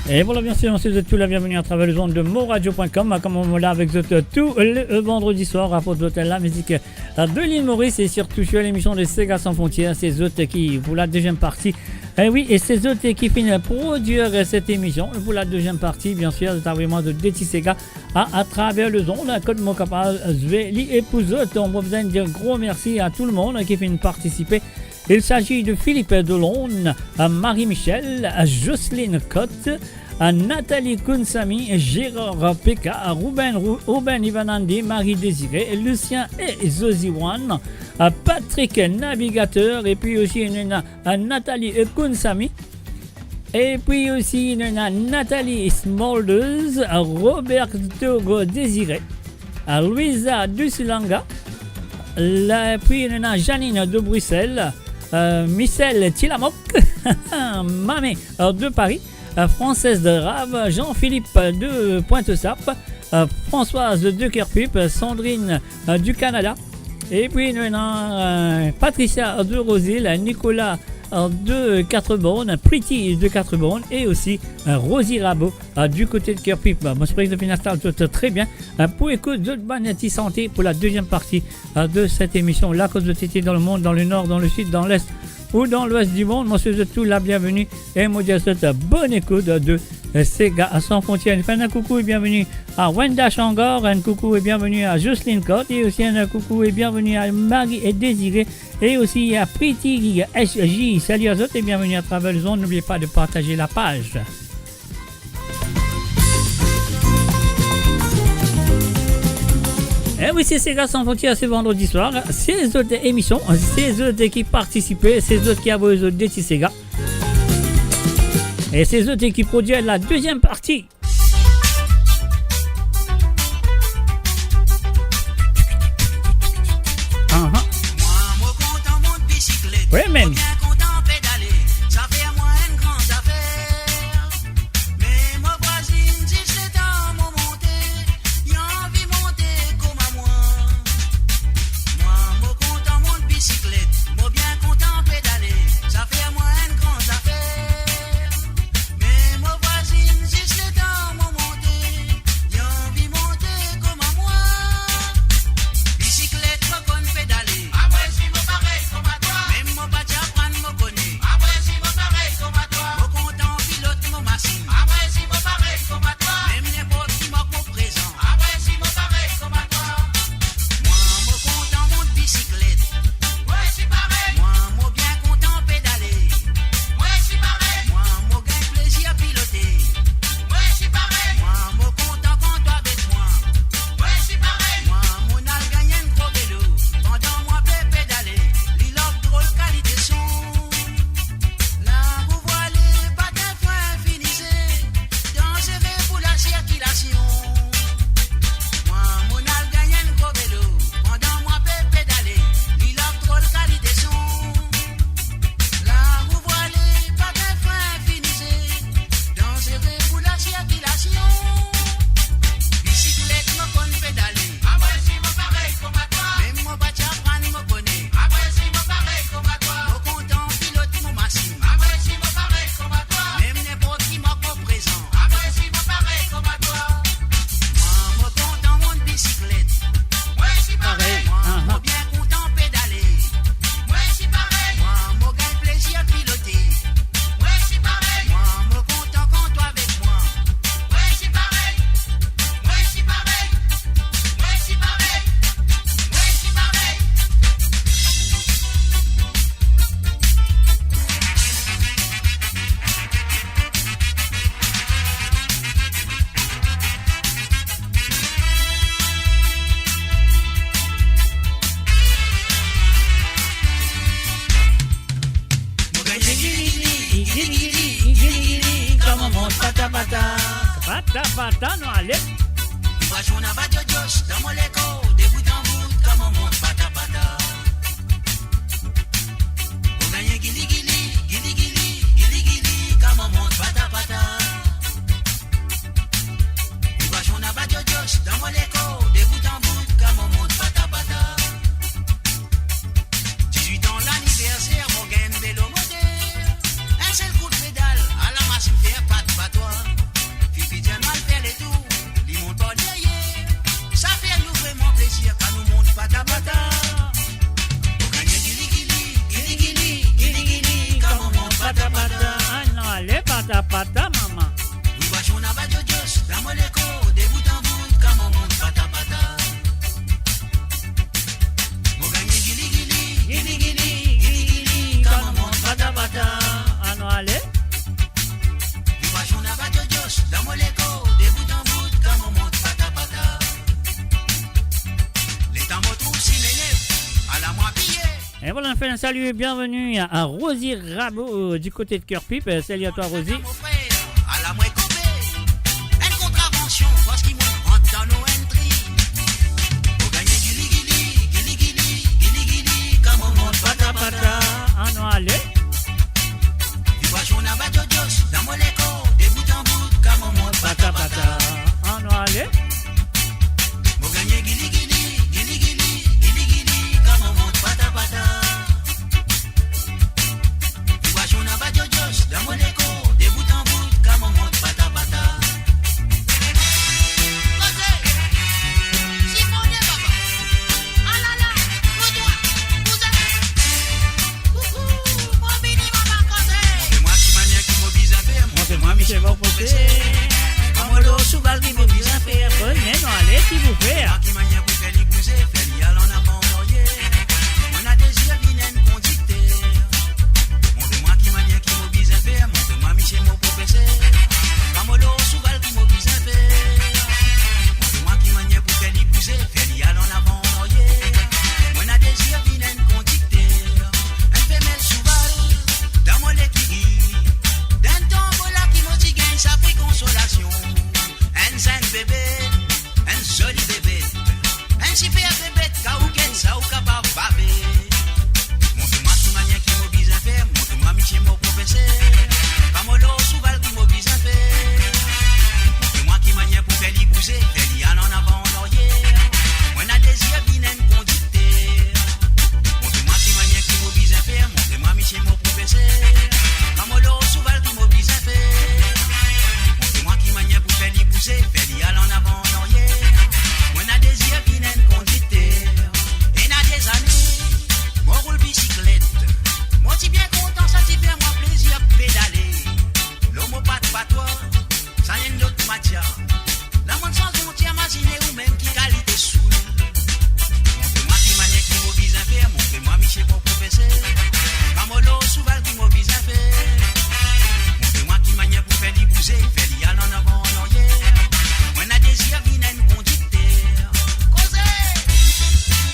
Et voilà, bien sûr, c'est tout la bienvenue à travers les ondes de moradio.com, comme on l'a avec tout le vendredi soir à votre hôtel, la musique de l'île Maurice et surtout sur l'émission de Sega sans frontières, c'est eux qui, pour la deuxième partie, et oui, et c'est eux qui finissent produire cette émission, pour la deuxième partie, bien sûr, c'est vraiment de Deti Sega à travers le zone, code mon capable, Zveli et Pouzot. On va vous dire gros merci à tout le monde qui finit participer. Il s'agit de Philippe Delon, Marie-Michel, Jocelyne Cotte, Nathalie Kounsami, Gérard Peka, Ruben Ivanandi, Marie-Désirée, Lucien et Zosiwan, Patrick Navigateur, et puis aussi Nathalie Kounsami, et puis aussi Nathalie Smolders, Roberto Désiré, Louisa Dussilanga, puis Janine de Bruxelles, Michel Tilamok, Mamé de Paris, Française de Rave, Jean-Philippe de Pointe-Sarpe, Françoise de Kerpup, Sandrine du Canada, et puis Patricia de Rosil, Nicolas de Quatre-Bornes, Pretty de Quatre-Bornes et aussi Rosie Rabot du côté de Kerpup. Mon esprit de Finastal, tout très bien. Pour écouter de bonne santé pour la deuxième partie de cette émission. La cause de Tété dans le monde, dans le nord, dans le sud, dans l'est ou dans l'ouest du monde. Moi, c'est tout la bienvenue et moi, je souhaite bonne écoute de Sega sans frontières. Un coucou et bienvenue à Wenda Changor, un coucou et bienvenue à Jocelyne Cotte et aussi un coucou et bienvenue à Marie et Désiré et aussi à Pretty SJ. Salut à tous et bienvenue à travers le zone. N'oubliez pas de partager la page. Et oui, c'est Sega sans frontières ce vendredi soir. C'est les autres émissions, c'est les autres qui participaient, c'est les autres qui avaient les autres des Sega. Et c'est les autres qui produisent la deuxième partie. Oui, même. Pata no ale. Vachona bajo Josh, damo leko, de bout en bout, comme on monte pata pata. On gagne gili gili, gili gili, gili gili, comme on monte pata pata. Vachona bajo Josh, damo leko, de bout en bout, comme on monte pata pata. 18 ans l'anniversaire, mon gagne vélo moderne. Un seul coup de pédale, à la machine faire pat patois. voilà, on fait un salut et bienvenue à Rosie Rabot du côté de Cœur-Pipe. Salut à toi, Rosie. Mon frère, à la moins copé, une contravention, parce qu'il rentre dans nos entries. Pour gagner gili, comme on monte pata pata. Ah non, allez. Vibration à Badjojos, dans mon écho, de bout en bout, comme on monte pata pata. Ah non, allez. Pour gagner gili, comme on monte pata pata. Vibration à Badjojos, dans mon écho, de bout en bout, comme on monte pata pata. C'est bon pour toi. Comme l'eau sous balle qui me vise à faire. Mais non, allez, qui vous fait? Qui m'a pour faire l'épouser, faire l'y aller en avant, on a désir d'une conducteur. Montrez-moi qui m'a qui m'oblige à faire. Montrez-moi Michel, mon professeur. Comme l'eau sous balle qui m'oblige à faire. Montrez-moi qui m'a pour faire l'épouser, faire l'y aller en avant, on a désir d'une conducteur. Un femelle sous balle, dans mon équilibre. D'un tombeau là qui m'ont dit gagne, ça fait consolation. Un zen bébé, un joli bébé, un super bébé, kaouken, ça ou capable babé. Montre-moi tout manière qui m'oblige à faire, montre-moi Michel, mon professeur. Comme l'eau souvent qui m'oblige à faire. Montre-moi qui manière pour faire l'y bouger, faire l'y aller en avant, en arrière. On a désir d'un conducteur. Montre-moi qui manière qui m'oblige à faire, montre-moi Michel, mon professeur. Comme l'eau souvent qui m'oblige à faire. Montre-moi qui manière pour faire l'y bouger, faire l'y aller en avant, en arrière. On a désir d'un conducteur. Et n'a des années, mon roule bicyclette. Moi, si bien content, ça t'y fait moi plaisir pédaler. L'homme pas de patois, ça y est une autre matière. La monde sans frontière, imaginez ou même qui qualité sous. Montrez-moi qui manière qui m'oblige à faire, montrez-moi Michel, mon professeur. Comme l'eau souvent qui m'oblige à faire. Montrez-moi qui manière pour faire l'y bouger, faire l'y aller en avant, en arrière. On a désir d'un conducteur. Causez,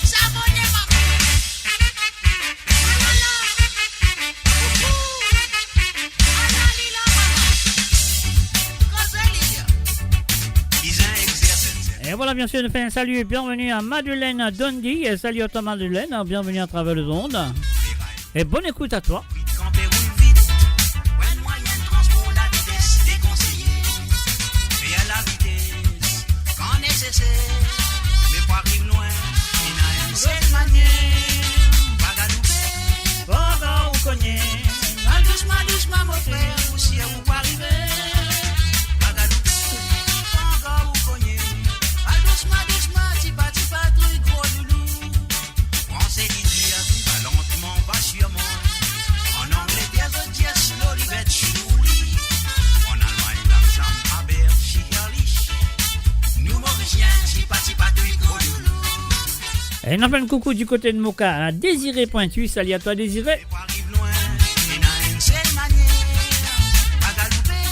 s'abonnez ma Et voilà, bien sûr, nous faisons un salut et bienvenue à Madeleine Dundee. Et salut à toi, Madeleine. Bienvenue à travers les ondes. Et bonne écoute à toi. Camper roule vite, ouais, moyen de transport, la vitesse déconseillée. Et à la vitesse, quand nécessaire, mais pas arrive loin, il n'a une seule manière. Pas galouper, Pas ou cogner. mal doucement, mon frère, ou si vous pas arriver. Pas galouper, pas ou cogner. Mal doucement, tipa, truc gros loulou. On s'est dit, va lentement, va sûrement. En Angleterre, the just slowly but surely. En Allemagne, langsam, aber sicherlich. Nous, Mauriciens, tipa, truc gros loulou. Et on a plein de coucou du côté de Moka. À Désiré Pointu. Salut à toi, Désiré. Et pas arrive loin, il n'a une seule manière. Pas galouper,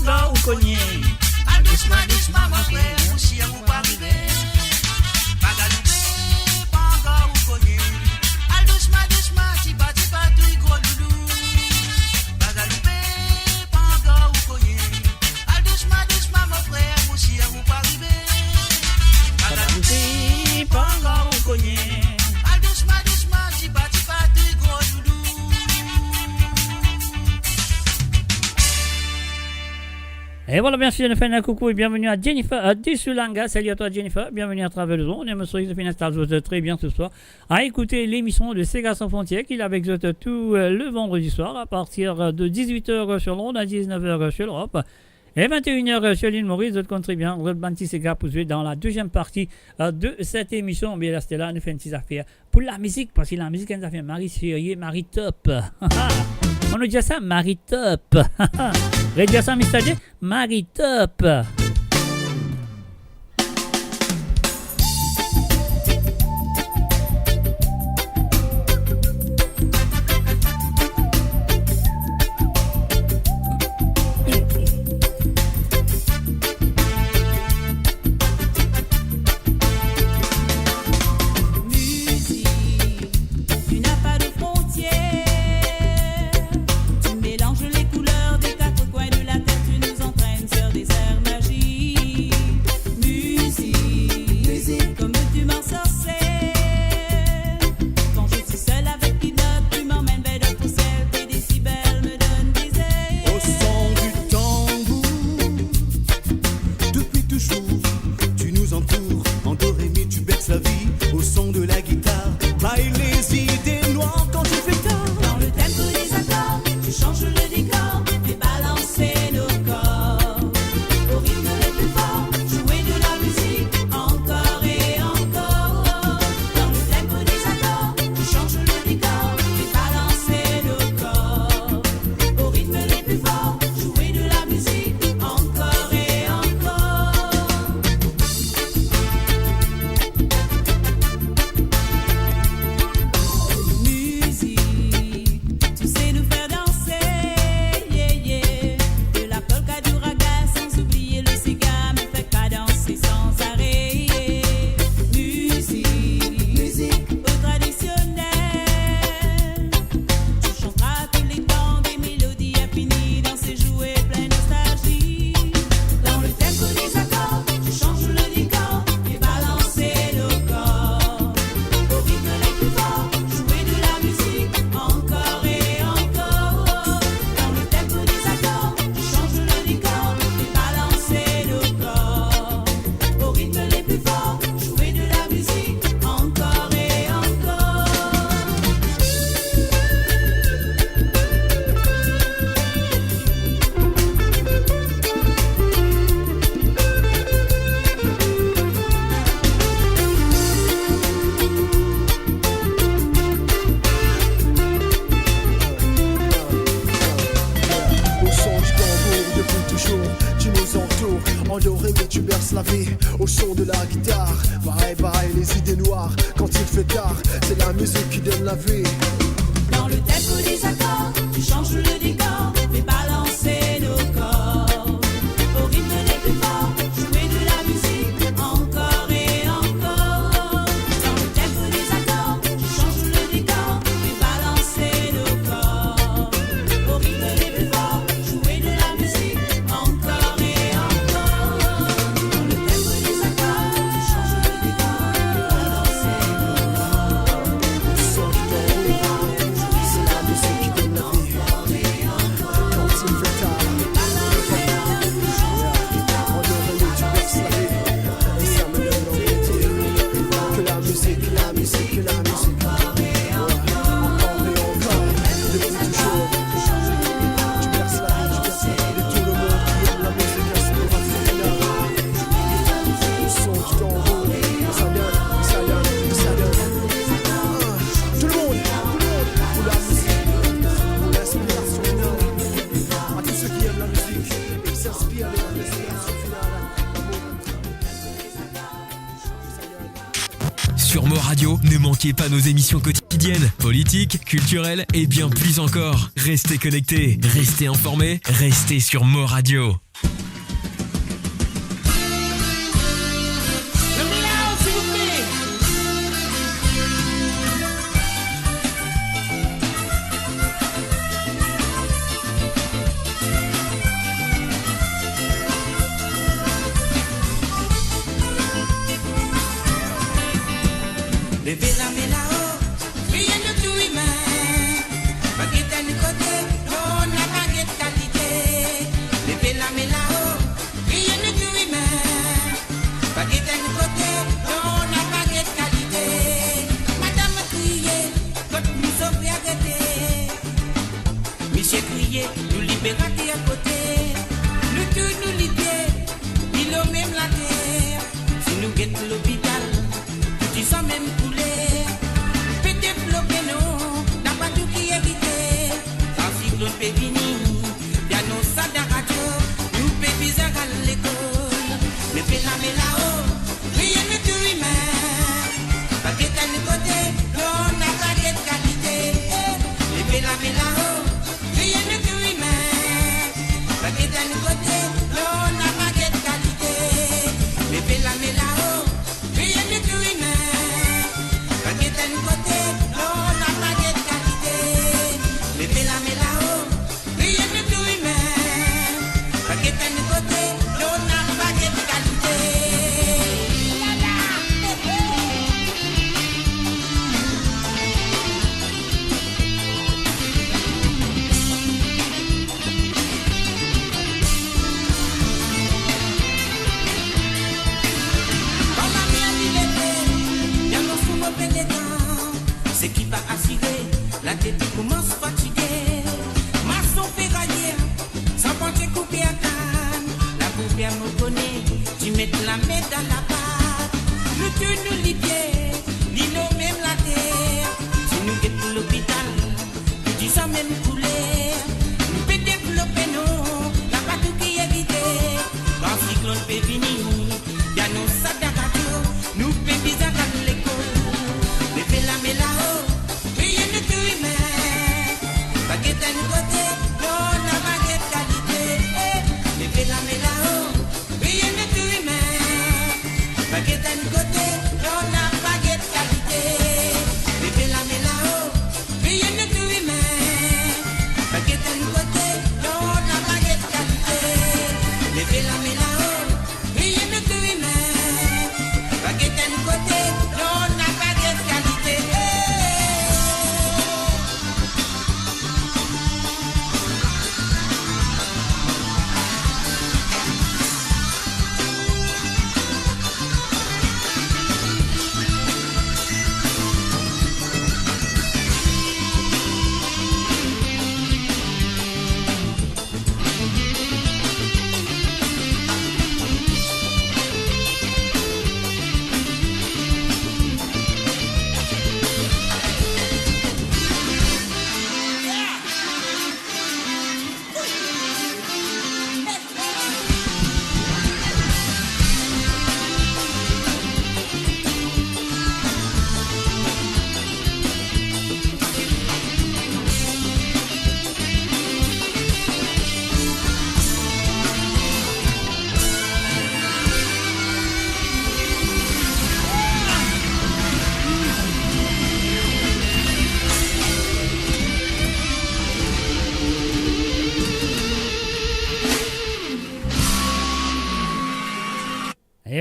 Pas ou cogner. mal doucement, mon frère, ou si vous pas arriver. Pas galouper, pas ou cogner. Mal doucement, tipa, truc gros loulou. Pas galouper, pas ou cogner. Mal doucement, mon frère, ou si vous pas arriver. Pas galouper, Pas ou cogner. mal doucement, tipa, truc gros loulou. Et voilà, bien sûr, nous faisons un coucou et bienvenue à Jennifer Dessulanga. Salut à toi, Jennifer. Bienvenue à travers le zone. Et me souhaite de finir très bien ce soir à écouter l'émission de Sega Sans Frontières qu'il est avec vous tout le vendredi soir à partir de 18h sur Londres à 19h sur l'Europe. Et 21h sur l'île Maurice, vous comptez bien, le Banti Sega pour jouer dans la deuxième partie de cette émission. Bien là, c'était là, nous faisons une petite affaire pour la musique, parce que la musique, nous a fait Marie Sérieux, Marie Top. On nous dit ça, Marie Top. Rédia ça, Mr. J, Marie Top. Musique, une au son de la guitare. Pareil, les idées noires, quand il fait tard, c'est la musique qui donne la vie. Dans le tempo des accords, tu changes le décor, fais balancer nos corps. Au rythme des plus forts, jouer de la musique encore et encore. Dans le tempo des accords, tu changes le décor, fais balancer nos corps. Au rythme des plus forts, jouer de la musique encore et encore. Dans le tempo des accords, tu changes le décor, fais balancer nos corps. Son qui t'enroule, c'est la musique qui donne la vie. Quand il fait tard, en devenir tu berces la vie. Et ça me donne envie de dire que la musique, la musique, la musique. Encore et encore, depuis toujours. Tu berces la vie, tu berces la vie de tout le monde qui aime la musique inspirationale. Le son qui t'enroule, ça donne. Tout le monde, pour la musique, pour l'inspiration finale. À tous ceux qui aiment la musique et qui s'inspirent de l'inspiration finale. Sur Mo Radio, ne manquez pas nos émissions quotidiennes, politiques, culturelles et bien plus encore. Restez connectés, restez informés, restez sur Mo Radio. Levez la main là-haut, criez de tout humain. Baguette à côté, on a baguette qualité. Levez la main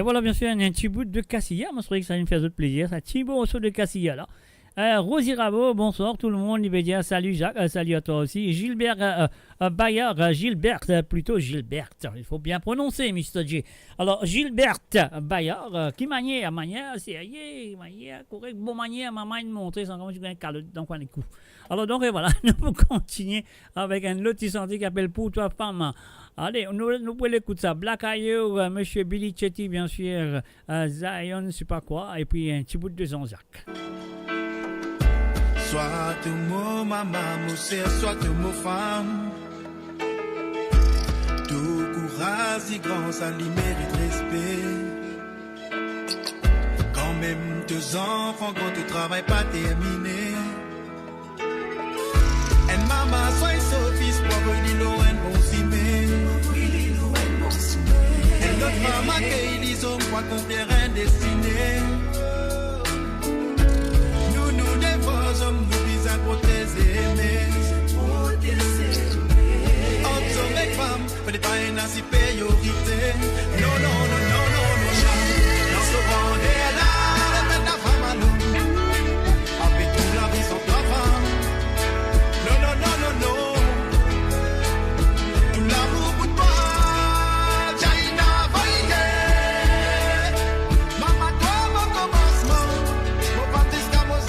Et voilà, bien sûr, un petit bout de Cassia. Moi, je trouvais que ça allait me faire d'autres plaisir. Ça, petit beau morceau de Cassia, là. Rosie Rabot, bonsoir tout le monde. Il veut dire salut Jacques, salut à toi aussi. Gilbert Bayard, Gilberte, plutôt Gilberte. Il faut bien prononcer, Mr. J. Alors, Gilberte Bayard, qui manière, c'est manière, correct, bon manière, maman de montrer sans comment tu gagnes calotte dans les coups. Alors, donc, et voilà, nous pouvons continuer avec un autre santé qui appelle Pour toi, femme. Allez, nous pouvons l'écouter ça. Black Ayo, Monsieur Billy Chetty, bien sûr, Zion, je sais pas quoi, et puis un petit bout de Jean-Jacques. Soit tu mot maman, mon sœur, soit tu mot femme. Tout courage et grand, ça lui mérite respect. Quand même 2 enfants, quand tu travailles pas terminé. And maman, sois Sophie, pour venir loin, bon simé. Et notre maman, qui ils ont quoi qu'on terrain destiné. Nous visons à protéger, mais entre hommes et femmes, peut-être pas une ainsi priorité. Non, non, non, non, non, non, non. Dans ce monde est là, répète la femme à nous. Après tout, la vie sans ta femme. Non, non, non, non, non. Tout l'amour pour toi, Jaina Vaïe. Maman, toi, mon commencement, mon baptiste à mon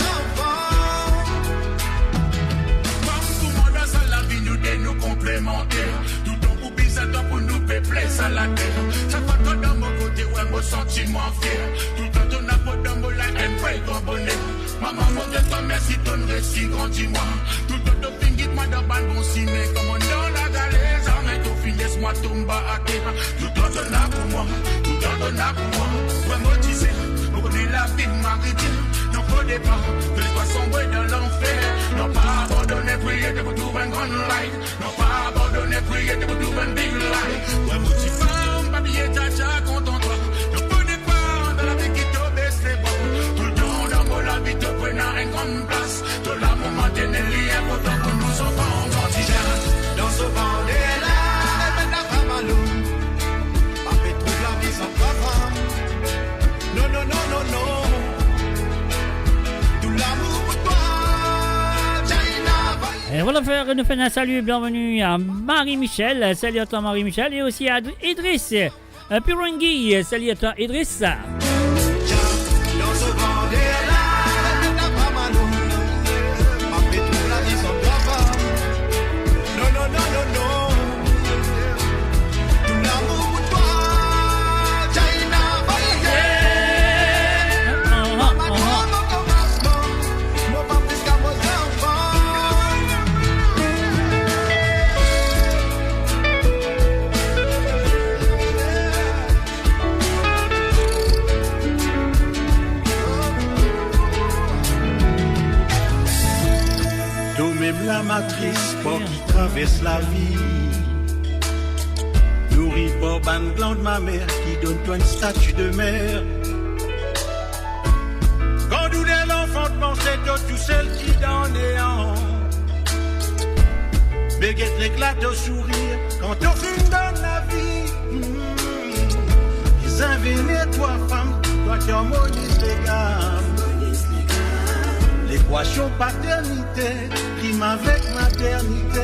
nous complémentaires. Tout ton coup bizarre pour nous peupler à la terre. Chaque fois que dans mon côté, ouais, mon sentiment fier. Tout le temps, ton apport dans mon life, un vrai grand bonheur. Maman, mon Dieu, toi, merci, ton récit, grandis-moi. Tout le temps, ton fingit, moi, dans ban bon ciné. Comme on dans la galère, jamais ton fin, laisse-moi tomber à terre. Tout le temps, ton as pour moi. Tout le temps, ton as pour moi. Ouais, moi, disais, on connaît la vie de Marie-Dieu. Non, faut départ, que les poissons sombrer dans l'enfer. Non, pas abandonner, prier, de vous trouver un grand light. Non, pas abandonner, prier, de vous trouver un big light. Ouais, moi, tu femme, papier, tcha, content-toi. Non, faut départ, dans la vie qui te baisse les bras. Tout le temps, dans mon la vie te prenant une grande place. Tout l'amour maintenez les liens, autant que nous enfants grandissent. Dans ce vendée-là, répète la femme à l'eau. Papier trouve la vie sans ta femme. Non, non, non, non, non. Et voilà, nous faisons un salut et bienvenue à Marie-Michel. Salut à toi Marie-Michel. Et aussi à Idriss Purungui. Salut à toi Idriss. Même la matrice, pour qui traverse la vie. Nourri par ban blanc de ma mère, qui donne toi une statue de mère. Quand douleur l'enfant de penser tout celle qui dans néant. Béguette l'éclate au sourire, quand on fume dans la vie. Les invénés, toi femme, toi qui harmonises les gammes. L'équation paternité rime avec maternité.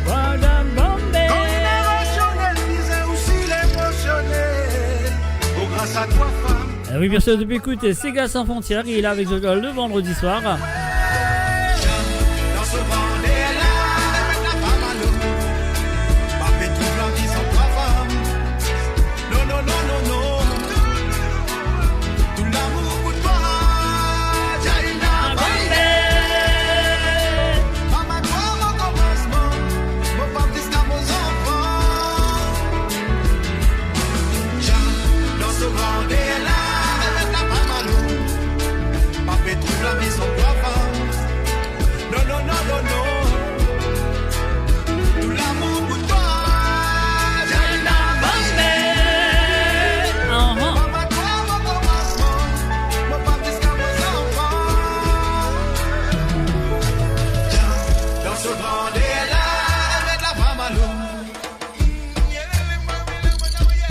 Voilà, bombé. Quand l'émotionnel disait aussi l'émotionnel. Oh, grâce à toi, femme. Oui, bien sûr, depuis écoute, Sega sans frontières, il est là avec le vendredi soir. Dans ce vendée-là, répète la femme à l'eau. Papé trouve la vie sans ta femme. Non, non, non, non, non. Tout l'amour pour toi. La vie sans toi, femme.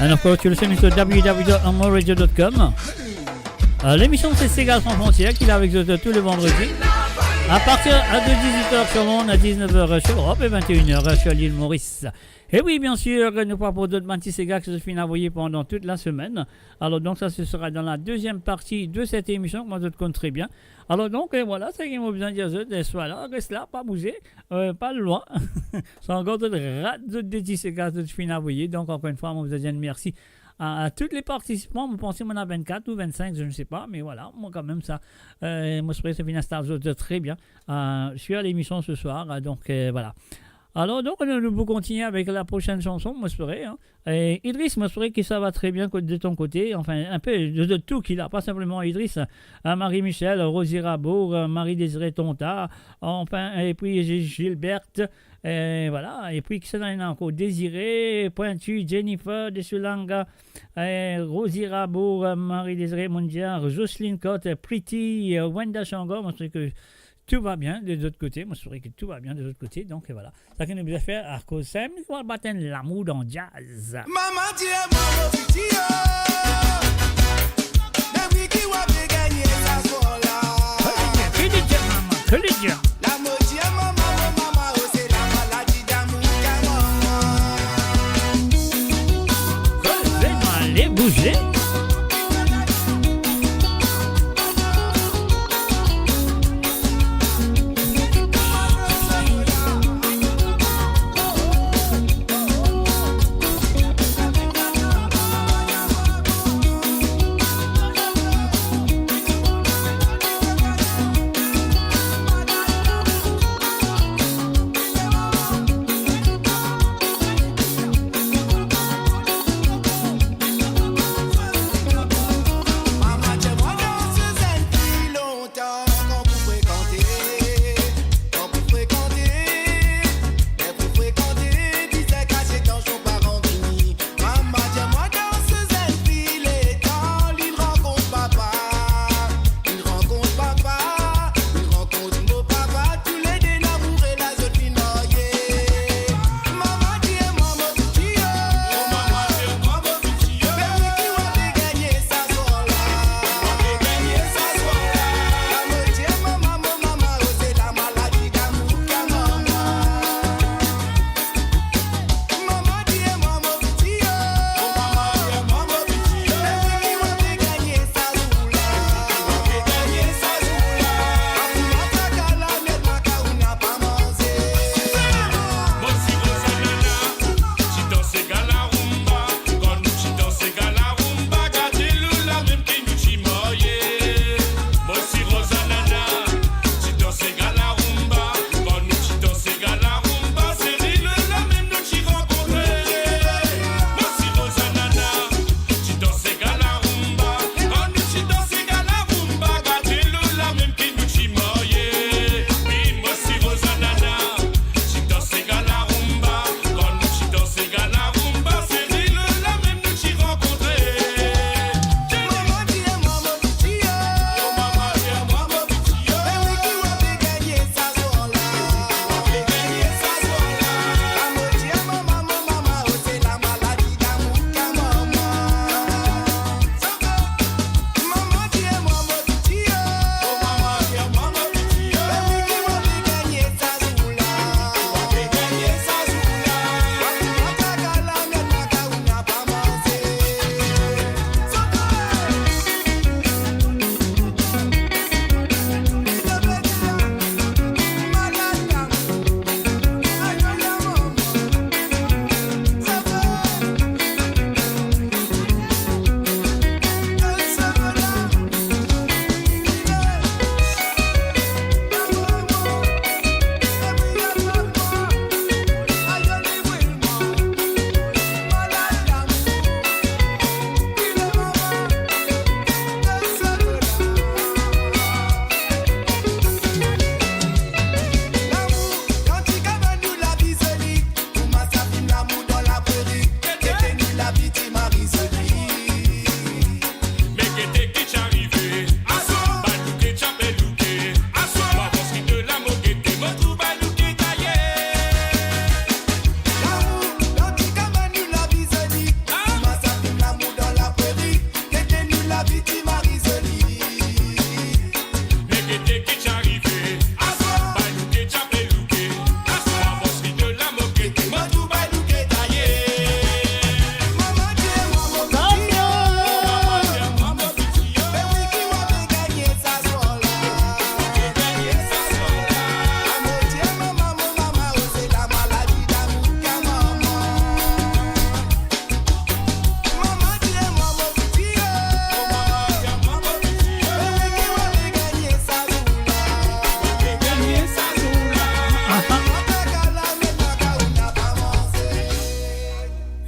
And of course, you're listening to www.amoradio.com. L'émission c'est Sega sans frontières qui est avec vous tous les vendredis. À partir de 18h sur Monde, à 19h sur Europe et 21h sur l'île Maurice. Et oui, bien sûr, nous proposons d'autres petits Sega que je finis envoyer pendant toute la semaine. Alors donc ça, ce sera dans la deuxième partie de cette émission que moi je te connais très bien. Alors donc voilà, c'est qu'il m'a besoin de dire, sois là, reste là, pas bouger, pas loin. C'est encore d'autres petits Sega que je finis envoyer. Donc encore une fois, moi je vous dis merci à tous les participants. Vous pensez qu'on a 24 ou 25, je ne sais pas, mais voilà, moi quand même ça, moi je c'est fini à très bien. Je suis à l'émission ce soir, donc voilà. Alors donc nous pouvons continuer avec la prochaine chanson, moi je ferai. Hein. Idriss, moi je ferai que ça va très bien de ton côté, enfin un peu de tout qu'il a, pas simplement Idriss, Marie-Michel, Rosie Rabour, Marie-Désirée Tonta, enfin et puis Gilberte, voilà, et puis qui s'en a encore, Désirée, Pointu, Jennifer Desulanga, Rosie Rabour, Marie-Désirée Mondial, Jocelyne Cotte, Pretty, Wenda Changor, moi je ferai que tout va bien des autres côtés. Moi, je saurais que tout va bien des autres côtés. Donc, voilà. Ça qu'on a besoin de faire à cause de ça, on va battre l'amour dans le jazz. Maman, tu es mon petit. Depuis qu'il va gagner sa sola. Que le Dieu, maman. Que le Dieu. La moitié, maman, c'est la maladie d'amour qu'à moi. Je vais aller bouger. la vie qui m'a risoli. Nekete ki t'arrive, Aswa, bay nou ke t'ape louke, avance li de la moke, moi tout bas nous taillé. Maman Dieu, maman Dieu, maman Dieu, ben oui qui m'a fait gagner sa sola. Maman Dieu, maman, maman, oh c'est la maladie d'amour qu'a maman. Maman Dieu, maman Dieu, ben oui qui m'a fait gagner sa sola.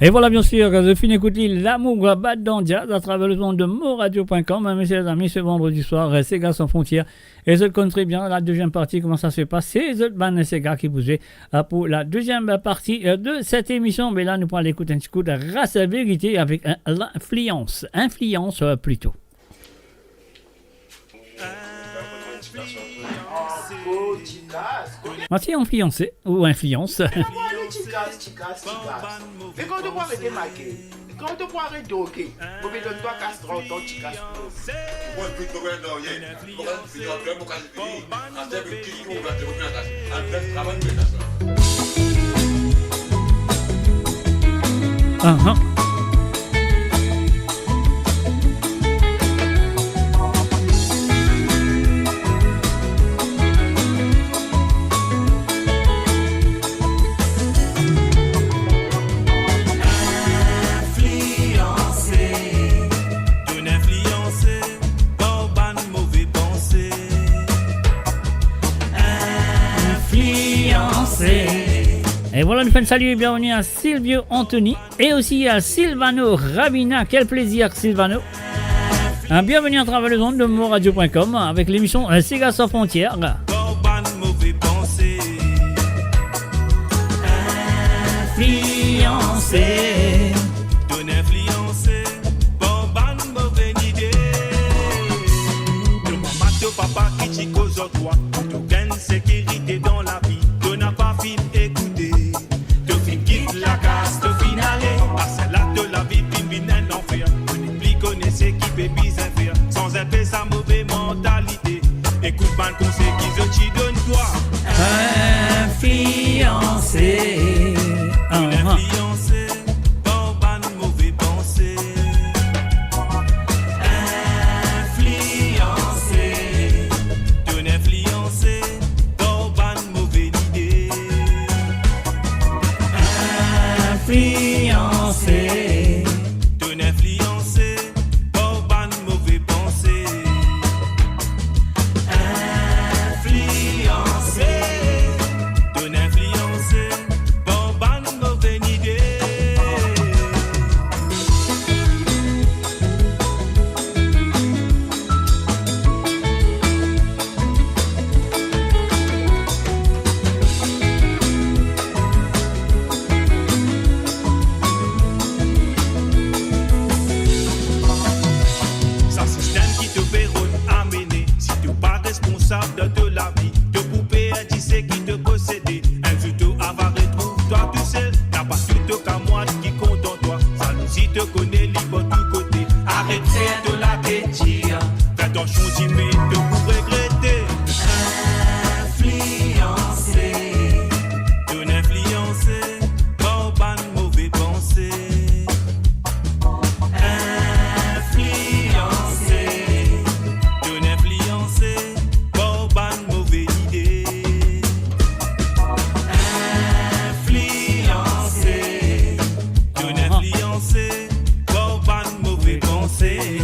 Et voilà, bien sûr, je finis d'écouter l'amour bad dans jazz à travers le son de moradio.com. Mes chers amis, ce vendredi soir, Sega sans frontières. Et je connais bien la deuxième partie, comment ça se passe. C'est The Band Sega qui vous est pour la deuxième partie de cette émission. Mais là, nous pourrons l'écouter un petit coup de race à vérité avec l'influence. Influence plutôt. Mathieu influencé ou influence. Et quand tu vois arrêter marqué, quand tu vois arrêter ok, vous me donne toi castron ton chicas. Moi, je peux pas dans hier. Pour qu'on finisse en club, pour qu'on finisse. En termes de qui on va te reprendre en bref, travail de ça. Et voilà, nous faisons salut et bienvenue à Silvio Anthony et aussi à Silvano Rabina. Quel plaisir, Silvano. Bienvenue à travers le monde de moradio.com avec l'émission Sega sans frontières. Influencé. Ton influencé, bon ban mauvaise idée. De maman, de papa qui t'y cause toi, tu gagnes sécurité dans la vie. Tu n'as pas fini écouter. Tu fin quitte la casse, tu fin aller. Parce que là de la vie, fin un enfer. Tu n'es plus connaissé qui peut bien faire. Sans épée, sa mauvaise mentalité. Écoute, ban conseil qui se t'y donne toi. Influencé. Influencé, bon ban mauvais pensée. Influencé, ton influencé, bon ban mauvaise idée. Influencé. Ton influencé, bon ban mauvais pensée. Influencé, ton influencé, bon ban mauvaise idée. Ça système qui te verrouille à mener. Si tu n'es pas responsable de la vie, de poupée indicée qui te possédait. Un tuto avare, trouve-toi tout seul. N'a pas tout qu'à moi qui compte en toi. Jalousie te connaît, libre du côté. Arrête de la détire. Fais ton changement de vous regretter. Influencé, ton influencé, bon ban mauvais pensée. Influencé, ton influencé, bon ban mauvaise idée. Influencé, ton influencé, bon ban mauvais pensée.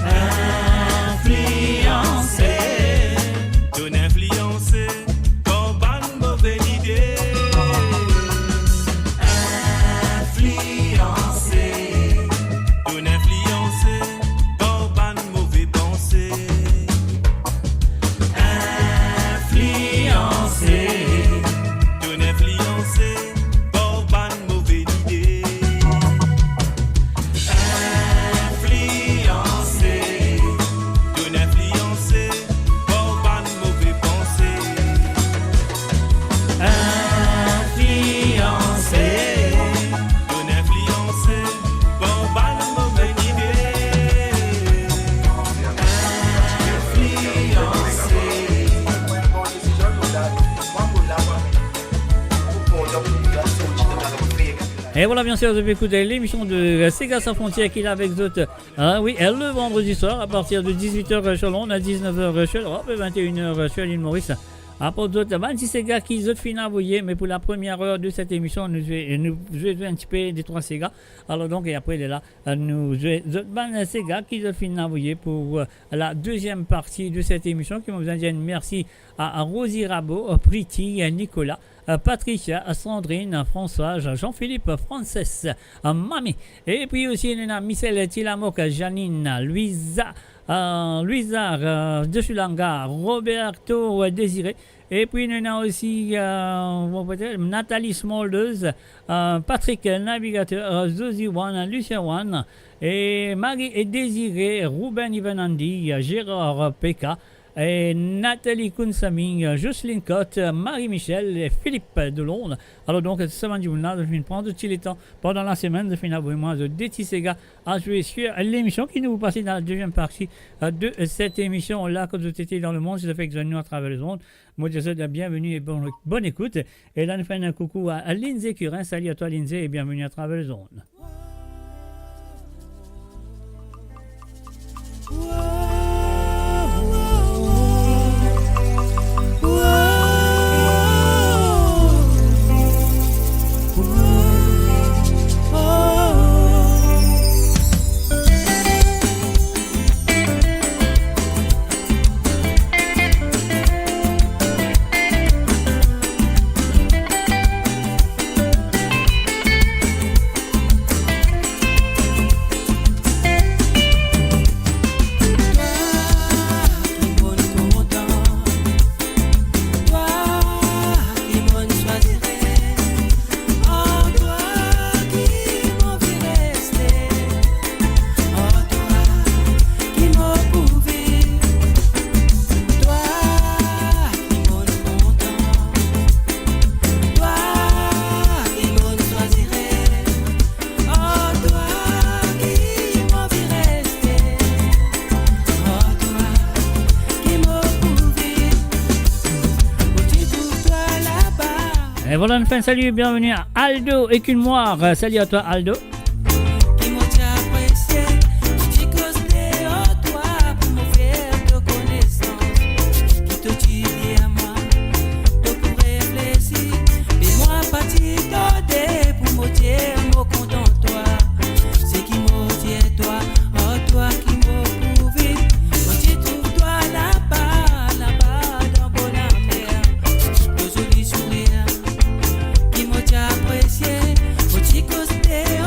Influencé, Et voilà, bien sûr, vous avez écouté l'émission de Sega sans frontières qu'il a avec vous. Oui, le vendredi soir, à partir de 18h sur Londres, à 19h sur l'Europe et 21h sur l'île Maurice. Après d'autres, c'est Sega qui se finit à voyer, mais pour la première heure de cette émission, nous jouons un petit peu des 3 Sega. Alors donc, et après, il est là, nous jouons Sega qui se finit à voyer pour la deuxième partie de cette émission, qui vous indique merci à Rosie Rabot, Priti, Nicolas, Patricia, Sandrine, Françoise, Jean-Philippe, Frances, Mamie. Et puis aussi, il y a Michel Tilamoc, Janine, Louisa, de Sulanga, Roberto Désiré, et puis il y a aussi Nathalie Smoldeuse, Patrick Navigateur, Zosie Wan, Lucien Wan, et Marie et Désiré, Ruben Ivanandi, Gérard Peka, et Nathalie Kunsaming, Jocelyne Cotte, Marie-Michel et Philippe de Londres. Alors donc, ce samedi, vous allez prendre tout le temps pendant la semaine de finir vraiment de Sega à jouer sur l'émission qui nous vous passe dans la deuxième partie de cette émission là quand vous étiez dans le monde. C'est fait que nous à travers les ondes. Moi, je vous souhaite bienvenue et bonne écoute. Et là, nous faisons un coucou à Lindsay Curin. Salut à toi, Lindsay, et bienvenue à travers les ondes. Et voilà, une fin, salut et bienvenue à Aldo et Culmoire. Salut à toi, Aldo. Apprécié, au chico, c'était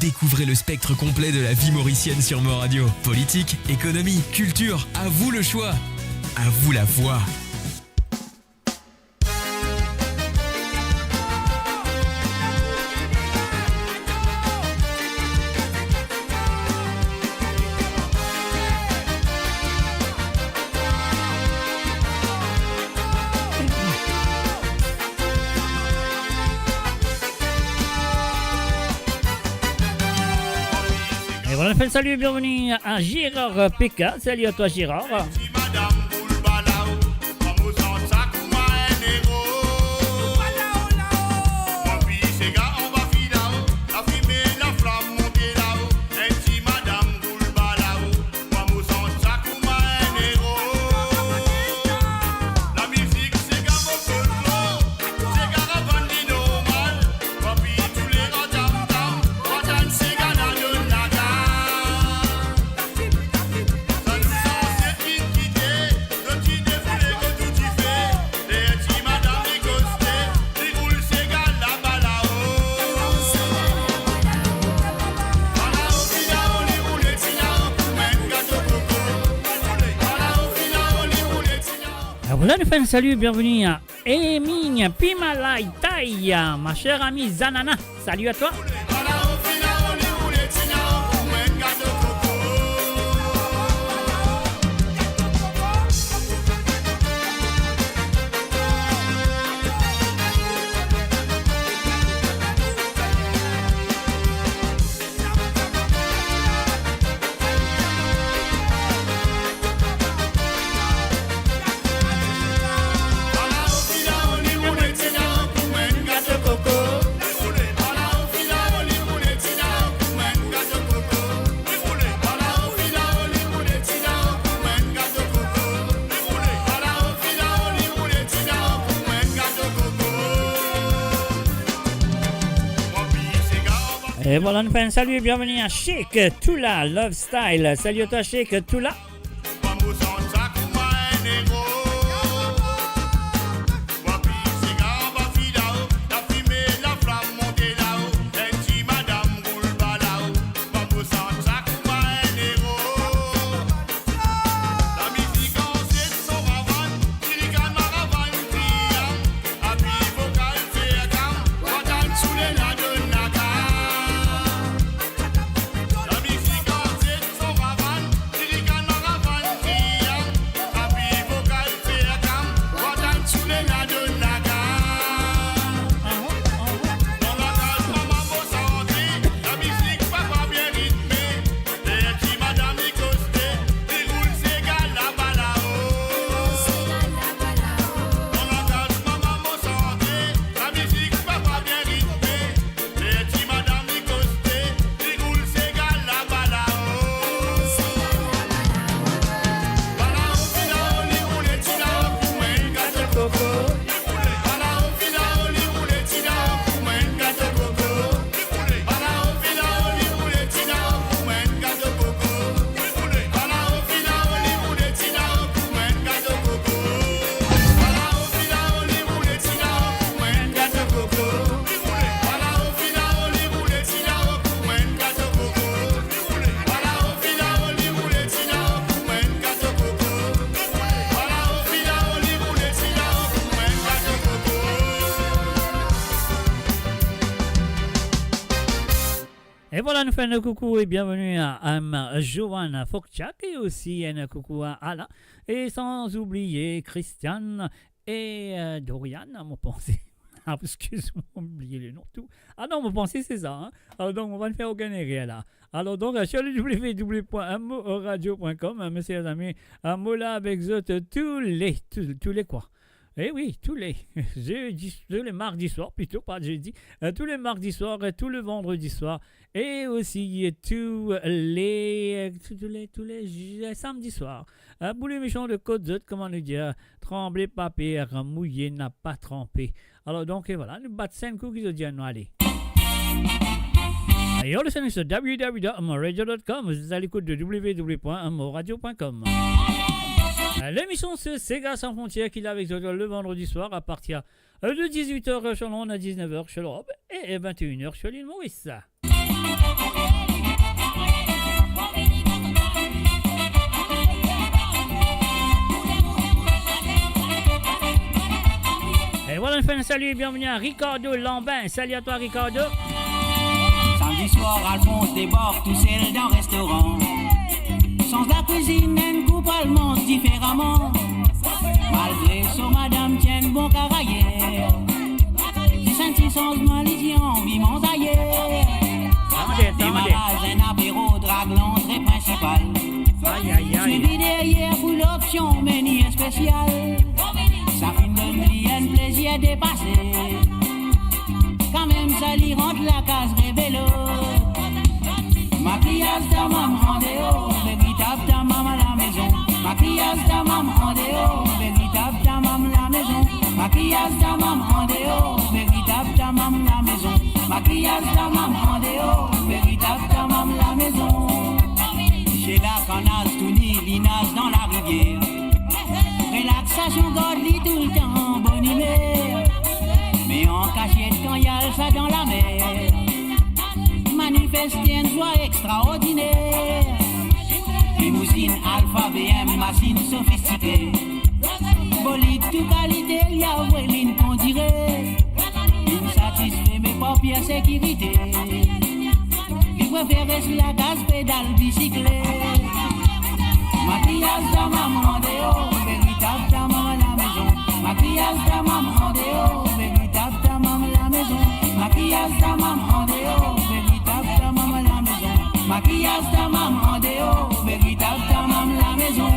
Découvrez le spectre complet de la vie mauricienne sur Mo Radio. Politique, économie, culture, à vous le choix. À vous la voix. Et voilà, on fait le salut, bienvenue à Gérard PK. Salut à toi Gérard. Voilà, nous faisons un salut, bienvenue à Emine Pimalai Taïa, ma chère amie Zanana. Salut à toi. Et voilà, nous faisons un salut et bienvenue à Sheikh Tula Love Style. Salut à toi Sheikh Tula. Et voilà, nous faisons un coucou et bienvenue à Joanne Fokchak et aussi un coucou à Alain. Et sans oublier Christiane et Dorian, à mon pensée. Ah, excuse-moi, j'ai oublié les noms, tout. Ah non, mon pensée, c'est ça. Hein? Alors, donc, on va le faire au Canary, là. Alors, donc, sur le www.moradio.com, messieurs et amis, Mola avec tous les quoi. Eh oui, tous les mardis soirs, plutôt, pas jeudi, tous les mardis soirs et tous les vendredis soirs, et aussi tous les samedis soirs. Pour l'émission de Côte d'Azur, comment nous dire, trembler pas pire, mouiller n'a pas trempé. Alors donc, et voilà, nous battons 5 coups qui se disent, non, allez. You're listening to www.moradio.com, vous êtes à l'écoute de www.moradio.com. L'émission c'est Sega sans frontières qu'il a avec le vendredi soir à partir de 18h sur l'onde à 19h sur l'Europe et 21h sur l'île Maurice. fait un salut et bienvenue à Ricardo Lambin. Salut à toi, Ricardo. Samedi soir, Alphonse déborde tout seul dans le restaurant. Sans la cuisine, une coupe allemande différemment. Malgré son madame tienne bon carrière. Si senti sans malition, vivons ailleurs. Démarrage, un apéro, drague l'entrée principale. Aïe, aïe, aïe. Suivi derrière pour l'option, menu spécial. Ça fait un plaisir dépassé. Quand même ça lui rentre la case révélo. Maquillage de maman en dehors, véritable ta maman à la maison. Maquillage de maman en dehors, véritable ta maman à la maison. Maquillage de maman en dehors, véritable ta maman à la maison. Maquillage de maman en dehors, véritable ta maman à la maison. Chez la canasse, tout ni l'inage dans la rivière. Relaxation, godly tout le temps, bonne humeur. Mais en cachette quand y a ça dans la mer. Manifester une joie extraordinaire. Limousine, Alpha, BM, machine sophistiquée. Bolide, tout qualité, il y a Wéline qu'on dirait. Il satisfait mes paupières sécurité. Il préfère sur la gaz, pédale, bicyclette. Maquillage de maman dehors, véritable ta maman à la maison. Maquillage de maman dehors, véritable ta maman à la maison. Maquillage de maman dehors, véritable ta maman à la maison. Maquillage de maman dehors, véritable ta maman à la maison.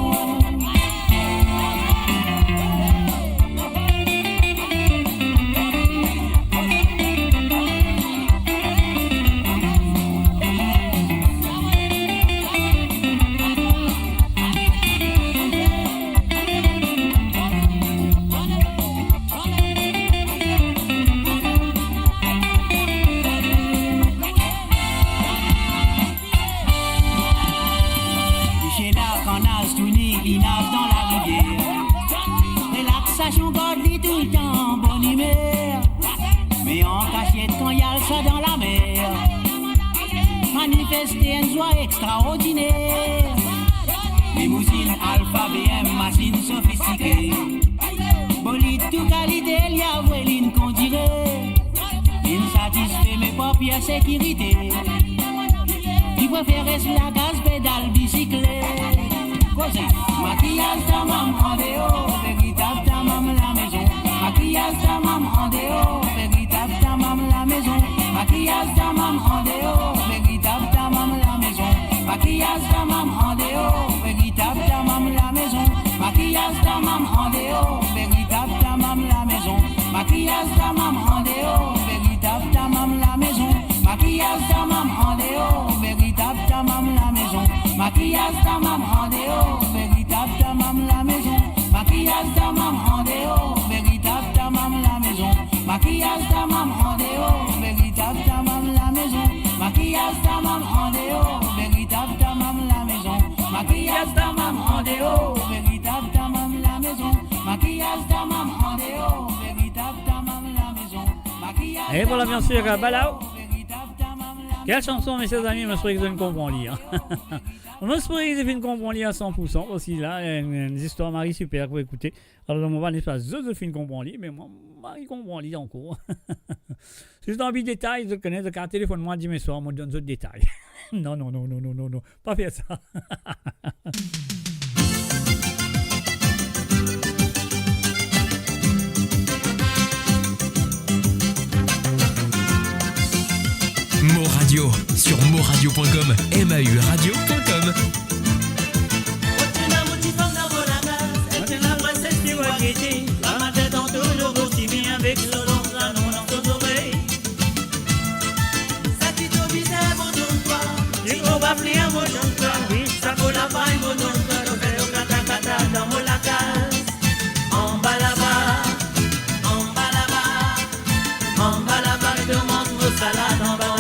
Ça dans la mer, manifester une joie extraordinaire. Limousine, Alpha, BM, machine sophistiquée. Bolide, tout qualité, il y a Wéline qu'on dirait. Il satisfait mes paupières sécurité. Il préfère sur la gaz, pédale, bicyclette. Maquillage de maman en dehors, véritable ta maman à la maison. Maquillage de maman en dehors, véritable ta maman à la maison. Maquillage de maman en dehors, véritable ta maman à la maison. Maquillage de maman en dehors, véritable ta maman à la maison. Maquillage de maman en dehors, véritable ta maman à la maison. Maquillage de maman en dehors, véritable ta maman à la maison. Maquillage de maman en dehors, véritable ta maman à la maison. Maquillage de maman en dehors, véritable ta maman à la maison. Maquillage de maman en dehors, véritable ta maman à la maison. Maquillage de maman en dehors, véritable ta maman à la maison. Maquillage de maman en dehors, véritable ta maman à la maison. Maquillage de maman en dehors, véritable ta maman à la maison. Maquillage de maman en dehors, véritable ta maman à la maison. Et voilà, bien sûr, Balao. Quelle chanson, mes chers amis, je me souviens que je ne comprends lire. Je me souviens que je ne comprends lire à 100%, parce qu'il a une histoire Marie super pour écouter. Alors, on va n'est pas Joséphine comprend lire, mais moi, Marie comprend lire encore. Si j'ai envie de détails, je connais, de téléphone moi dimanche soir, moi donne d'autres détails. Non, pas faire ça. Mo Radio sur moradio.com, MAUradio.com. Salade en bas.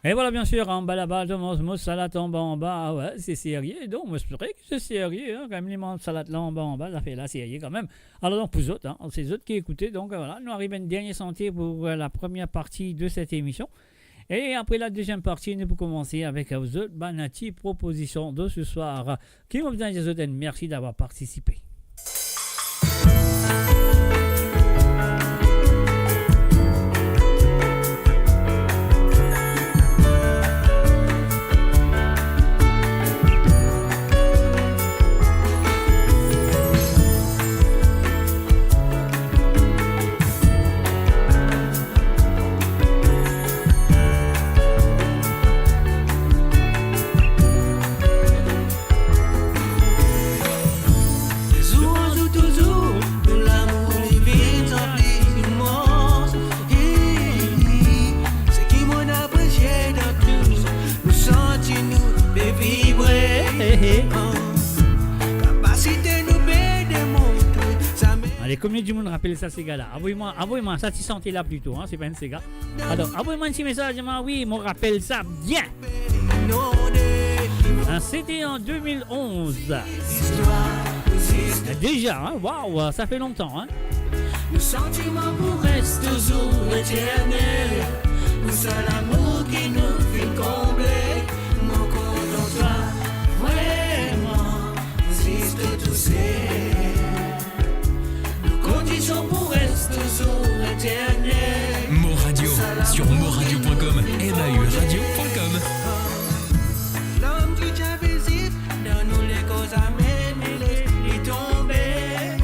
Et voilà, bien sûr, en bas là-bas, de salade en bas en bas. Ah ouais, c'est sérieux. Donc, moi, je dirais que c'est sérieux. Hein, quand même, les salade là en bas, ça fait là sérieux quand même. Alors, donc, pour vous autres, hein, c'est les autres qui écoutaient. Donc, voilà, nous arrivons à une dernière santé pour la première partie de cette émission. Et après la deuxième partie, nous pouvons commencer avec vous autres, Banati, proposition de ce soir. Qui vous dit, les autres, merci d'avoir participé. Allez, combien du monde rappelle ça, ces gars-là? Envoyez-moi ça, tu sentais là plutôt, hein, c'est pas un ces gars. Alors, envoyez-moi un petit message, oui, me rappelle ça bien. C'était en 2011. Déjà, hein, waouh, ça fait longtemps, hein. Le sentiment pour reste toujours éternel. Nous sommes l'amour qui nous fait combler. Mon compte en toi, vraiment, existe tous ces. Nos conditions pour reste toujours éternel. Mo Radio, sur moradio.com, mauradio.com. L'homme qui t'a visite, dans nous les causes amènent et les tomber.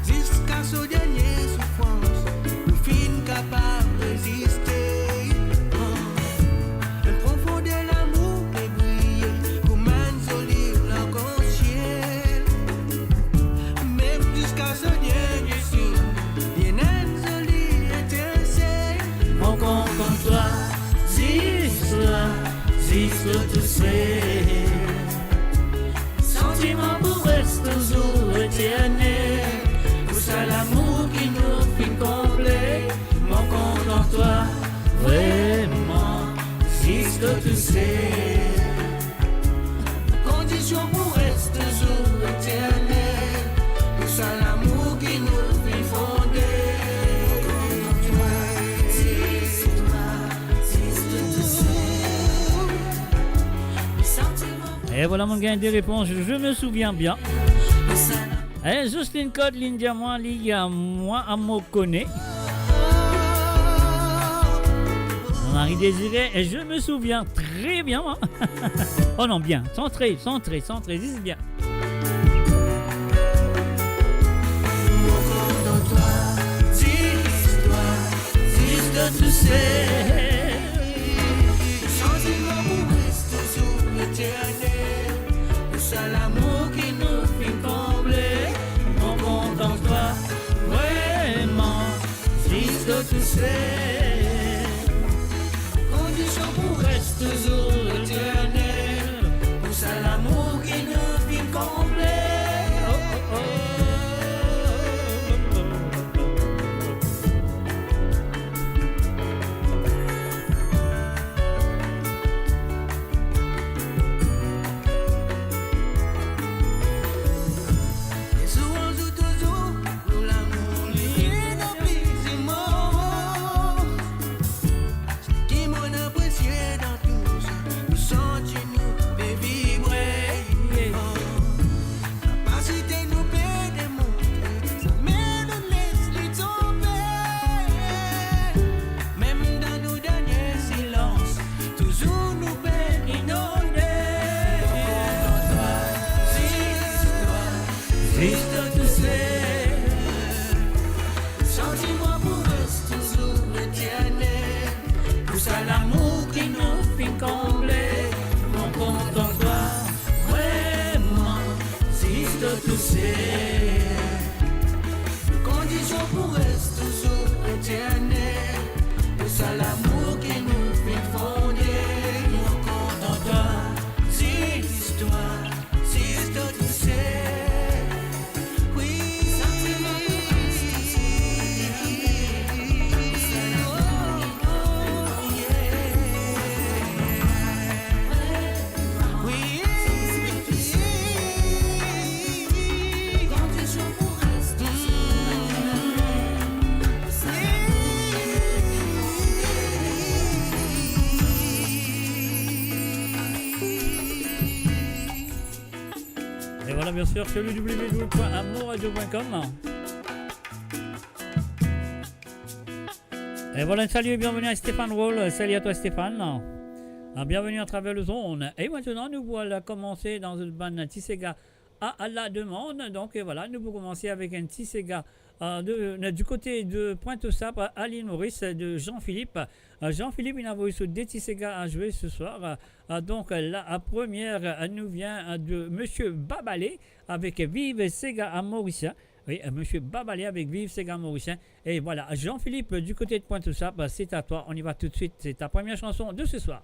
Jusqu'à ce dernier souffrance, nous finissons capables de résister. Un profond de l'amour est brillé, comme un soleil l'arc-en-ciel. Même jusqu'à ce dernier jour, il y a un soleil étincelle. Mon compte en toi, ziste tout c'est. Sentiment pour reste toujours éternel. Pour ça l'amour qui nous fait complet. Mon compte en toi, vraiment, ziste tout c'est. Condition pour reste toujours éternel. Pour ça l'amour qui nous fait fonder. Et voilà mon gain de réponse, je me souviens bien. Et Justine Code, l'India, moi, à me connaît. Marie Désiré, et je me souviens très bien. Moi. Oh non, bien, centré, dis bien. De tous ces sentiments pour rester toujours éternel. C'est l'amour qui nous fait combler. On compte en toi, vraiment, juste de tous ces conditions pour rester toujours éternel. C'est l'amour qui nous fait combler. Conditions pour rester toujours éternel. Pour ça l'amour qui nous fait fonder. Mon compte en toi, c'est l'histoire, c'est de tout c'est. Oui, sentiment pour rester toujours éternel. bien sûr sur le www.amourradio.com. Et voilà, salut et bienvenue à Stéphane Roll. Salut à toi Stéphane. Bienvenue à travers le zone. Et maintenant, nous voilà commencer dans une bande Tissega à la demande. Donc voilà, nous pouvons commencer avec un Tissega du côté de Pointe-aux-Sapes à l'île Maurice de Jean-Philippe. Jean-Philippe, il a envoyé ce des Tissega à jouer ce soir. Donc la première nous vient de Monsieur Babalé avec Vive Sega à Mauricien. Oui, Monsieur Babalé avec Vive Sega Mauricien. Et voilà, Jean-Philippe du côté de Pointe-aux-Sapes, c'est à toi. On y va tout de suite. C'est ta première chanson de ce soir.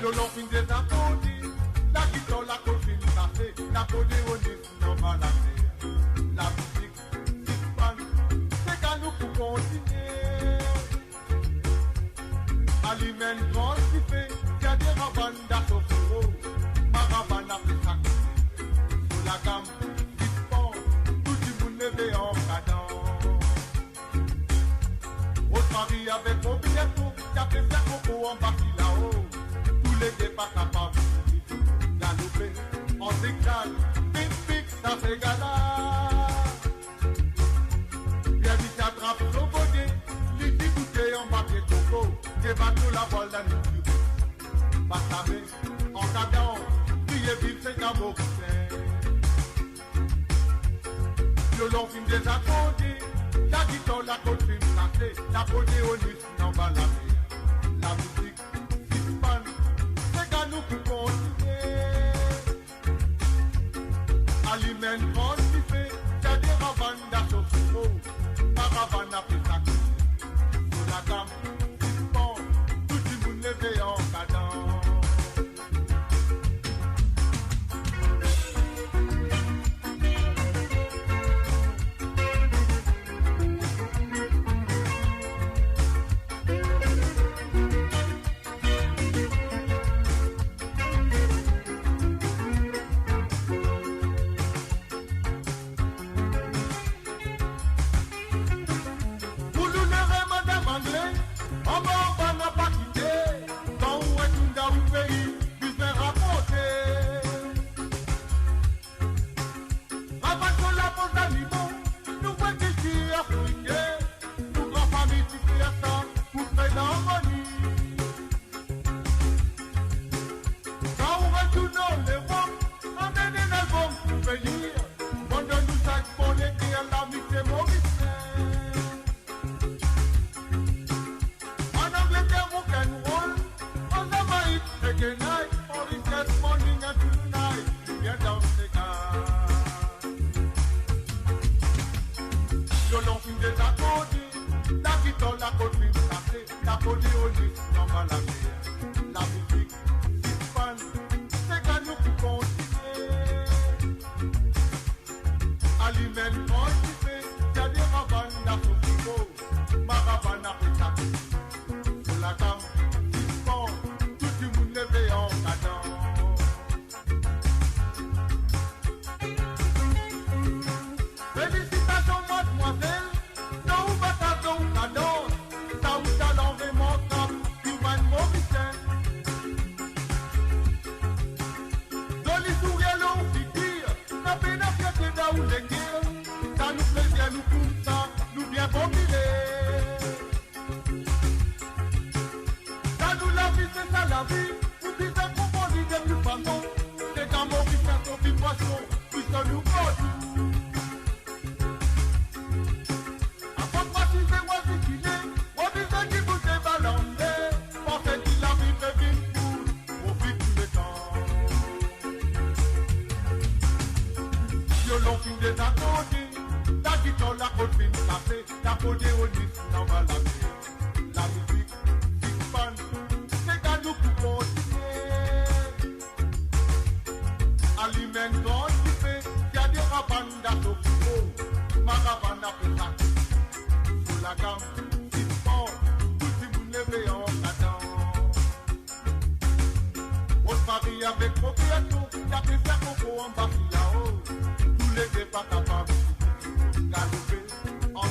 Le long fin des applaudis, la guitare, la copine, la fée, l'accordéoniste, non maladie. La musique, l'hispan, c'est qu'à nous pour continuer. Aliment grand qui fait, qu'il y a des ravanes d'assophoro, ma ravane a fait ça. Sur la gamme, l'hispan, tout le monde levé en cadence. Rosemary avec mon bientôt, qui a fait faire coco en partie là-haut. Les pas capables galoper en zigzag, pic dans ces gars-là. Bien vite attrape son bonnet, lui dit bouteille en papier coco, et va tout la voile d'un équipe. Passamé, en cadence, priez vite c'est qu'un beau coussin. Le long film des accordés, la guitare, la côte film cassée, l'accordéoniste n'en va la mer. La musique, l'hispan, nous pouvons continuer. Aliment grand qui fait, c'est des ravanes d'assophoro, ma ravane a fait ça. Sur la gamme, l'hispan, tout le monde levé en cadence.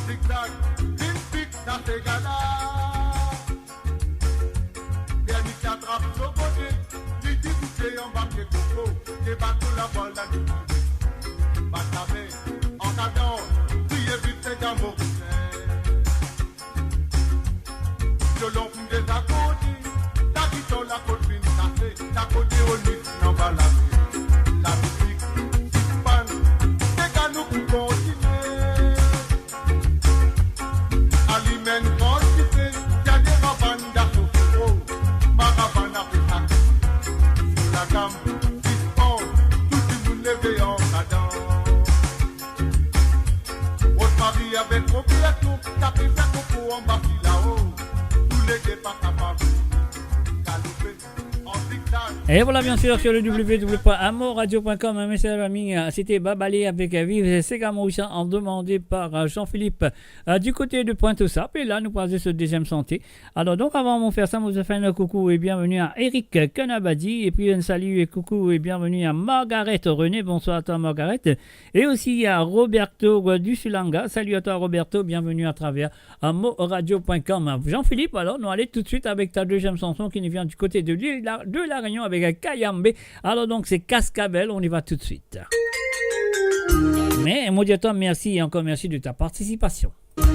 Zigzag, pin pic dans ces gars-là. coco, débat tout la balle à nous. Batamé, en cadant, priez vite c'est d'amour. Violon fin des accordis, la guitare la copine cassée, la côté au lit, n'en va la musique, pan, c'est qu'à nous pour continuer. Aliment quantité, y'a des rabanes d'assaut, marabane à pétac, sur la gamme, dispon, tout le monde levé en cadence. Rosemary avec propriétation, tapé sa coco en bas là-haut, tous les départs capables, galopé, en zigzag. Et voilà, bien sûr, sur le www.amorradio.com, un message ami, c'était Babalé avec Vive Sega Mauricien, en demandé par Jean-Philippe du côté de Pointe-aux-Sap. Et là, nous passons ce deuxième santé. Alors, donc, avant de faire ça, nous avons fait un coucou et bienvenue à Eric Kanabadi. Et puis, un salut et coucou et bienvenue à Margaret René. Bonsoir à toi, Margaret. Et aussi à Roberto du Sulanga. Salut à toi, Roberto. Bienvenue à travers amorradio.com. Jean-Philippe, alors, nous allons tout de suite avec ta deuxième chanson qui nous vient du côté de l'île de la Réunion avec Kayambe. Alors donc c'est Cascabel, on y va tout de suite. Mais moi dis à toi merci et encore merci de ta participation. Dans la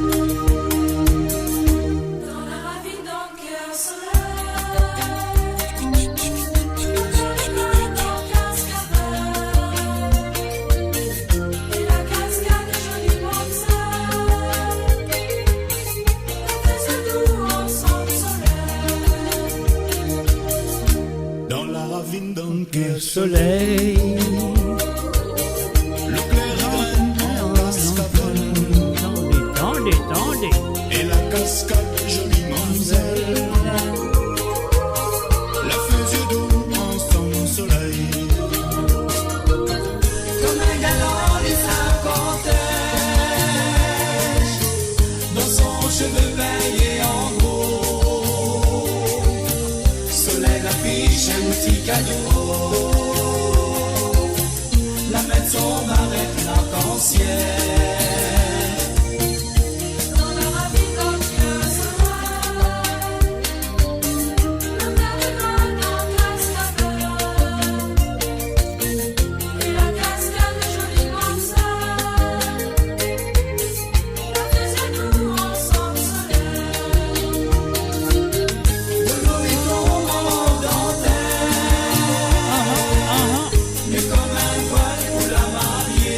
ravine d'un cœur soleil, dans Cascabel, et la cascade jolie Montserrat, on faisait tout ensemble soleil. Dans la ravine d'un cœur Soleil, le clairin en cascabel tendez. et la cascade jolie mamzelle la faisaient doux ensemble soleil. Comme un galant des cinquantaines, Dans son cheveu veillé en gros, soleil affiche un petit cadeau. La mettre son arrête l'arc-en-ciel. dans la ravine d'un cœur soleil, le pèlerin dans Cascabel, et la cascade jolie Montserrat, on faisait tout ensemble soleil. De l'eau il tombe en dentelle, mais comme un voile pour la marier.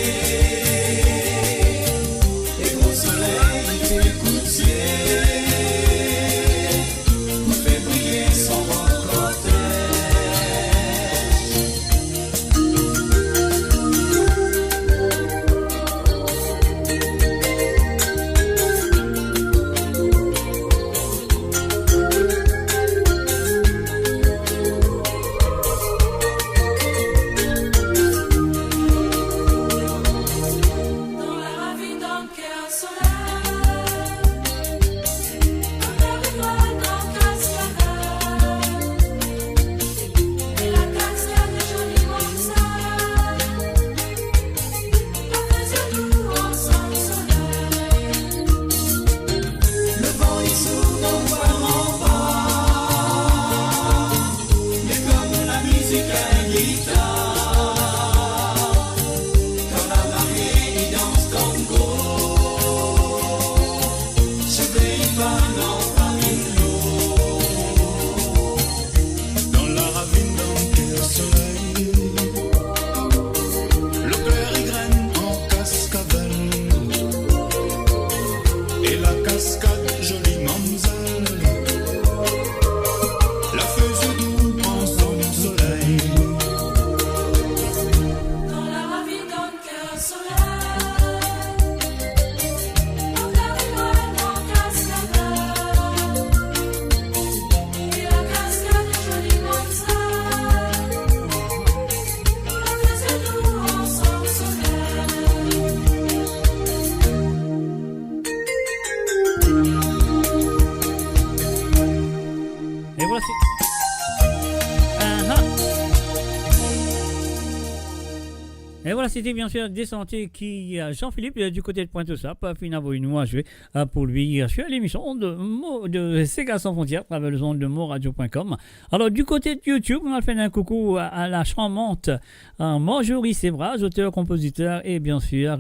voilà, c'était bien sûr des santé qui Jean-Philippe du côté de Pointe-aux-Sap finalement nous a joué pour lui sur l'émission de Sega sans frontières, travers les ondes de moradio.com. Alors du côté de YouTube, on a fait un coucou à la charmante Marjorie Sévraz, auteur, compositeur et bien sûr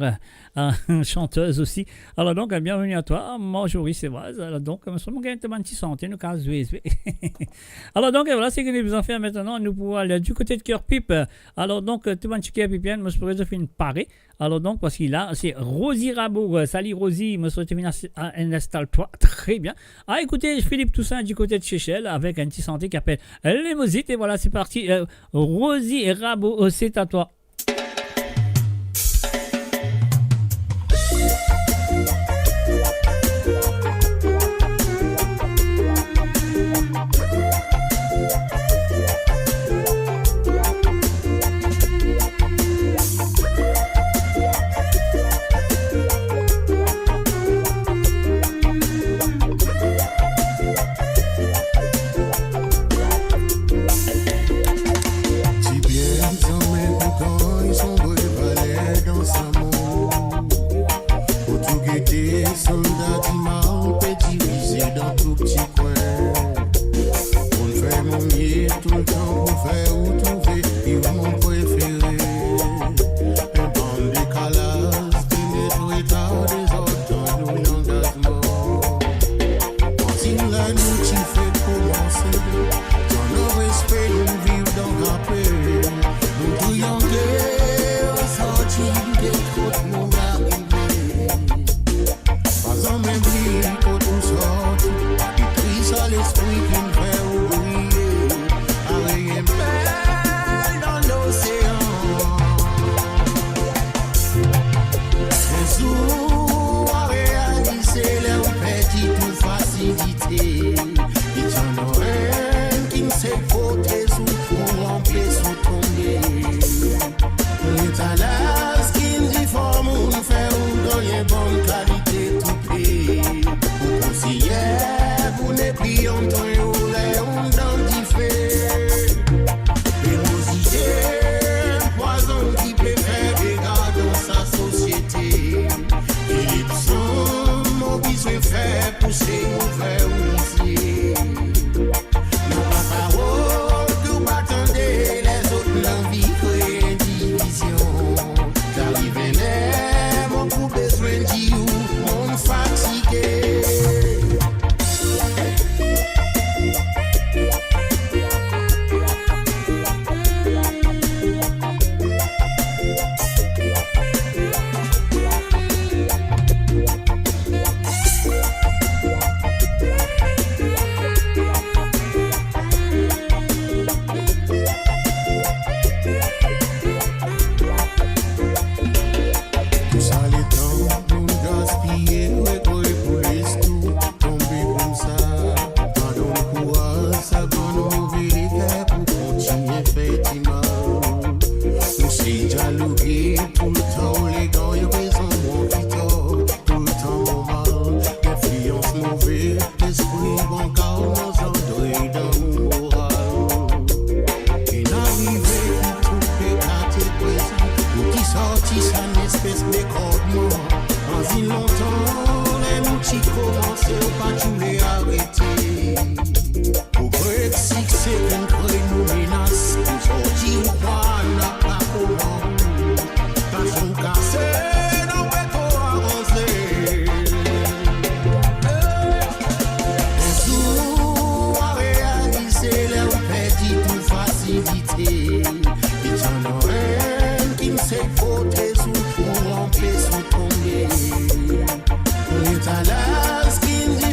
chanteuse aussi. Alors donc bienvenue à toi Marjorie Sévraz. Alors donc nous sommes un petit santé nous cas alors donc voilà, c'est que nous allons faire maintenant, nous pouvons aller du côté de Cœur Pipe. Alors donc tout le monde qui est pipienne, je pourrais faire une parée. Alors donc parce qu'il a c'est Rosie Rabot, salut Rosie, me souhaite un installe-toi très bien. Ah écoutez Philippe Toussaint du côté de Chechel avec un petit santé qui appelle les Mosites et voilà c'est parti. Rosie Rabot, c'est à toi.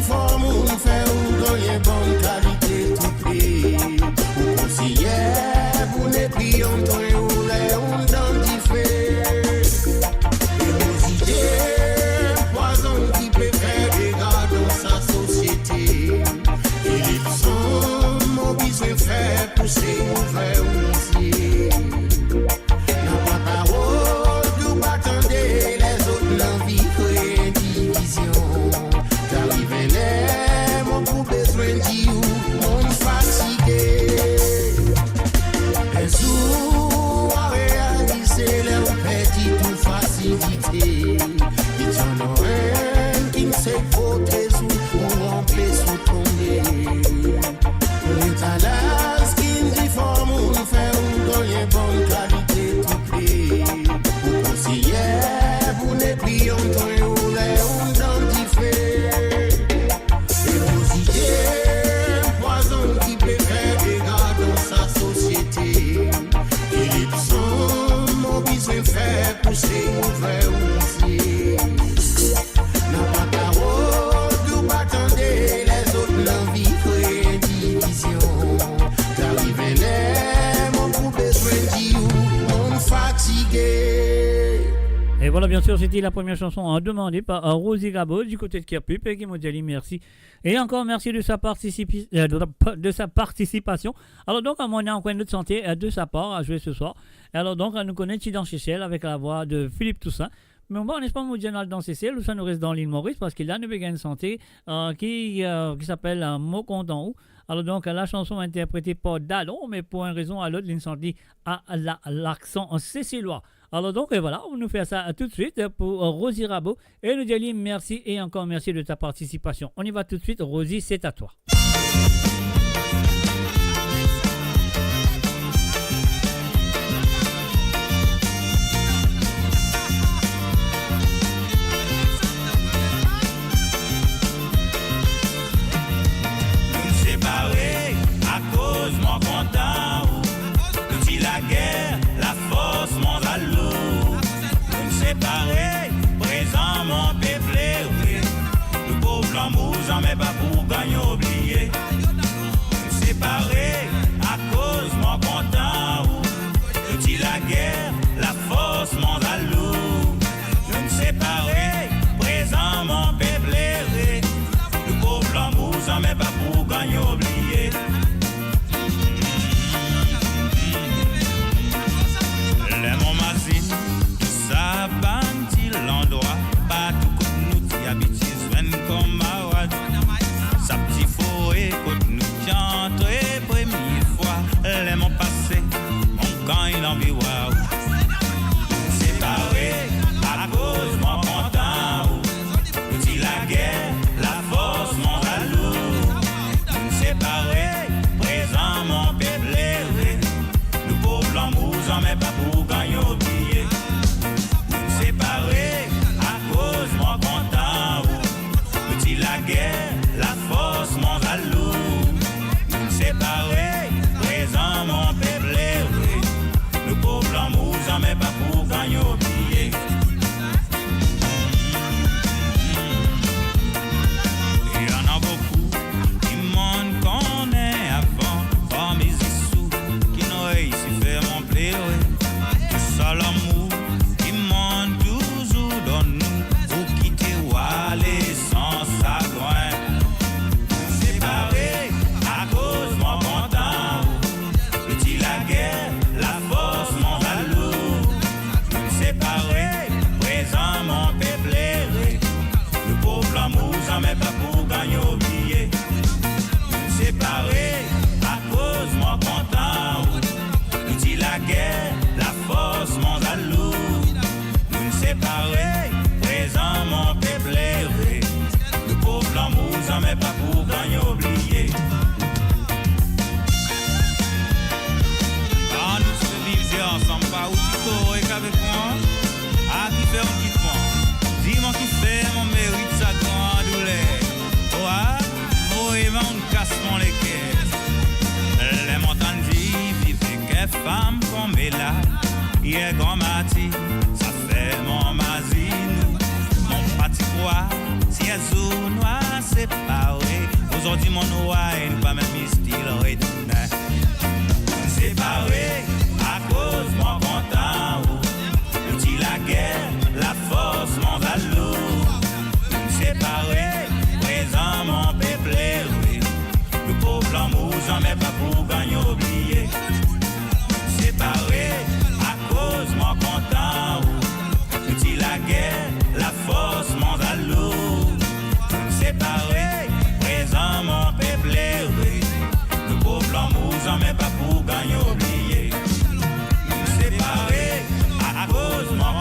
Forme dit tout facilité. It's on the end, King say côté sous, on remplit sous ton nez. L'étalage, King dit forme, on fait un gagner bonne qualité tout clé. Pour conseiller, vous ne plions ton youlé, on dentifé. Et vous idées, poison qui peut faire dégâts dans sa société. Ellipson, mon besoin fait pousser ouvert ou lycée. N'a pas carreau, tout pas attendez, les autres l'envie créer division. T'arrives là, mon groupe besoin d'y ou on fatigué. Et voilà, bien sûr, c'était la première chanson demandée par Rosie Rabot du côté de Kerpup et qui m'a dit merci. Et encore merci de sa participation. Alors donc, on a encore une autre santé de sa part à jouer ce soir. Alors donc, on nous connaît dans Chéchel avec la voix de Philippe Toussaint. Mais bon, n'est-ce pas, mon général dans Cécile, ou ça nous reste dans l'île Maurice parce qu'il a une santé qui s'appelle Mot Content ou. Alors donc, la chanson interprétée par Dallon, mais pour une raison à l'autre, l'incendie à l'accent cécilois. Alors donc, et voilà, on nous fait ça tout de suite pour Rosie Rabot. Et nous disons merci et encore merci de ta participation. On y va tout de suite. Rosie, c'est à toi. Nous séparés à cause mon content. Nous dit la guerre, la force, mon jaloux. Nous séparés, présent mon peuple. Le pauvre l'amour, j'en mets pas pour gagner oublié. Nous séparés à cause mon content. Nous dit la guerre, la force, mon jaloux. Nous séparés, présent mon peuple. Le pauvre l'amour, j'en mets pas pour gagner oublié. Les mon mazine, ça banti l'endroit, pas tout côté nous qui habitons, comme marade. Sa petit forêt côté nous qui entre première fois. Les mon passé, mon camp il en vit waouh. Séparés à cause mon content. Nous dit la guerre, la force, mon jaloux. Nous séparés, présent mon peuple. Le pauvre l'amour, j'en mets pas pour gagner oublié. Nous séparés à cause mon content. Nous dit la guerre, la force, mon jaloux. Nous séparés, présent mon peuple. Le pauvre l'amour, j'en mets pas pour gagner oublié. Il y en a beaucoup qui m'ont connaît avant. Oh mes issous qui n'ont réussi faire mon plaisir. Tout ça l'amour qui m'ont toujours donné pour quitter ou aller sans sagouin. Séparés à cause mon content. Je dis la guerre, la force, mon jaloux. Séparés, présent mon peuple. Le pauvre l'amour, j'en mets pas pour gagner oublié. Séparés à cause mon content. Nous dit la guerre, la force, mon jaloux. Nous séparés, présent mon peuple. Le pauvre l'amour, j'en mets pas pour gagner oublié. Quand nous se vivons ensemble, pas où tu cours avec moi. Ah, qui fait un quitte moi. Dis-moi qui fait mon mérite, sa grande douleur. Ouais, moi, on casse mon léquer. Les montagnes vivent, que femme comme elle là. Hier, grand mati, ça fait mon mazine. Mon petit poids, si elle zone noir séparé. Aujourd'hui, mon noir, il n'est pas même style retourné. Séparé à cause mon content. Nous dit la guerre, la force, mon jaloux. Séparé, présent mon peuple. Le pauvre l'amour, j'en mets pas pour gagner oublié. Séparé à cause mon content. Nous dit la guerre, la force, mon jaloux. Séparé, présent mon peuple. Le pauvre l'amour, j'en mets pas pour gagner oublié. Séparé à cause mon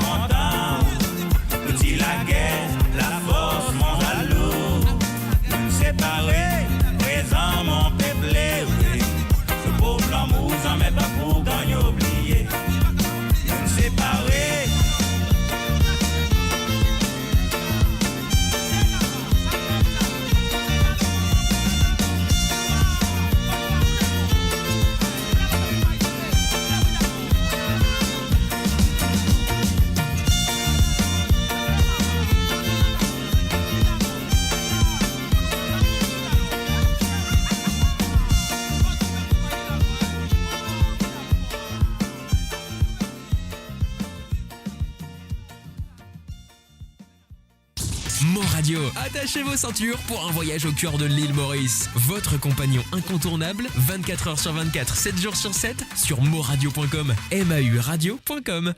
Mo Radio, attachez vos ceintures pour un voyage au cœur de l'île Maurice. Votre compagnon incontournable, 24 heures sur 24, 7 jours sur 7, sur moradio.com, mauradio.com.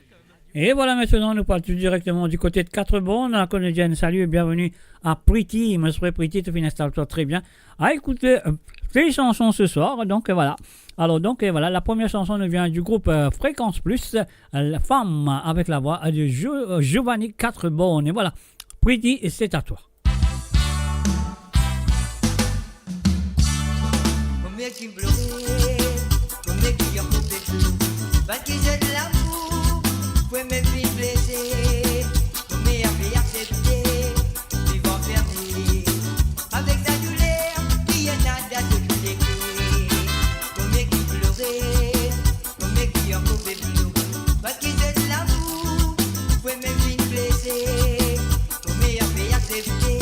Et voilà, maintenant, nous partons directement du côté de Quatre-Bornes. La comédienne, salut et bienvenue à Pretty. Monsieur Pretty, tu installe-toi très bien à écouter tes chansons ce soir. Donc voilà. Alors, donc voilà, la première chanson nous vient du groupe Fréquence Plus, la femme avec la voix de Giovanni Quatre-Bornes. Et voilà, Pretty, c'est à toi. Combien qui pleurait, combien qui a coupé tout, parce que j'ai de l'amour, pour me vie blessée, combien a fait accepter, vivant perdu, avec sa douleur, qui est nada de tout décrit, combien qui pleurait, combien qui a coupé tout, parce que j'ai de l'amour, pour me vie blessée, combien a fait accepter,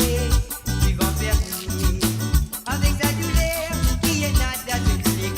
vivant perdu, avec sa douleur, qui est nada de tout décrit.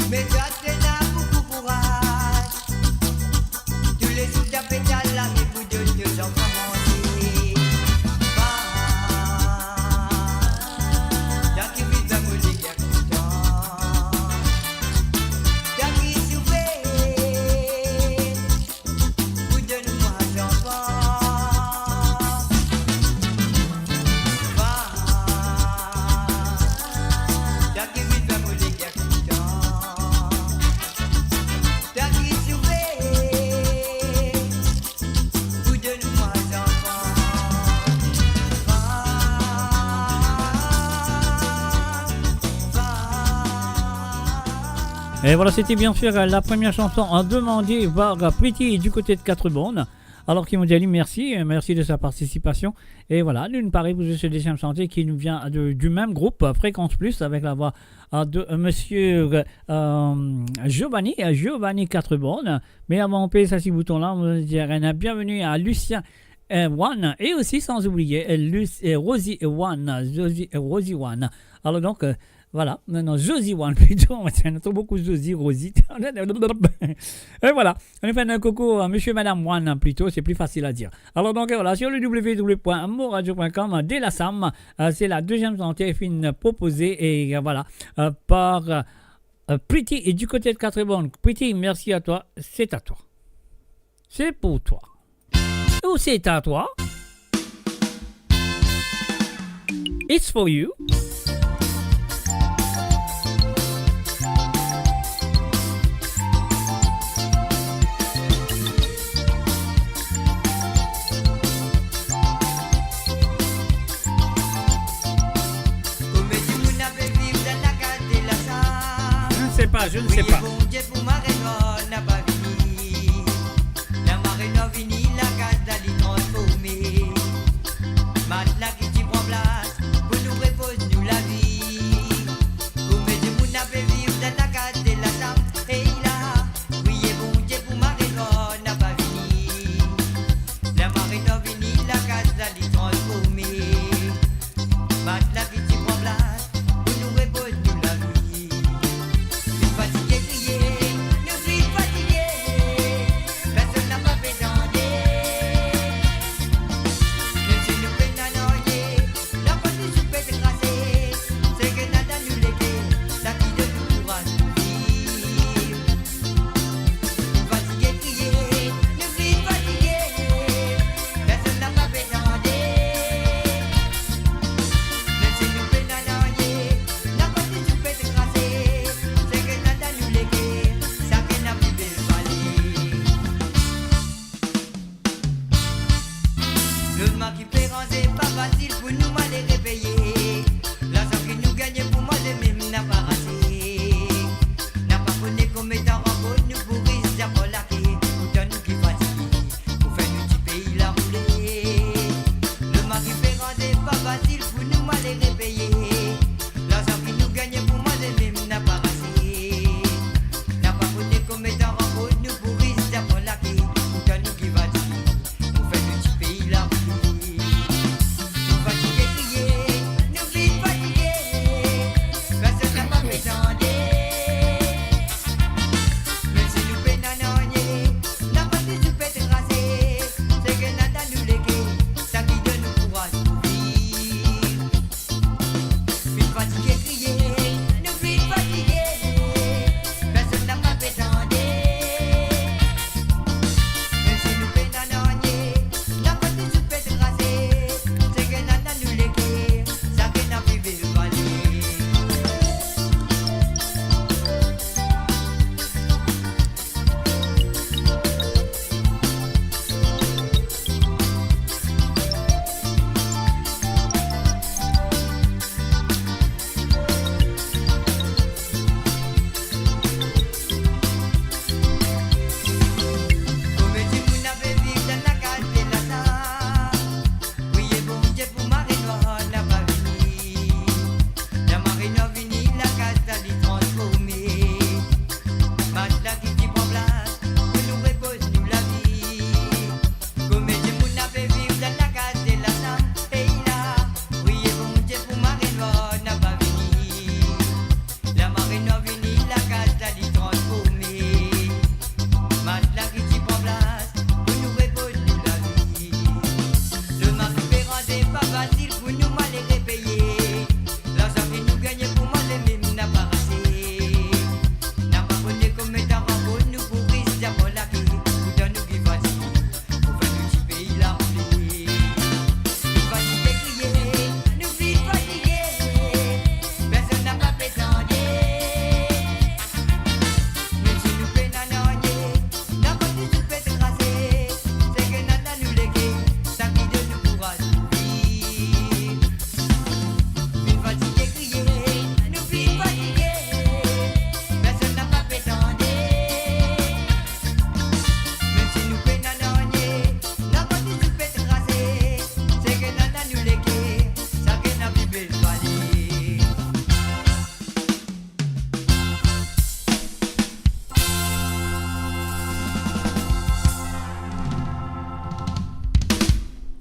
Mais toi, tu n'as beaucoup courage. Et voilà, c'était bien sûr la première chanson demandée par Pretty du côté de 4 bornes. Alors Kim Diali, merci de sa participation. Et voilà, d'une part, vous avez ce deuxième chantier qui nous vient du même groupe, Fréquence Plus, avec la voix de monsieur Giovanni 4 bornes. Mais avant on paye ce bouton-là, on va dire bienvenue à Lucien One et aussi sans oublier Rosie One. Alors donc, voilà, non, Josie One plutôt, on a beaucoup Josie, Rosie. Et voilà, on fait un coco à monsieur et madame One plutôt, c'est plus facile à dire. Alors donc voilà, sur le www.moradio.com, dès la SAM, c'est la deuxième santé fine proposée et voilà, par Pretty et du côté de 4 bornes. Pretty, merci à toi, c'est à toi. C'est pour toi. Ou c'est à toi. It's for you. Je ne sais pas. Fatigué, crier, ne suis fatigué.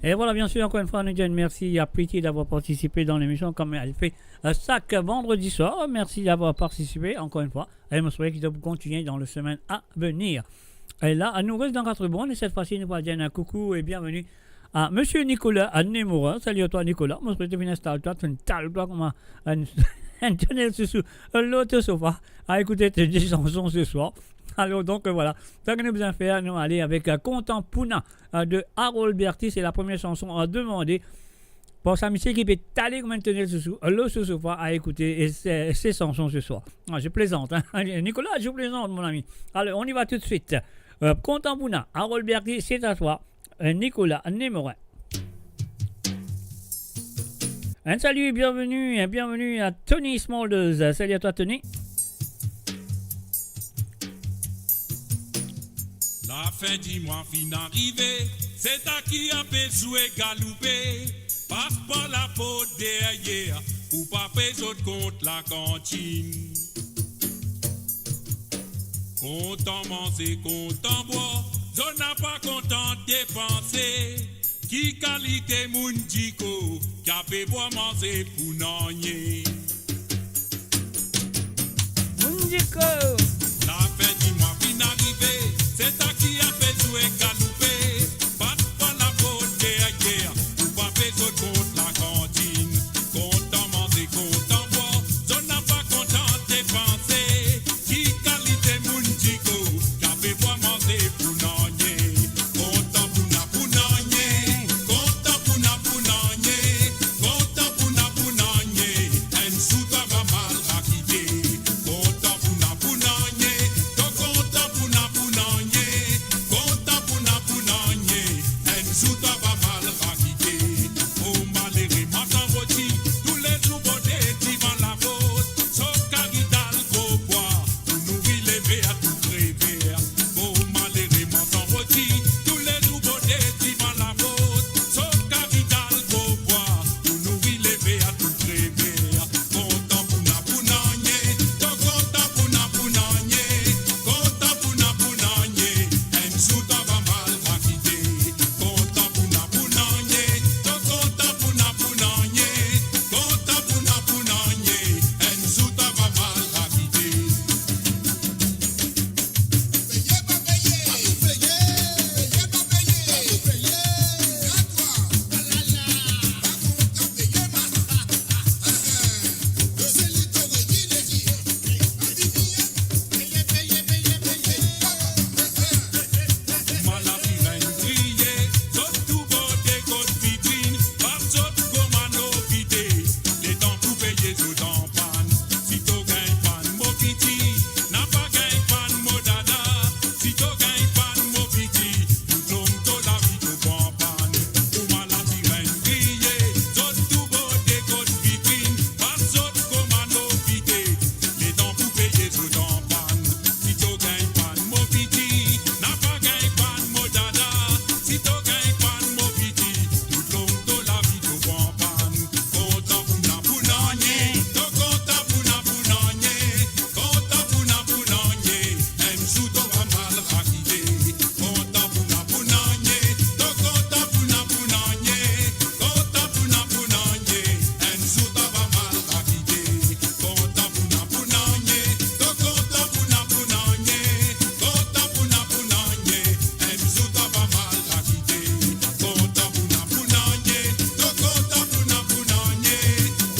Et voilà, bien sûr, encore une fois, nous disons merci à Pretty d'avoir participé dans l'émission comme elle fait chaque vendredi soir. Merci d'avoir participé, encore une fois. Et je me souhaite qu'il va continuer dans les semaines à venir. Et là, nous reste dans 4 bonnes. Et cette fois-ci, nous allons dire un coucou et bienvenue à Monsieur Nicolas Némoura. Salut à toi, Nicolas. Je souhaite que tu installes-toi, tu installes-toi comme un tunnel sous l'autre sofa à écouter tes chansons ce soir. Alors donc voilà, ce que nous besoin faire, nous aller avec Contampuna de Harold Berti. C'est la première chanson à demander pour sa musique qui peut aller comme un tunnel sous l'autre sofa à écouter ses chansons ce soir. Je plaisante, hein. Nicolas, je plaisante mon ami. Alors on y va tout de suite. Contampuna, Harold Berti, c'est à toi. Nicolas Némorin. Un salut, bienvenue à Tony Smolders. Salut à toi, Tony. La fin du mois fin arrivé, c'est à qui a besoin galouper. Passe par la porte derrière, pour pas payer autres contre la cantine. Content manger, content boire, je n'a pas content dépenser. Qui qualité moun diko, qui a fait boire manger pour n'ennier. Moun diko. La fin du mois fin arrivé, c'est à qui a besoin galouper. Passe par la porte derrière, pour pas payer contre la cantine. Content manger, content boire, je n'a pas content dépenser. Qui qualité moun diko, qui a fait boire manger pour n'ennier. Content pour n'ennier, content pour n'ennier, content pour n'ennier. En sous ta va mal raquiller. Content pour n'ennier, to content pour n'ennier, content pour n'ennier. En sous ta va mal raquiller. Oh malheureux matin rôti, tous les jours bonnet devant la faute. Sauf caridal gros bois, pour nous lever à tout prévert. Oh malheureux matin rôti, tous les jours bonnet devant la faute. Sauf caridal gros bois, pour nous lever à tout prévert. Content pour n'ennier, to content pour n'ennier, content pour n'ennier. En sous ta va mal raquiller. Content pour n'ennier, to content pour n'ennier, content pour n'ennier. En sous ta va mal raquiller. Maladie reine crier, saute tout beauté côte vitrine, pas saute comme un opité, les temps pour payer tout en panne. Si t'as gagne panne, mon petit, n'a pas gagne panne, mon dada. Si t'as gagne panne, mon petit, tout l'homme, tout la vie, tout en panne. Maladie reine crier, saute tout beauté côte vitrine, pas saute comme un opité, les temps pour payer tout en panne. Si t'as gagne panne, mon petit, n'a pas gagne panne, mon dada. Si t'as gagne panne, mon petit, tout l'homme, tout la vie, tout en panne. Content pour n'ennier, to content pour n'ennier, content pour n'ennier. En sous ton va mal raquiller. Content pour n'ennier, to content pour n'ennier, content pour n'ennier. En sous ton va mal raquiller. Content pour n'ennier, to content pour n'ennier, content pour n'ennier. En sous ton va mal raquiller. Content pour n'ennier, to content pour n'ennier,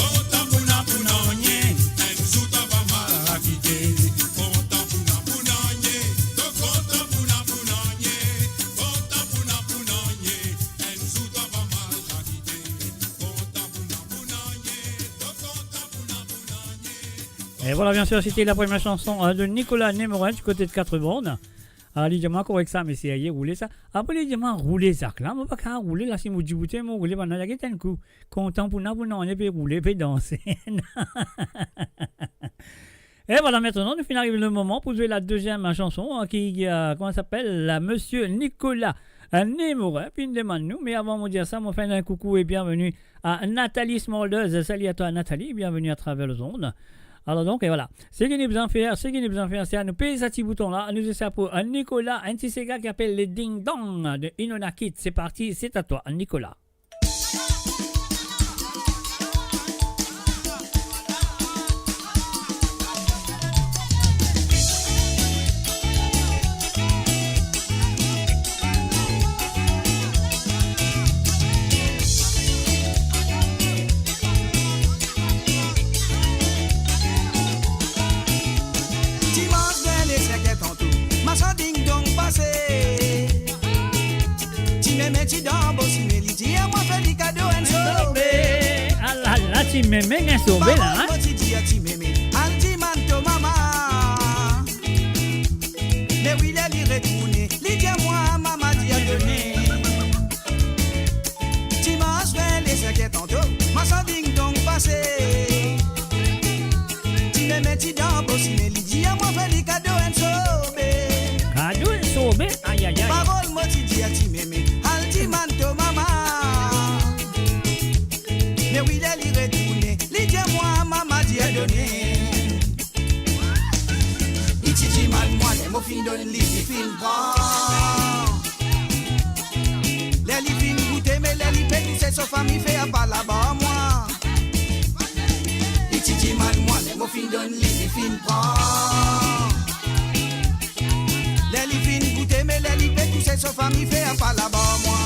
content pour n'ennier. En sous ton va mal raquiller. Content pour n'ennier, to content pour n'ennier, content pour n'ennier. En sous ton va mal raquiller. Content pour n'ennier, to content pour n'ennier. Et voilà, bien sûr, c'était la première chanson de Nicolas Némorin du côté de 4 bandes. Alors, il dit, moi, correct ça, mais c'est ailleurs, rouler ça. Après, il dit, moi, rouler ça, là, moi, pas qu'à rouler, là, si moi, djibouté, moi, rouler, pendant la guette, un coup. Content pour on est puis rouler, puis danser. Et voilà, maintenant, nous finissons arrive le moment pour jouer la deuxième chanson qui, comment s'appelle, la Monsieur Nicolas Némorin. Puis, il demande nous, mais avant de dire ça, on fait un coucou et bienvenue à Nathalie Smolders. Salut à toi, Nathalie, bienvenue à travers les ondes. Alors donc, et voilà. Ce qu'il nous besoin de faire, c'est à nous payer ce petit bouton-là. Nous essayons pour Nicolas, un petit gars qui appelle les Ding Dong de Inonakit. C'est parti, c'est à toi, Nicolas. Tu me mets un sauvé là, hein? Mais oui, il est retourné. Dis-moi, maman, dit à donner. Dimanche, les inquiets tantôt. Ma sanding donc passé. Tu me mets dans le boss, mais il dit à moi, fais les cadeaux en sauvé. Cadeaux en sauvé? Aïe, aïe, aïe. Parole, moi, tu dis à Timeme. Al dimanto, maman. Mais oui, il est retourné. Dis-moi, maman, dit à donner. Ichi mal moi les mots fin donne les fin grand. Les fin goûter mais les pète c'est sa famille fait à pas là-bas moi. Ichi mal moi les mots fin donne les fin grand. Les fin goûter mais les pète c'est sa famille fait à pas là-bas moi.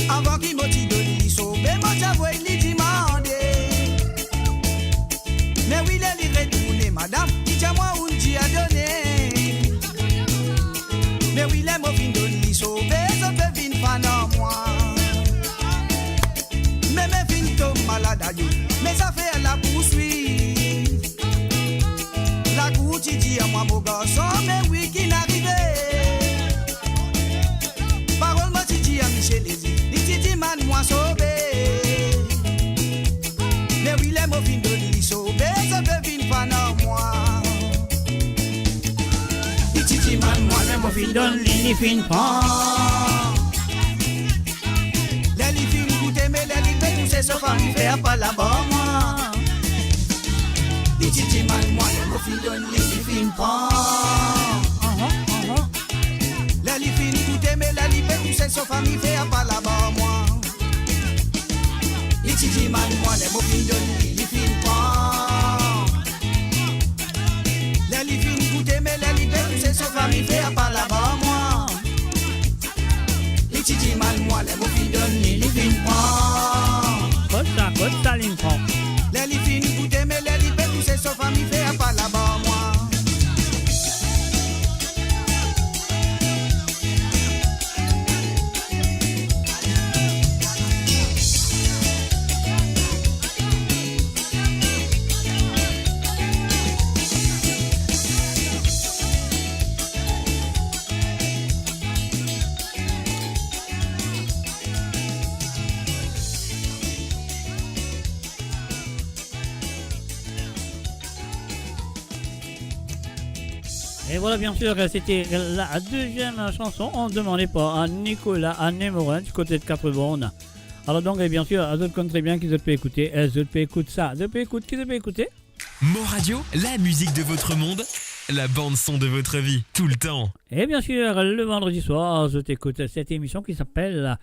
Avant qu'il me tire de l'issue, mais moi j'avoue il dit demandé. Mais oui il est retourné madame, dis-moi où tu as donné. Mais oui il est mon fin de l'issue, mais ça peut venir pas dans moi. Mais mes fins tombent malade à Dieu, mais ça fait la poursuite. La cour tu dis à moi mon garçon, mais oui qui n'arrivait. Moi sauvé, mais oui les mots fin de lui sauvé, ça peut venir pas dans moi. Ici man moi les mots fin de lui fin pas. Les li fin goûter mais les li fait tout c'est sauf à lui faire pas là-bas moi. Ici man moi les mots fin de lui fin pas. Les li fin goûter mais les li fait tout c'est sauf à lui faire pas là-bas moi. Ichi man moi les mots fin donne les fin pas. Les fin goûter mais les pète c'est sa famille fait à pas là-bas moi. Ichi man moi les mots fin donne les fin pas. Costa l'infant. Les fin goûter mais les pète c'est sa famille fait à pas là-bas moi. Et voilà, bien sûr, c'était la deuxième chanson. On demandait pas à Nicolas, à Némorin, du côté de Quatre-Bornes. Alors donc, et bien sûr, à d'autres très bien qu'ils peut écouter. Ils peut écouter ça. Ils peut écouter, qui peut écouter? Mo Radio, la musique de votre monde, la bande son de votre vie, tout le temps. Et bien sûr, le vendredi soir, je t'écoute cette émission qui s'appelle...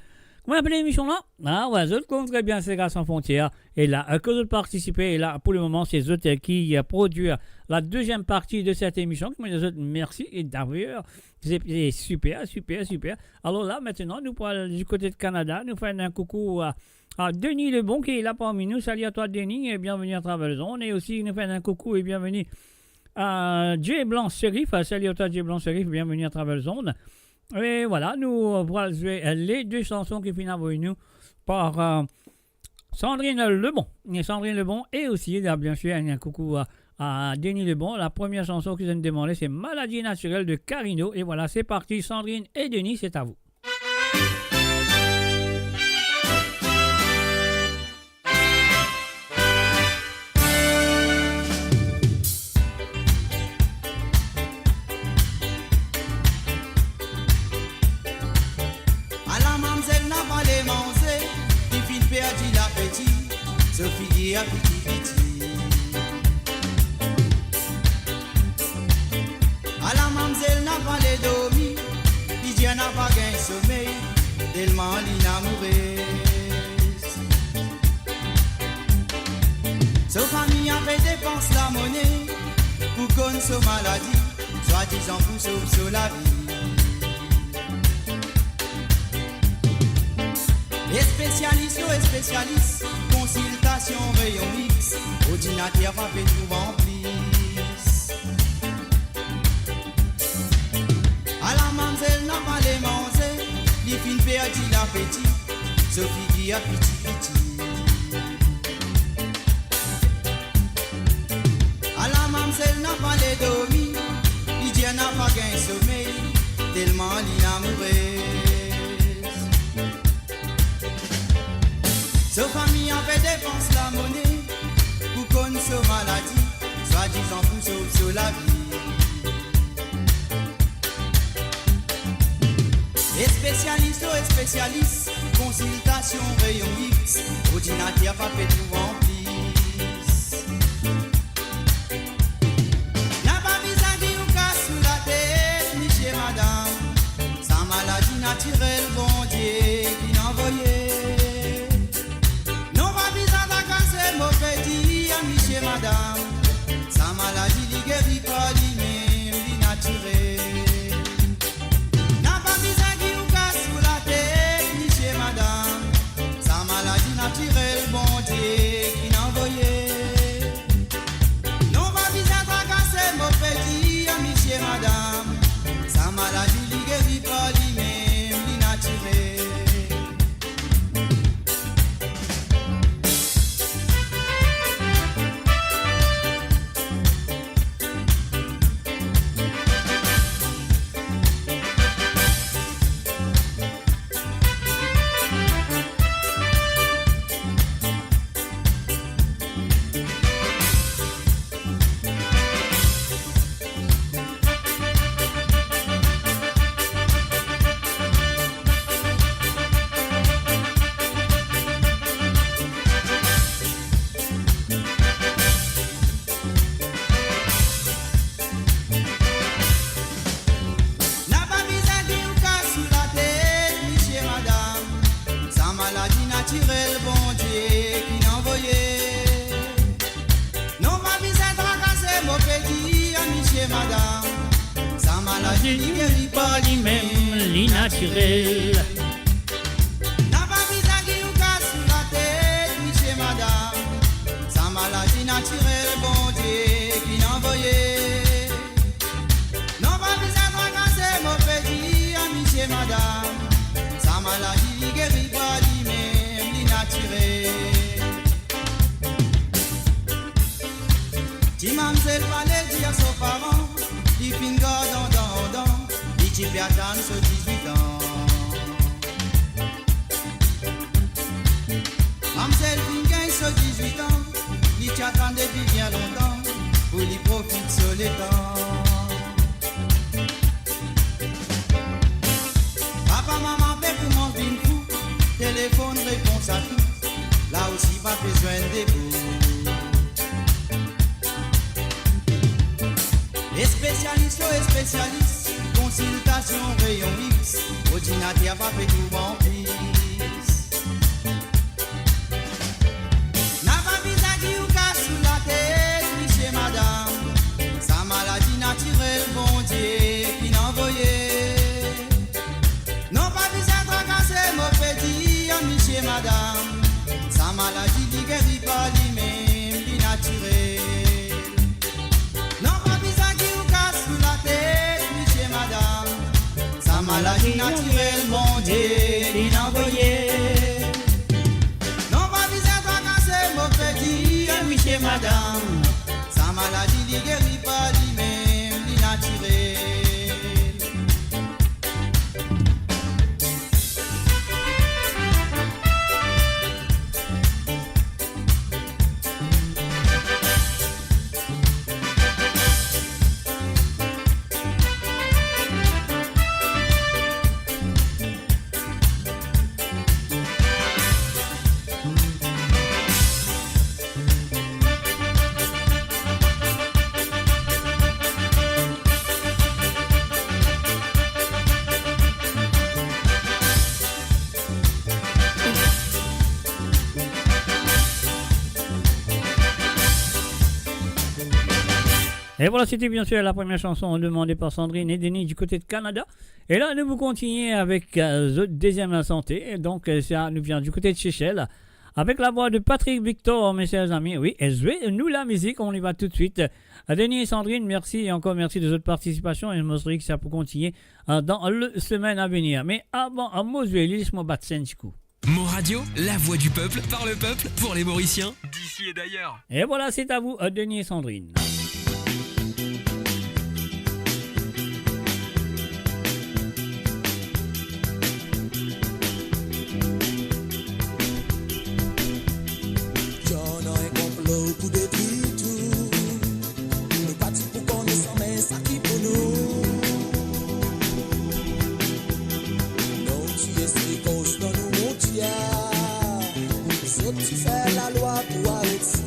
Comment on appelle l'émission là? Ah ouais, je le compte très bien, c'est Gars sans frontières. Et là, que je participer, et là, pour le moment, c'est Zot qui produit la deuxième partie de cette émission. Merci, et d'ailleurs, c'est super. Alors là, maintenant, nous parlons du côté de Canada. Nous faisons un coucou à Denis Lebon qui est là parmi nous. Salut à toi, Denis, et bienvenue à Travel Zone. Et aussi, nous faisons un coucou et bienvenue à Jay Blanc Serif. Salut à toi, Jay Blanc Serif, bienvenue à Travel Zone. Et voilà, nous allons jouer les deux chansons qui finissent avec nous par Sandrine Lebon. Et Sandrine Lebon et aussi, bien sûr, un coucou à Denis Lebon. La première chanson qu'ils ont demandé, c'est Maladie naturelle de Carino. Et voilà, c'est parti. Sandrine et Denis, c'est à vous. Perdu l'appétit, Sophie dit à petit. À la mamzelle n'a pas les dormi, Lydia n'a pas gagné sommeil, tellement l'inamoureuse. Sa famille a fait dépense la monnaie, pour qu'on se maladie, soi-disant pour sauver la vie. Les spécialistes, consultation rayon X, ordinateur pas fait tout rempli. À la mamzelle n'a pas les manger, les filles perdu l'appétit, Sophie dit à petit. À la mamzelle n'a pas les dormi, Lydia n'a pas gagné sommeil, tellement l'inamoureuse. Sa famille a fait dépense la monnaie pour qu'on se maladie, soi-disant pour sauver la vie. Les spécialistes, consultation rayon X, ordinateur pas fait tout rempli. N'a pas visage ou casse sous la tête, ni chez madame, sa maladie naturelle, bon Dieu qui n'envoyait. Mauvais dit à Michel madame, sa maladie li guérit pas lui-même, li naturel. N'a pas visage ou casse sous la tête, Michel madame, sa maladie naturelle, bon Dieu qui n'envoyait. Non pas visage tracasser, mauvais dit à Michel madame, sa maladie li guérit pas lui-même, li naturel. Naturel. N'a pas visage ou casse sous la tête, Michel madame, sa maladie naturelle, bon Dieu qui n'envoyait. Non pas visage tracasser, mauvais dit à Michel madame, sa maladie li guérit pas lui-même, li naturel. Si mamzelle fallait dire à son parent, il fin gardant dans. Qui peut attendre sur 18 ans. Mamzelle Fingain sur 18 ans, il t'attend depuis bien longtemps, pour lui profiter sur les temps. Papa, maman, fait pour mon vin fou, téléphone, réponse à tout, là aussi pas besoin de vous. Les spécialistes, consultation rayon X, ordinateur pas fait tout rempli. N'a pas visage ou casse sous la tête, Michel madame, sa maladie naturelle, bon Dieu qui n'envoyait. Non pas visage tracasser, mauvais dit à Michel madame, sa maladie li guérit pas lui-même, li naturel. Maladie naturelle, mon Dieu, il envoyé. Michel madame, sa maladie li guérit pas lui-même, li naturel. Et voilà, c'était bien sûr la première chanson demandée par Sandrine et Denis du côté de Canada. Et là, nous vous continuons avec The Deuxième Santé. Et donc, ça nous vient du côté de Seychelles. Avec la voix de Patrick Victor, mes chers amis. Oui, et jouez nous la musique, on y va tout de suite. Denis et Sandrine, merci et encore merci de votre participation. Et je me suis que ça peut continuer dans le semaine à venir. Mais avant, à Moselle, laisse-moi battre 5 coups. Mo Radio, la voix du peuple, par le peuple, pour les Mauriciens, d'ici et d'ailleurs. Et voilà, c'est à vous, Denis et Sandrine. Pour détruire tout, nous partis pour qu'on ne s'en mette ça qui pour nous. Non, tu es ces causes dans nous montia. Les autres, tu fais la loi pour arrêter ça.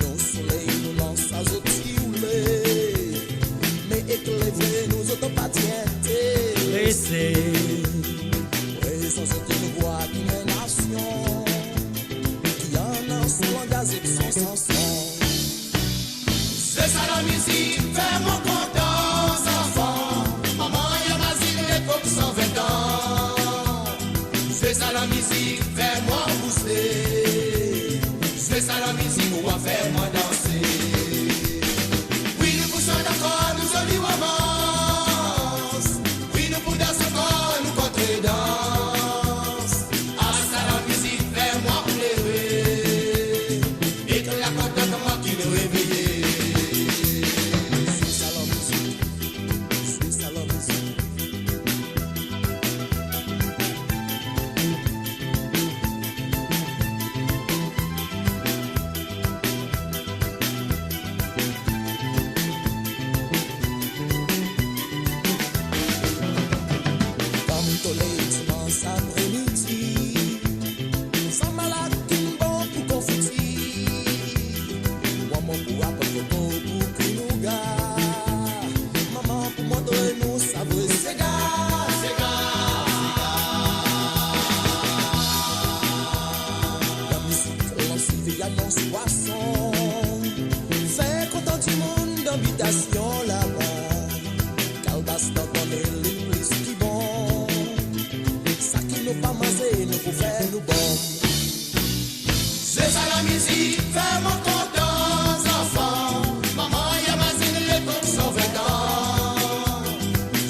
Nos soleils nous lancent à autres rouler. Mais éclairer nous autres pas tiens. Laissez. Oui, sans autres nous voix qui mène nation. C'est ça la musique, fais mon content, enfant. Maman, y'a ma zine, l'époque 120 ans. C'est ça la musique, fais-moi pousser. C'est ça la musique, on va faire moi danser. Oui, nous poussons d'accord, nous jolis romances. Oui, nous pour danser encore, nous contre-danse. Ah, ça la musique, fais-moi pleurer. Et que la content moi qui nous réveille. C'est ça la musique, c'est ça la musique. Comme Tolé, dimanche après-midi, sans malade qui me bon pour confetti. Maman pour apporter pour que nous gars. Maman pour montrer nous savourer ces gars, ces gars. La musique lance vie annonce poisson. Fait content du monde d'habitation là-bas. Calbas dans ton île, plus qui bon. Ça qui nous pas manger, nous pour faire nous bon. C'est ça la musique, fais mon content, enfant. Maman, y'a ma zine, l'époque 120 ans.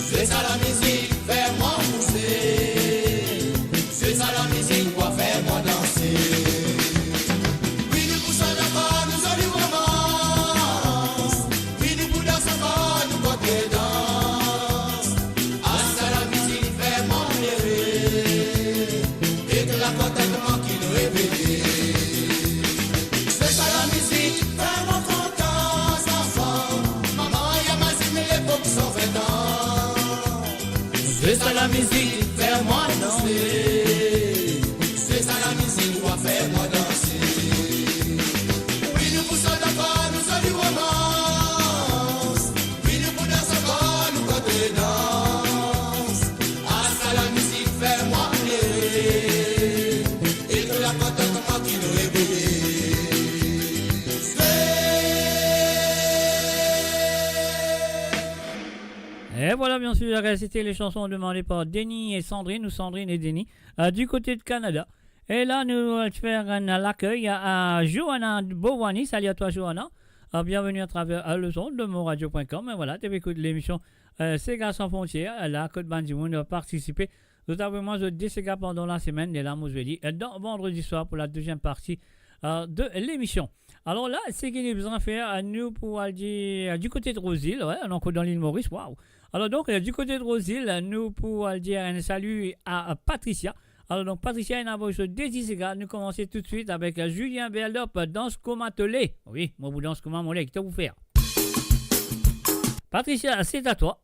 C'est ça la musique, fais-moi pousser. C'est ça la musique, quoi faire-moi danser. Oui, nous poussons d'accord, nous jolis romances. Oui, nous pour danser encore, nous contre danse. Ah, ça la musique, fais-moi pleurer. Et que la contentement qui nous réveille. C'est ça la musique, fais-moi content, enfant. Maman, y'a ma zine, l'époque 120 ans. C'est ça la musique, fais-moi danser. C'est ça la musique, quoi faire-moi danser. Oui, nous poussons d'accord, nous jolis romances. Oui, nous pour danser encore, nous contre danse. Ah, ça la musique, fais-moi pleurer. Et que la contentement qui nous réveille. Et voilà, bien sûr, c'était les chansons demandées par Denis et Sandrine, ou Sandrine et Denis, du côté de Canada. Et là, nous allons faire l'accueil à Johanna Bovani. Salut à toi, Johanna. Bienvenue à travers le son de moradio.com. Et voilà, tu écoutes l'émission Sega sans frontières. La Côte Bandimoun va participer Nous avons vraiment de pendant la semaine et là, moi je vais dire, dans vendredi soir pour la deuxième partie de l'émission. Alors là, c'est qu'il est besoin de faire à nous pour aller dire du côté de Roseville, ouais, on est encore dans l'île Maurice, waouh. Alors donc, du côté de Roseville, nous pour aller dire un salut à Patricia. Alors donc, Patricia et Navo, je désire, nous commençons tout de suite avec Julien Berlop, Danse comme attelé. Oui, moi vous danse comme un mollet, qu'est-ce que vous faire? Patricia, c'est à toi.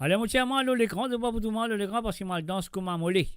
Allez, moi tiens moi l'écran, de pas pour tout le monde l'écran parce que moi je danse comme un mollet.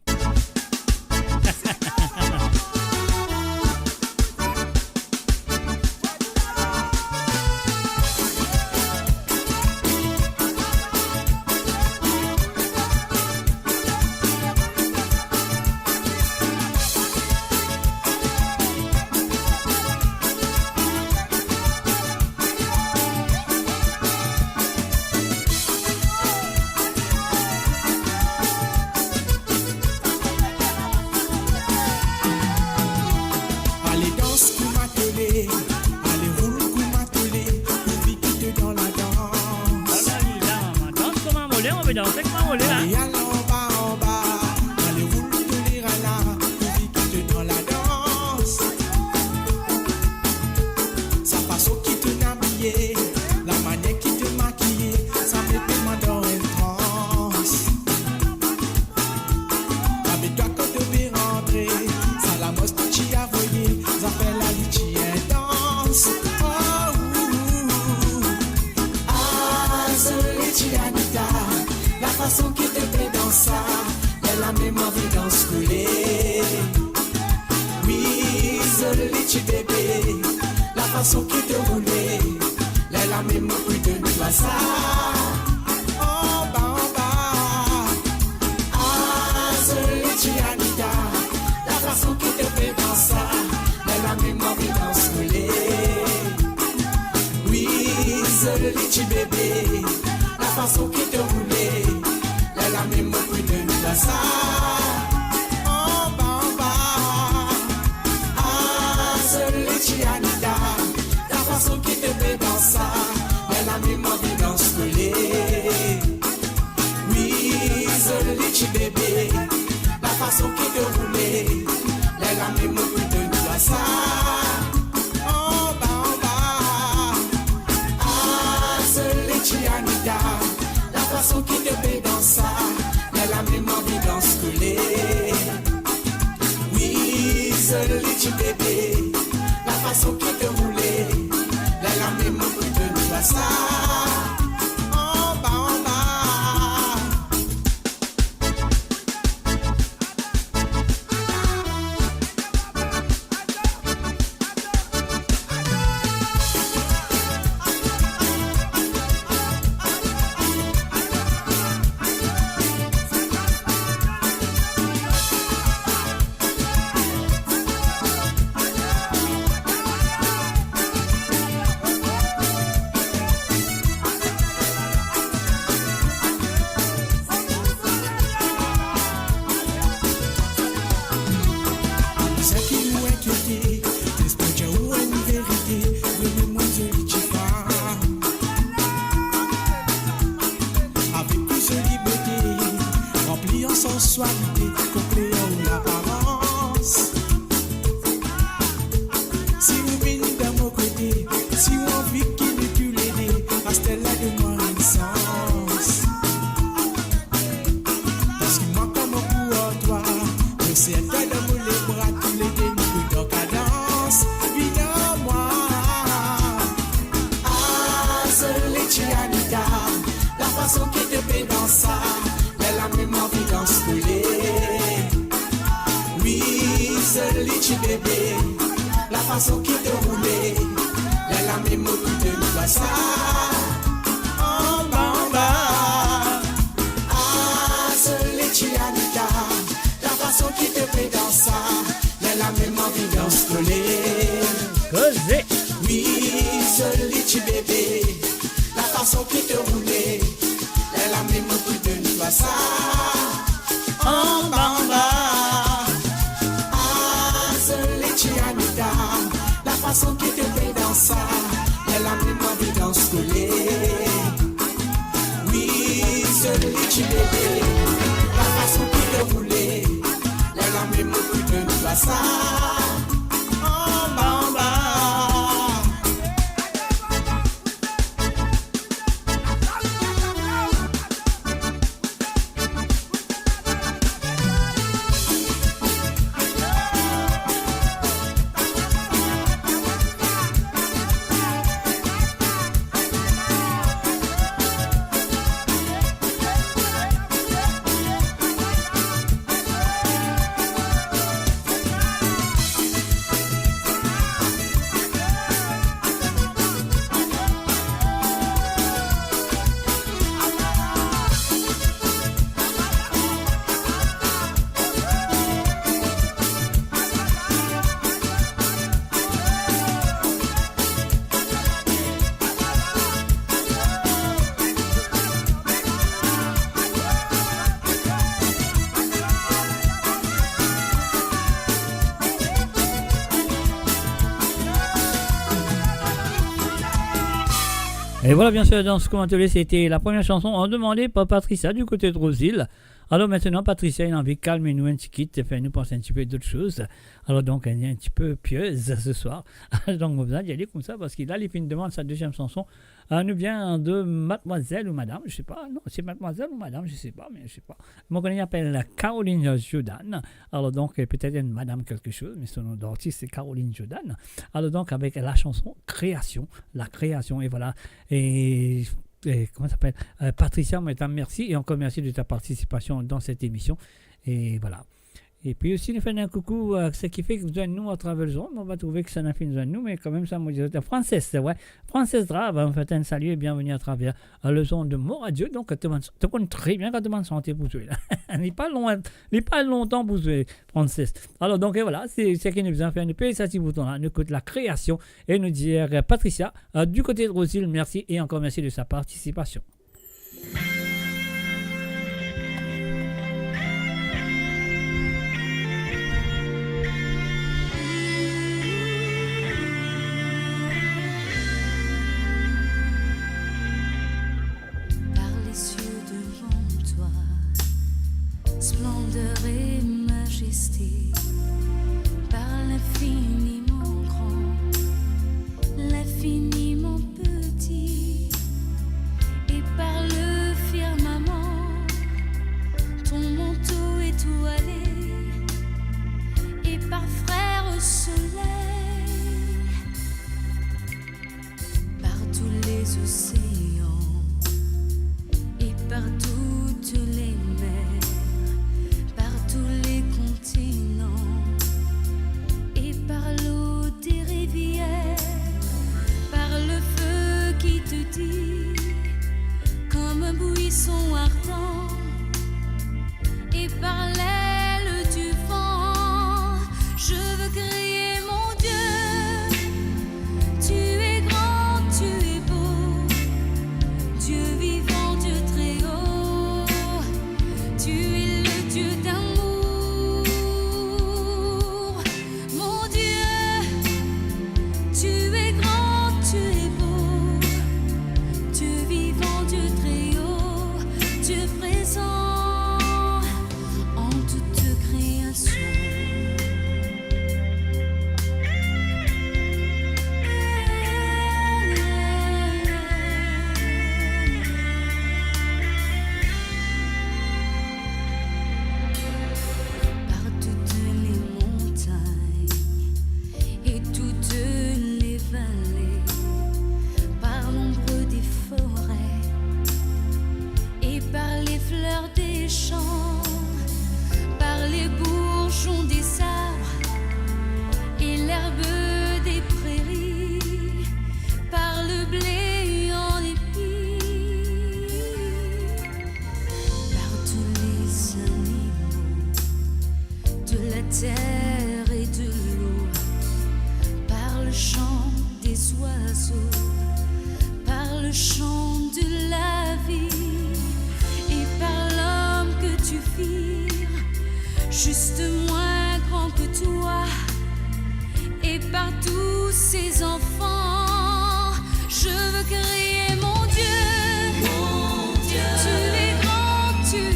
bébé, la façon que te rouler, les gars même plus de nous à ça. En bas, en bas. Et voilà, bien sûr, dans ce commentaire, c'était la première chanson demandée par Patricia du côté de Rosil. Alors maintenant, Patricia, il a envie de calmer nous un petit peu, faire nous penser un petit peu d'autres choses. Alors donc, elle est un petit peu pieuse ce soir. Donc, on a besoin d'y aller comme ça, parce qu'il a les filles demande sa deuxième chanson. Nous vient de Mademoiselle ou Madame, je sais pas. Non, c'est Mademoiselle ou Madame, je sais pas, mais je sais pas. Mon collègue appelle Caroline Jordan. Alors donc, peut-être une Madame quelque chose, mais son nom d'artiste, c'est Caroline Jordan. Alors donc, avec la chanson Création, la création, et voilà. Et comment ça s'appelle, Patricia, merci et encore merci de ta participation dans cette émission. Et voilà. Et puis aussi, nous faisons un coucou à ce qui fait que vous avez nous à travers le zone. On va trouver que ça n'a fait nous, mais quand même, ça m'a dit, Frances, ouais. Frances Drave, on fait un salut et bienvenue à travers le zone de Mo Radio. Donc, tu connais très bien quand tu m'en santé pour jouer. Il n'est pas longtemps pour jouer, Frances. Alors, donc, et voilà, c'est ce qui nous a fait un peu. Ça, si vous là, nous écoute la création et nous dire Patricia, du côté de Rosil, merci et encore merci de sa participation. Splendeur et majesté, par l'infiniment grand, l'infiniment petit, et par le firmament, ton manteau étoilé, et par frère soleil, par tous les océans, et par toutes les mers. Tous les continents et par l'eau des rivières, par le feu qui te dit comme un buisson ardent et par l'aile du vent, je veux crier mon Dieu, tu es grand, tu es beau, Dieu vivant, Dieu très haut, tu es le Dieu d'amour. Juste moins grand que toi, et par tous ces enfants, je veux crier mon Dieu, tu es grand, tu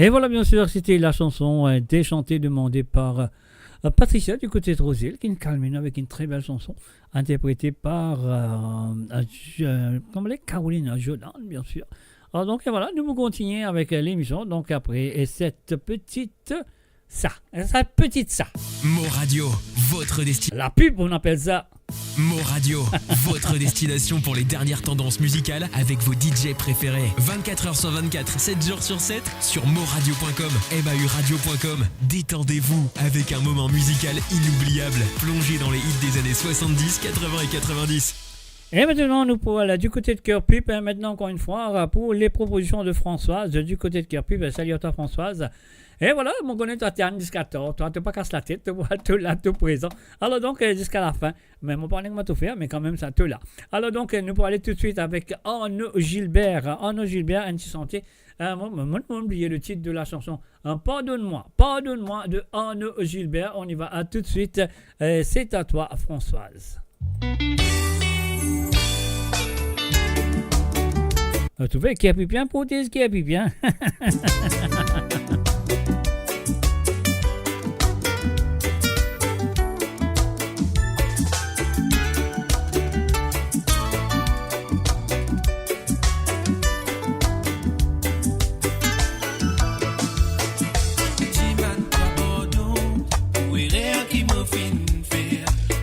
Et voilà, bien sûr, c'était la chanson déchantée demandée par Patricia du côté de Rosille, qui nous calme avec une très belle chanson interprétée par Caroline Jordan, bien sûr. Alors donc voilà, nous continuons avec l'émission. Donc après cette petite ça. Mo Radio, votre destination. La pub, on appelle ça. Mo Radio, votre destination pour les dernières tendances musicales avec vos DJ préférés. 24h sur 24, 7 jours sur 7 sur moradio.com, mauradio.com. Détendez-vous avec un moment musical inoubliable. Plongez dans les hits des années 70, 80 et 90. Et maintenant, nous pour aller du côté de Cœur Pub. Et maintenant, encore une fois, pour les propositions de Françoise du côté de Cœur Pub. Salut à toi, Françoise. Et voilà, mon connaît, toi, t'es jusqu'à toi. Toi, t'es pas casse la tête, tu là, tout présent. Alors donc, jusqu'à la fin. Mais mon parler que m'a tout faire, mais quand même, ça te là. Alors donc, nous pour aller tout de suite avec Arnaud Gilbert. Arnaud Gilbert, un petit santé. Moi, oublié le titre de la chanson. Pardonne-moi de Arnaud Gilbert. On y va à tout de suite. C'est à toi, Françoise. Tu vois, qui a pu bien, prothèse, qui a pu bien.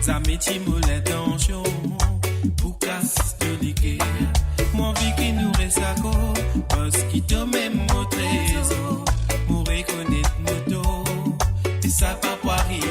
Ça m'étime l'intention pour casse de liquide. Mon vie qui nous reste à cause, parce qu'il te même mon trésor. Pour reconnaître nos dos, et ça va pas arriver.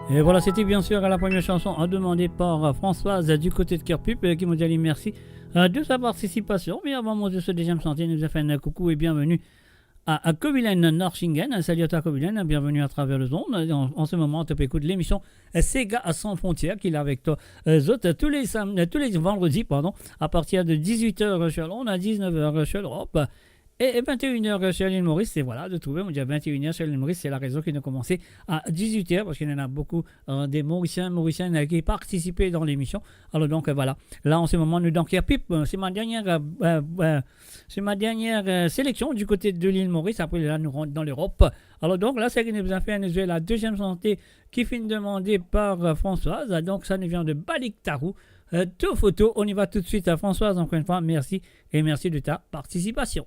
Et voilà, c'était bien sûr la première chanson demandée par Françoise du côté de Kerpup qui m'a dit merci de sa participation. Mais avant mon Dieu, ce deuxième chantier nous a fait un coucou et bienvenue à Kovilen Norchingen. Salut à toi Kovilen, bienvenue à travers le zone. En ce moment, tu peux écouter l'émission Sega à sans frontières qui est avec toi tous les vendredis à partir de 18h chez Londres, à 19h chez l'Europe. Et 21h chez l'île Maurice, et voilà, de trouver, on dit 21h chez l'île Maurice, c'est la raison qui nous a commencé à 18h, parce qu'il y en a beaucoup des Mauriciens qui participaient dans l'émission. Alors donc voilà, là en ce moment, nous dans Kerpup, c'est ma dernière sélection du côté de l'île Maurice, après là nous rentrons dans l'Europe. Alors donc là, c'est qui nous a fait la deuxième santé qui finit demandée par Françoise, donc ça nous vient de Baliktarou. Deux photos, on y va tout de suite à Françoise, encore une fois, merci, et merci de ta participation.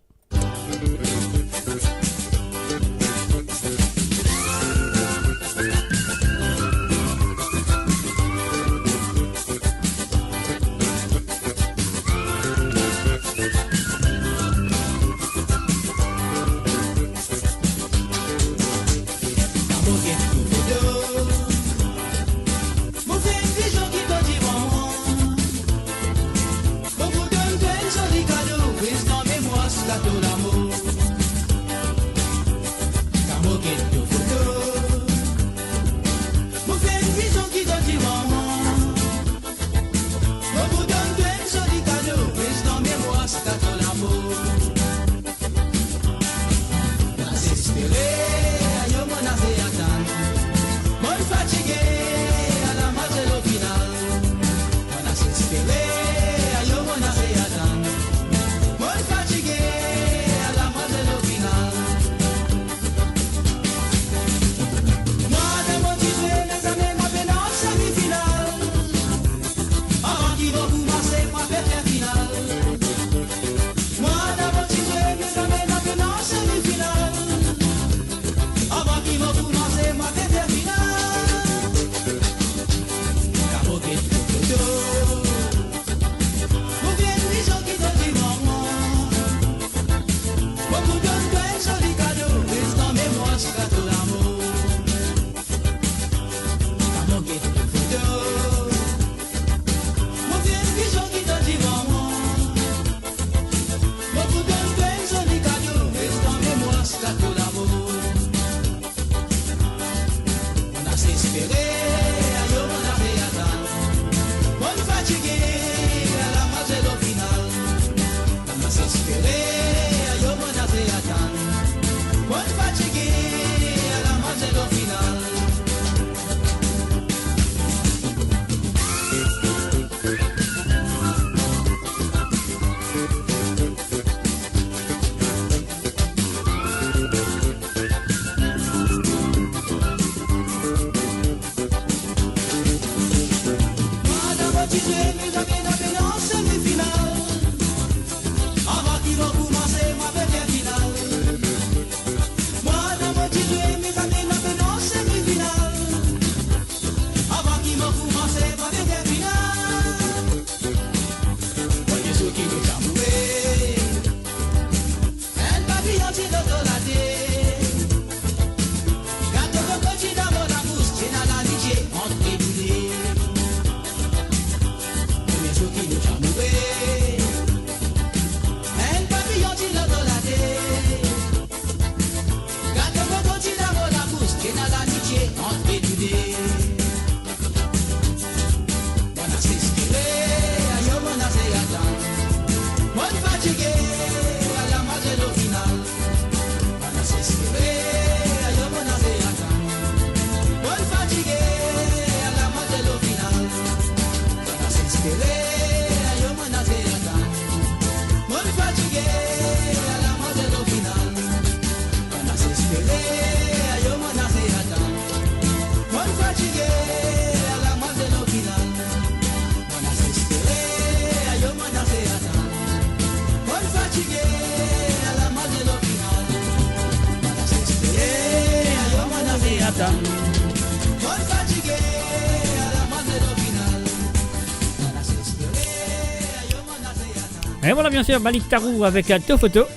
Et voilà bien sûr Baliktarou avec deux photos.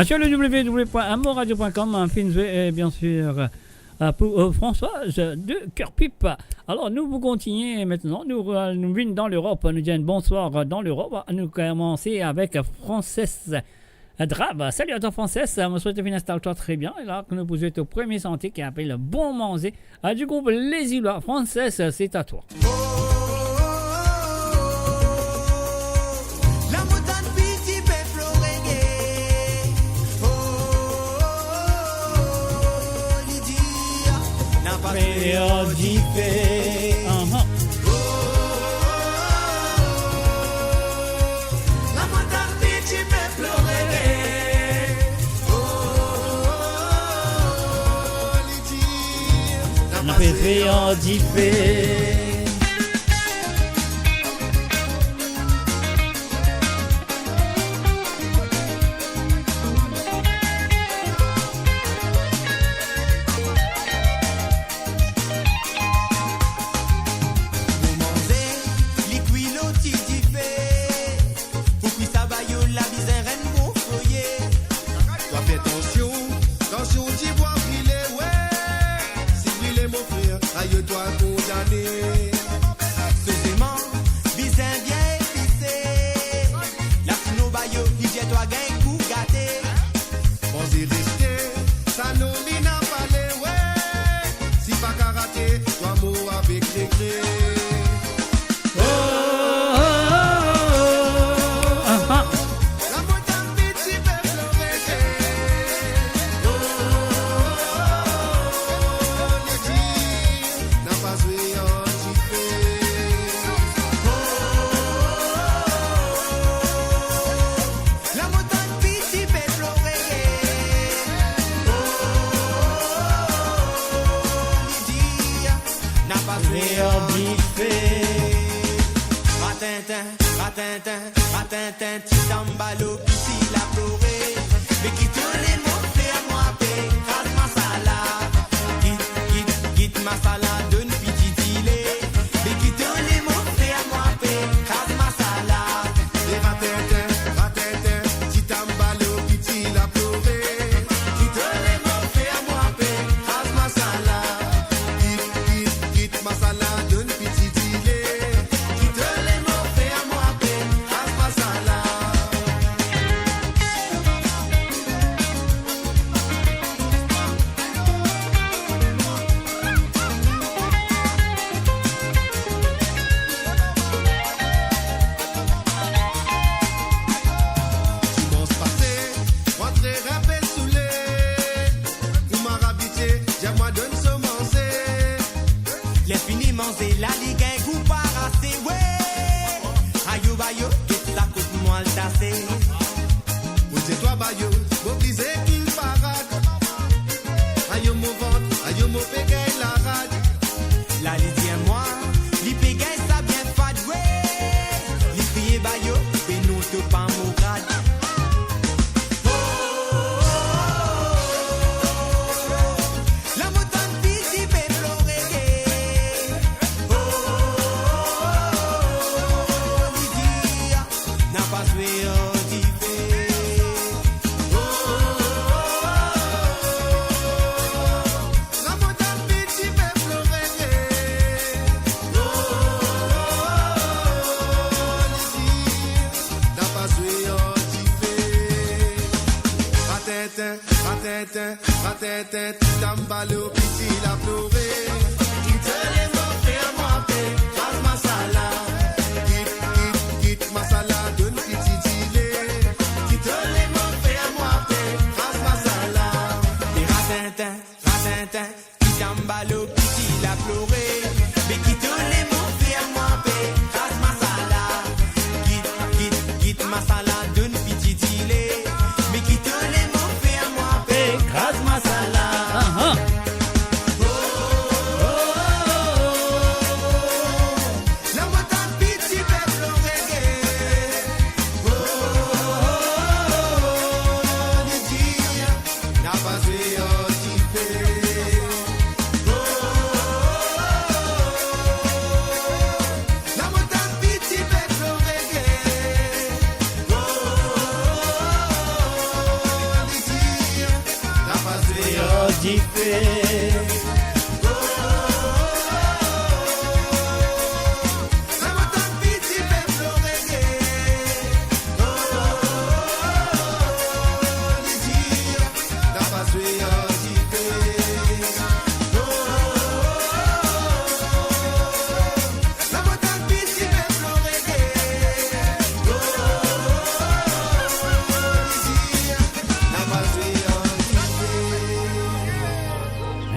Sur le www.amoradio.com, et bien sûr pour Françoise de Cœur Pipe. Alors, nous vous continuons maintenant. Nous venons dans l'Europe. Nous disons bonsoir dans l'Europe. Nous commençons avec Frances Drab. Salut à toi, Frances. Je souhaite une installation très bien. Et là, nous vous êtes au premier santé qui appelle Bon Manger du groupe Les Îlois. Frances, c'est à toi.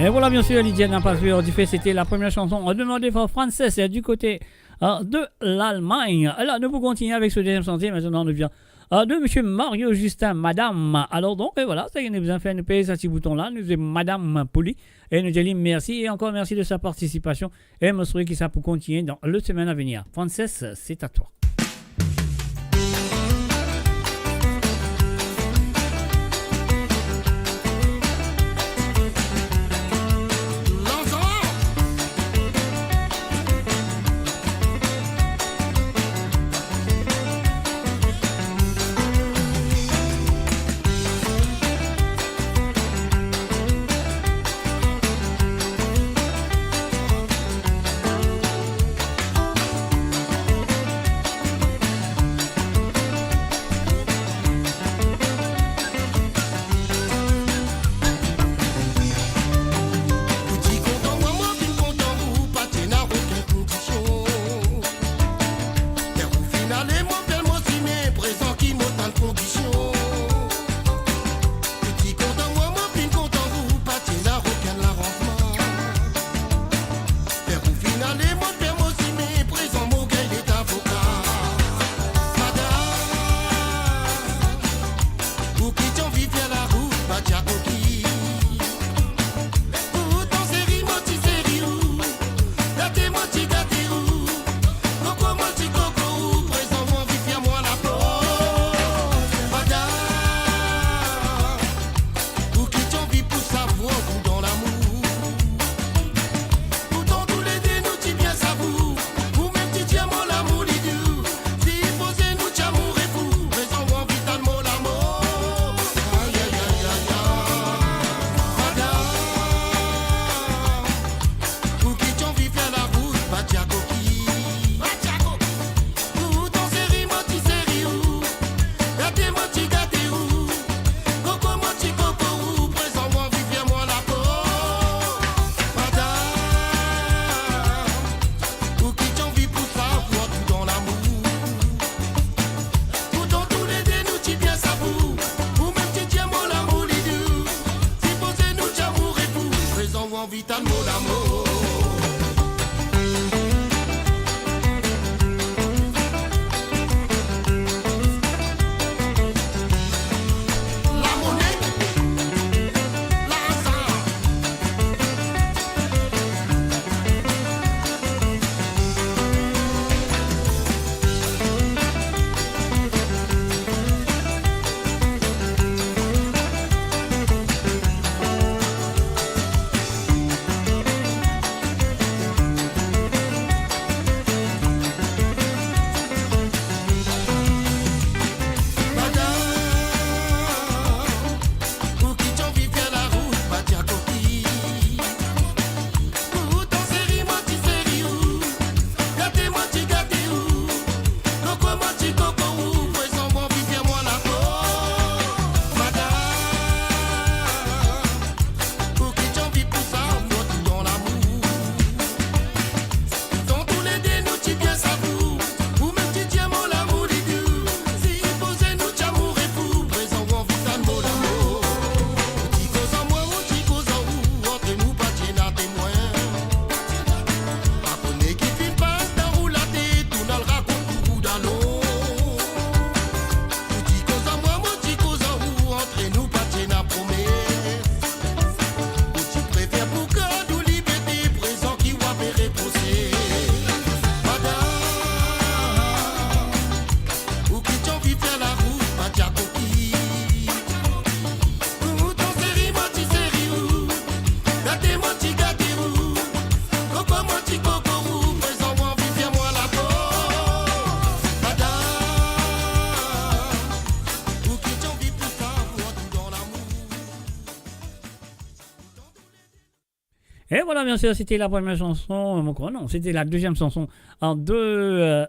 Et voilà, bien sûr, Lydia n'a pas vu du fait, c'était la première chanson demandée par Frances du côté de l'Allemagne. Alors, nous pouvons continuer avec ce deuxième sentier. Maintenant, nous vient de M. Mario Justin, Madame. Alors, donc, et voilà, ça y est, nous avons fait nous payer ce petit bouton-là. Nous avons Madame Pouli. Et nous disons merci. Et encore merci de sa participation. Et je me souhaite que ça peut continuer dans le semaine à venir. Frances, c'est à toi. Et voilà, bien sûr, c'était la première chanson, non, c'était la deuxième chanson en deux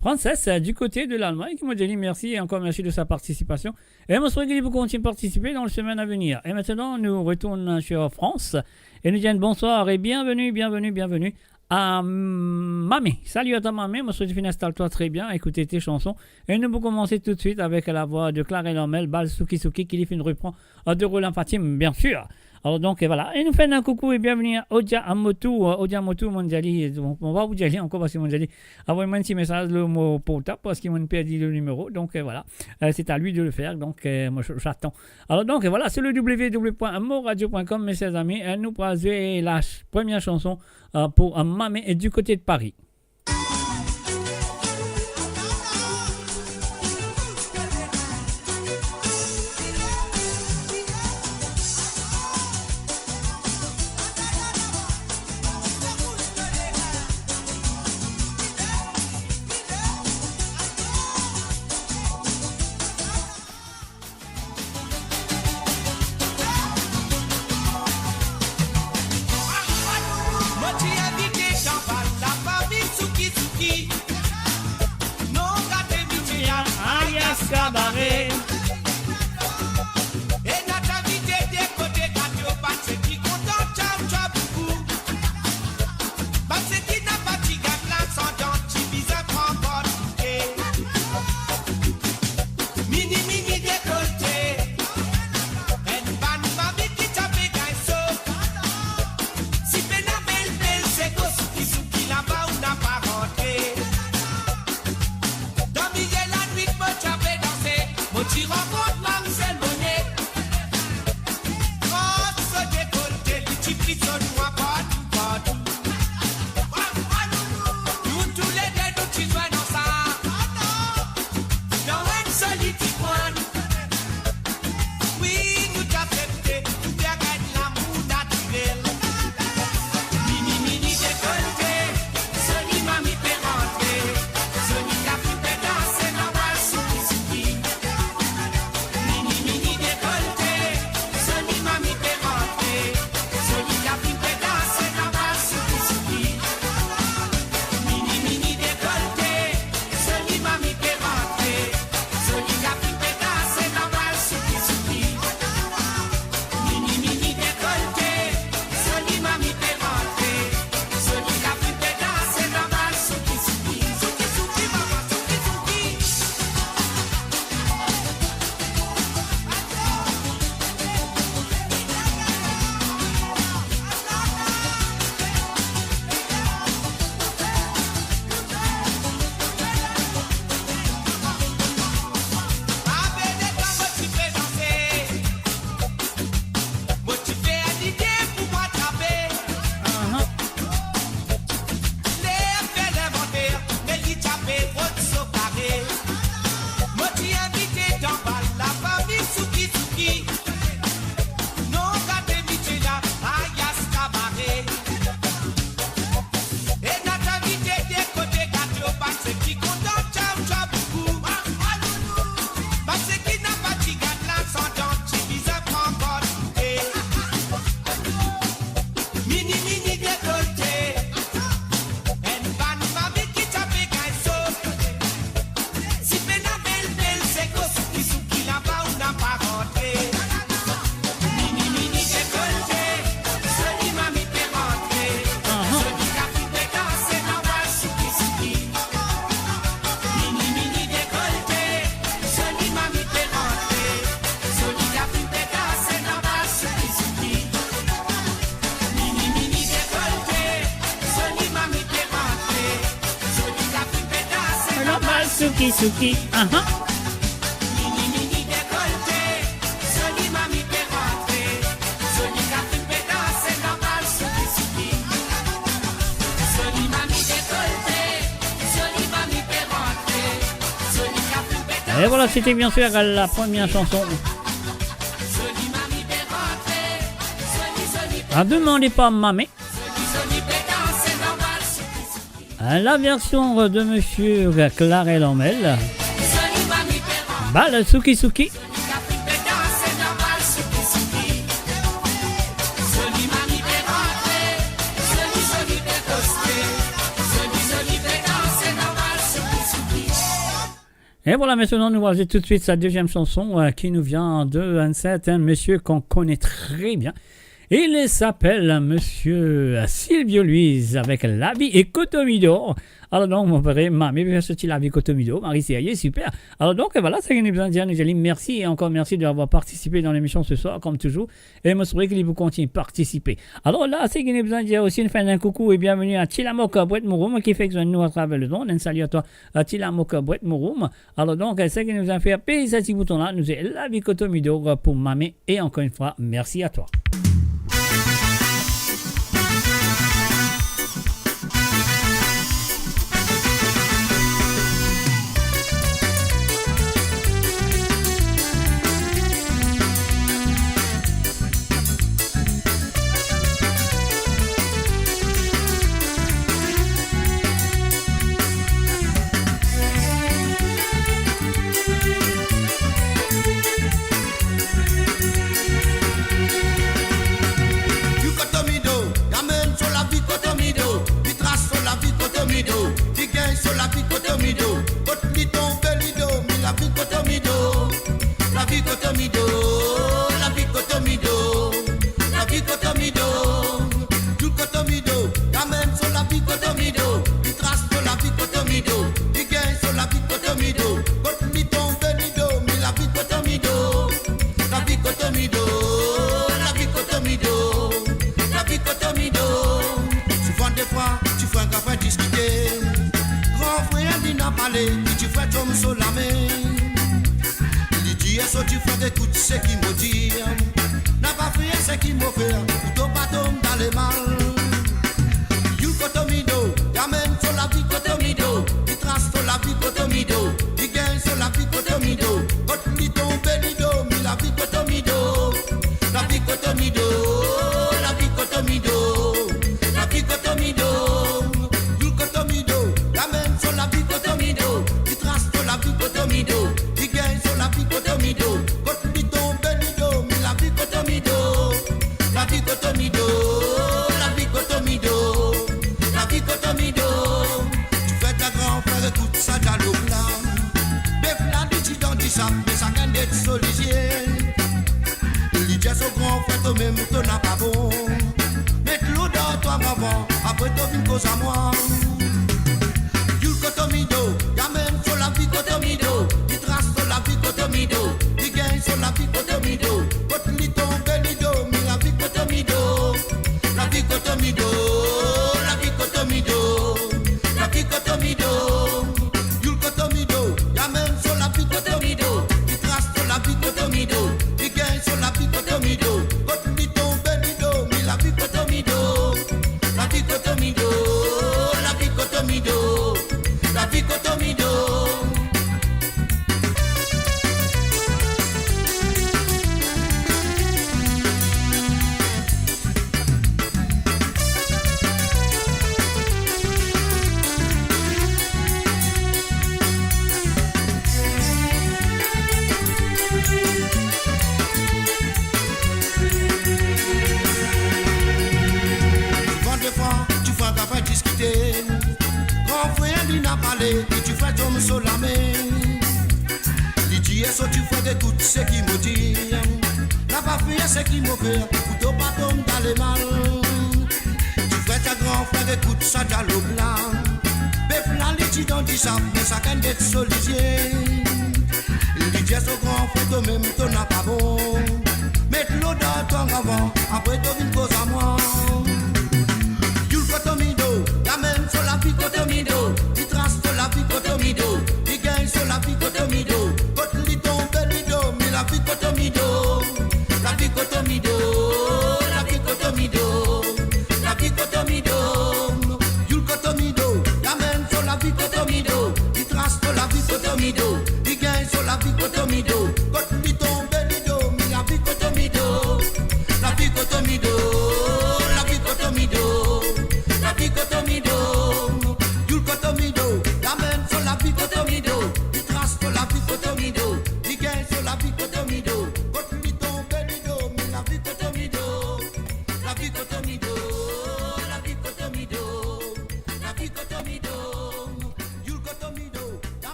française du côté de l'Allemagne qui m'a dit merci et encore merci de sa participation. Et moi, je souhaite vous continuer de participer dans les semaines à venir. Et maintenant, nous retournons sur France et nous disons bonsoir et bienvenue à Mamé. Salut à ta Mamé, moi je souhaite installe-toi très bien, écoutez tes chansons. Et nous pouvons commencer tout de suite avec la voix de Clara Lormel, Bal Souki Souki, qui lui reprend de Roland Fatim, bien sûr. Alors donc voilà, et nous faisons un coucou et bienvenue à Odia Motu Mondiali. On va vous dire encore parce que Mondiali a envoyé un petit message le mot portable parce qu'il m'a perdu le numéro. Donc voilà, c'est à lui de le faire. Donc moi j'attends. Alors donc voilà, c'est le www.moradio.com mes chers amis. Nous passons la première chanson pour Mamé et du côté de Paris. Souki Souki, Et voilà, c'était bien sûr la première chanson. Ne demandez pas Mamé. La version de Monsieur Clara Lormel. Bal Souki Souki. Et voilà, maintenant, nous voici tout de suite sa deuxième chanson qui nous vient d'un certain monsieur qu'on connaît très bien. Il s'appelle monsieur Silvio Luis avec l'habit et Cotomido. Alors donc, mon père, mamie, bien sûr, l'habit Cotomido. Marie Serrier, super. Alors donc, voilà, c'est ce que nous besoin de dire. Nous allons merci et encore merci d'avoir participé dans l'émission ce soir, comme toujours. Et je souhaite que vous continuez de participer. Alors là, c'est ce que nous besoin de dire aussi une fin d'un coucou et bienvenue à Tilamoka Bouet Mouroum qui fait que nous à travers le monde. Un salut à toi, à Tilamoka Bouet Mouroum. Alors donc, c'est ce que nous a fait payer ce petit bouton-là. Nous avons l'habit Cotomido pour mamie. Et encore une fois, merci à toi.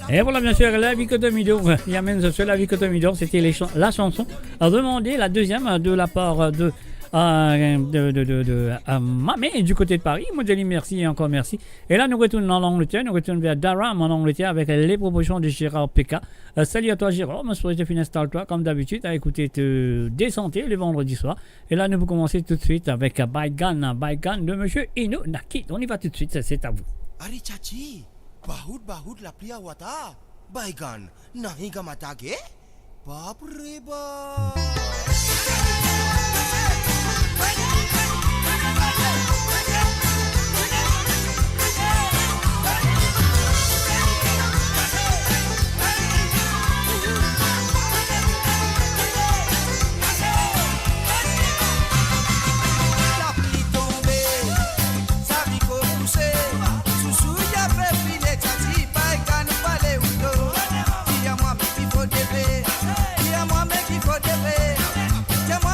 Et voilà, bien sûr, la vie que Midor, il amène sur la vie que Midor, c'était la chanson demandée, la deuxième de la part de Mamé du côté de Paris. Moi, je dis merci et encore merci. Et là, nous retournons en Angleterre, nous retournons vers Durham en Angleterre avec les propositions de Gérard Peka. Salut à toi, Gérard. Je souhaite que installe-toi comme d'habitude à écouter Désanté le vendredi soir. Et là, nous vous commencer tout de suite avec Bygone de monsieur Ino Nakit. On y va tout de suite, c'est à vous. Ari chachi, bahut la priya wata, Bygone, nahi ka matage, baap re baap. Faut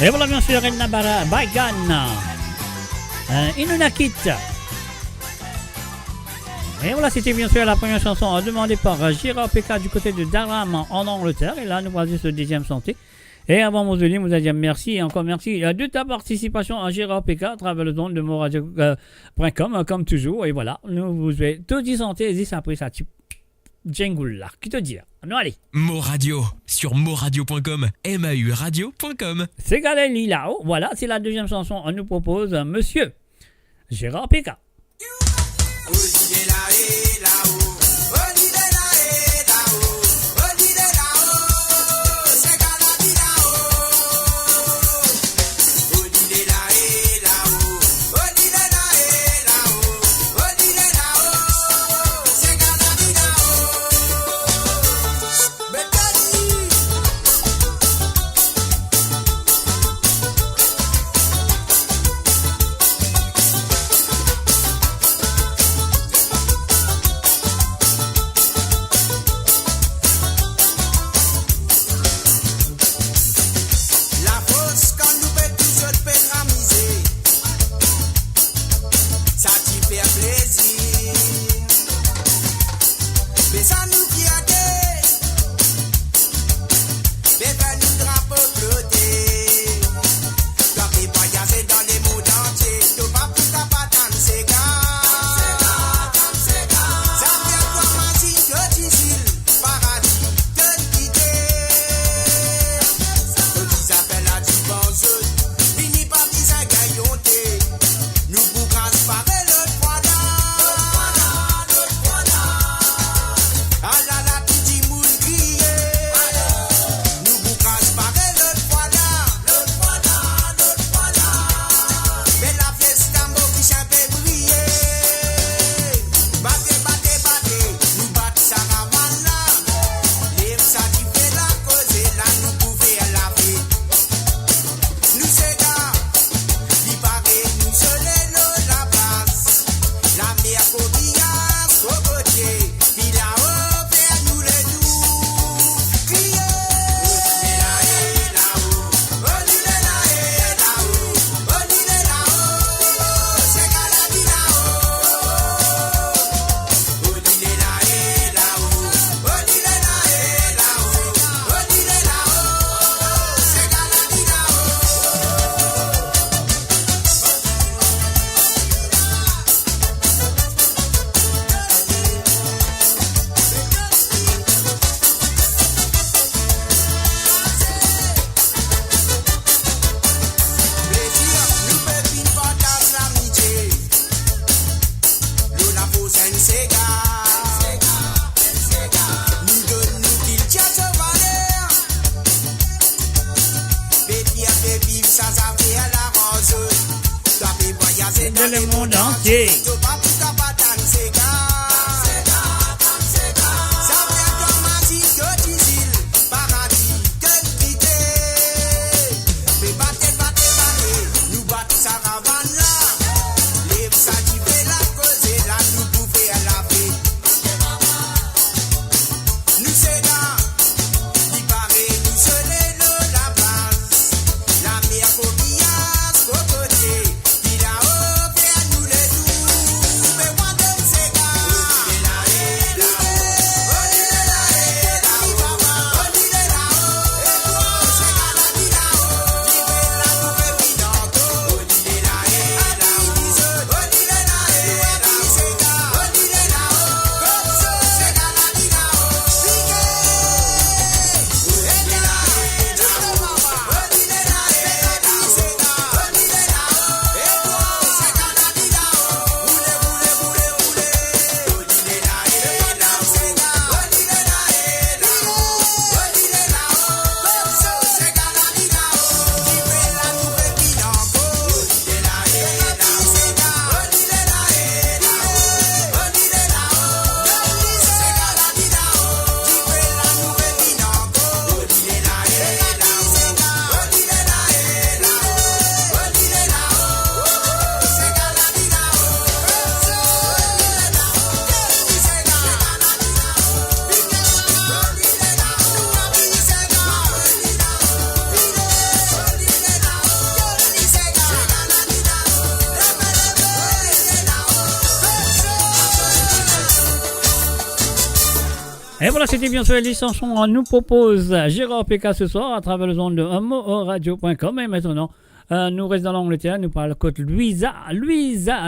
Et voilà bien sûr El Nabara, Baigan, Inunakit. Et voilà, c'était bien sûr la première chanson demandée par Gérard Peka du côté de Durham en Angleterre. Et là, nous voici ce deuxième santé. Et avant Mousseline, vous allez dire merci et encore merci de ta participation à Gérard Peka à travers le don de moradio.com comme toujours. Et voilà, nous vous souhaitons tout santé et après ça, jingle là, qui te dit? Non, allez. Moradio sur moradio.com, mauradio.com. C'est Galeli là-haut. Voilà, c'est la deuxième chanson. On nous propose Monsieur Gérard Peka. Le monde entier. La mer, coquillage, cocotier, puis là-haut, vers nous les doux. Et voilà, c'était bien sûr les chansons. Nous propose Gérard PK ce soir à travers le zone de moradio.com. Et maintenant, nous restons dans l'Angleterre. Nous parlons côte Louisa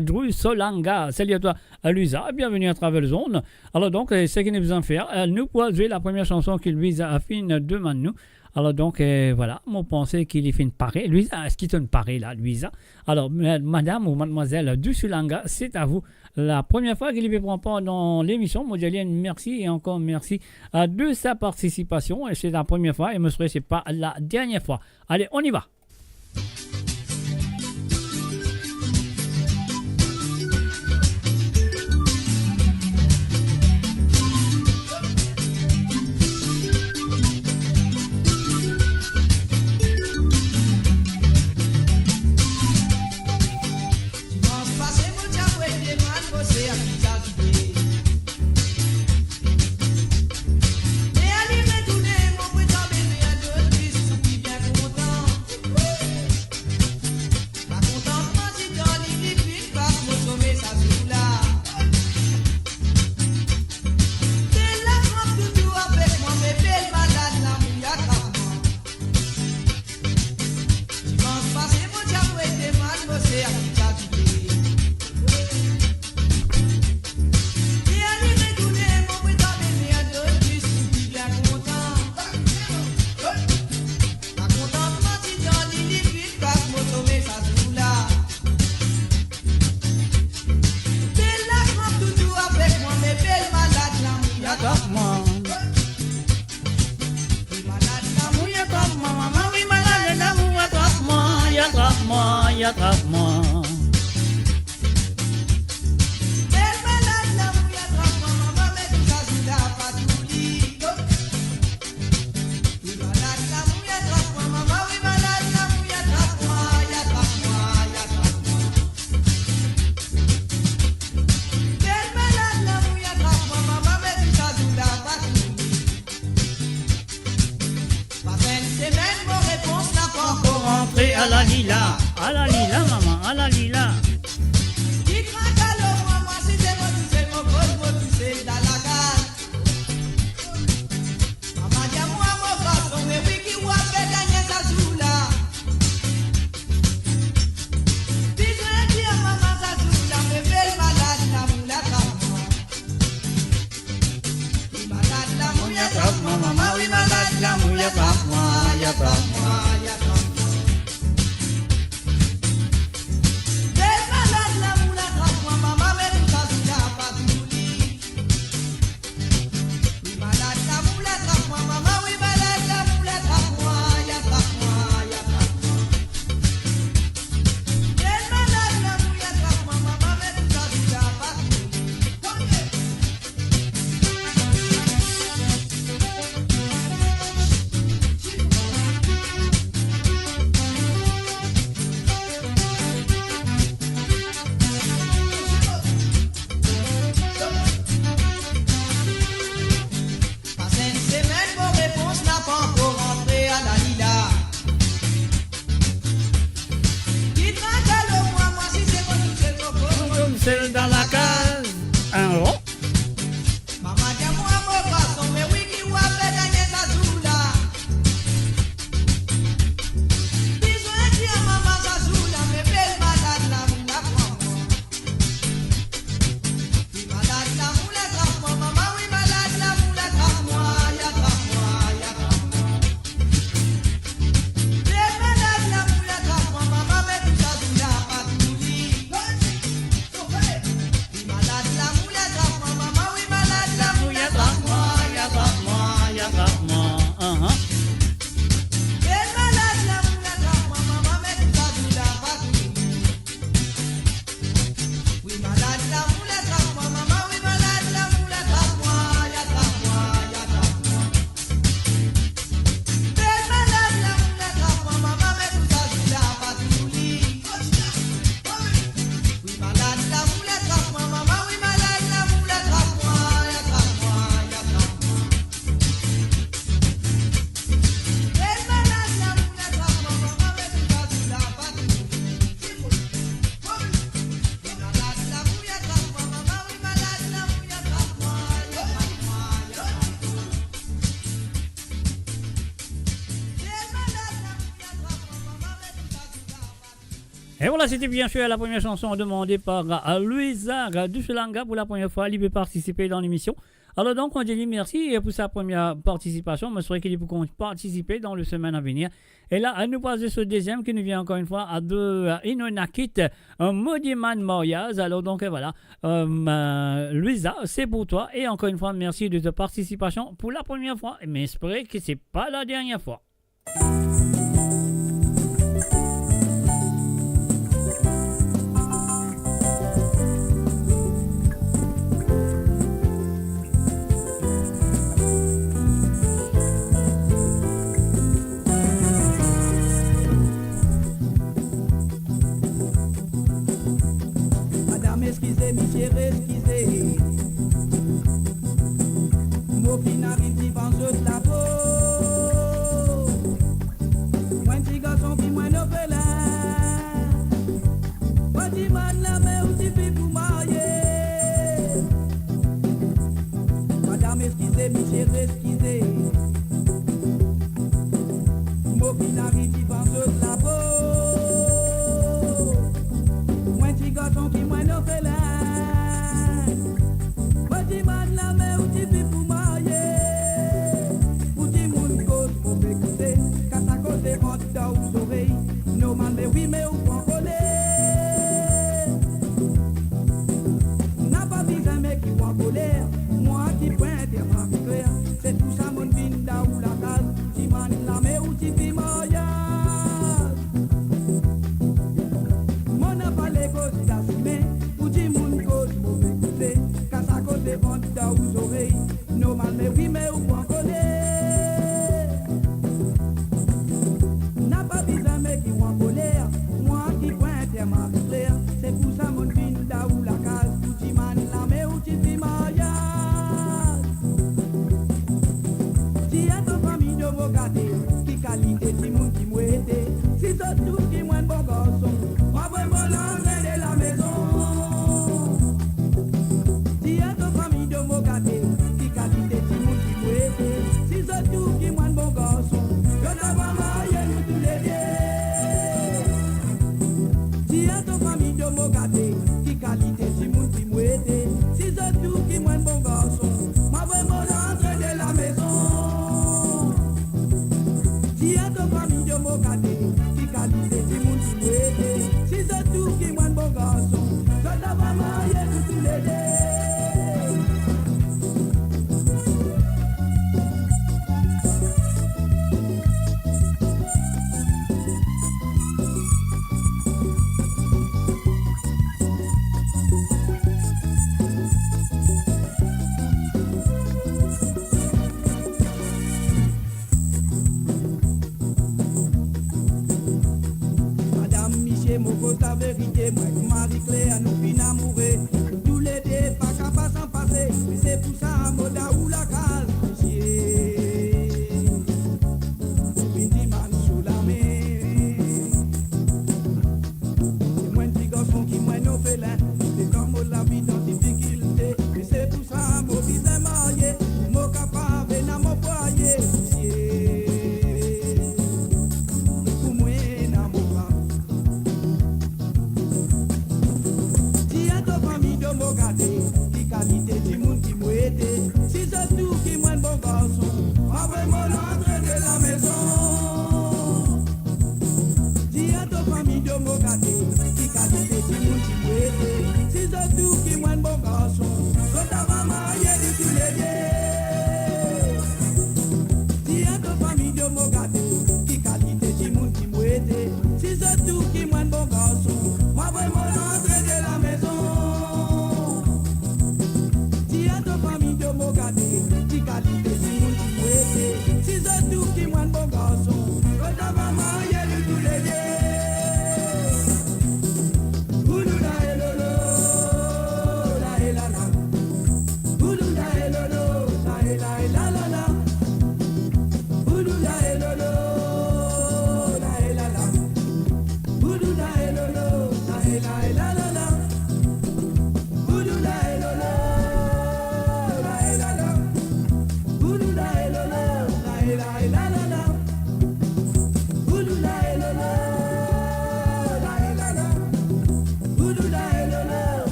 Drusolanga. Salut à toi, Louisa. Bienvenue à travers le zone. Alors donc, ce qu'il nous besoin de faire, nous pouvons jouer la première chanson que Louisa a fait demande nous. Alors donc, voilà, mon pensée qu'il est fait une parée. Louisa, est-ce qu'il te une parée là, Louisa? Alors, madame ou mademoiselle Drusolanga, c'est à vous. La première fois qu'il ne prend pas dans l'émission, Modélienne, merci et encore merci de sa participation. Et c'est la première fois et me serait c'est pas la dernière fois. Allez, on y va. Et voilà, c'était bien sûr la première chanson demandée par Louisa Duchelanga pour la première fois. Elle peut participer dans l'émission. Alors donc, on dit merci pour sa première participation. Je souhaite qu'il peut participer dans le semaine à venir. Et là, elle nous passe ce deuxième qui nous vient encore une fois de Inonakit, Modiman Moriaz. Alors donc, voilà, Louisa, c'est pour toi. Et encore une fois, merci de ta participation pour la première fois. Mais j'espère que c'est pas la dernière fois. Excusez, mi chérie, excusez. Moi qui n'arrive ni pense la peau. Moi un petit garçon qui moi ne fait là. Moi tu m'as la main ou tu fais pour marier. Madame, excusez, mi chérie, excusez. Moi qui n'arrive ni pense la peau. Garçon qui moi ne fait là. Petit man la main ou tu vis pour marier. Ou tu moun cause pour m'écouter. Quand ta cause est rentre dans aux oreilles. No man mais oui mais ou pas coller. N'a pas vu un mec qui voit colère. Moi qui pointe et ma clair. C'est tout ça mon vin dans ou la case. Tu man la main ou tu vis mariage. Dans aux oreilles, normal mais oui mais ou pas colère. N'a pas vu un mec qui voit colère. Moi qui pointe et ma clair. C'est pour ça mon vin da ou la case. Ou tu man la mais ou tu fais mariage. Si à ton famille de vos gâtés, qui qualité si moun qui mouette. Si c'est tout qui moins bon garçon, moi vraiment l'entrée de la maison. Qui qualité si moun qui mouette. Si c'est tout qui moins bon garçon, je t'avais marié nous tous les deux. Si à ton famille de Mogaté, qui qualité si moun qui mouette. Si c'est tout qui moins bon garçon, moi vraiment l'entrée de la maison. Si à ton famille de Mogaté, qui qualité si moun qui mouette. Si c'est tout qui moins bon garçon, je t'avais marié nous tous les deux.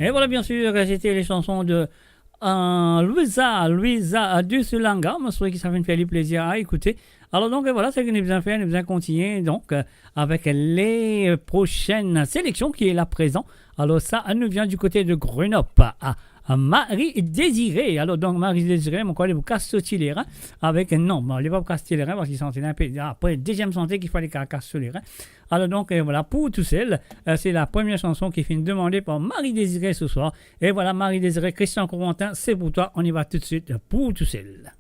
Et voilà, bien sûr, c'était les chansons de Louisa Dussulanga, monsieur qui ça fait faire plaisir à écouter. Alors donc voilà, c'est ce que nous allons faire, nous allons continuer donc avec les prochaines sélections qui est là présent. Alors ça nous vient du côté de Grenoble à Marie Désirée. Alors donc Marie Désirée, mon collègue vous casse ce les reins avec non, bon, il va pas casser les reins parce qu'il sentait un peu après deuxième santé qu'il fallait casser les reins. Alors donc voilà, pour tout seul, c'est la première chanson qui est demandée par Marie Désirée ce soir. Et voilà, Marie Désirée, Christian Corentin, c'est pour toi. On y va tout de suite pour tout seul.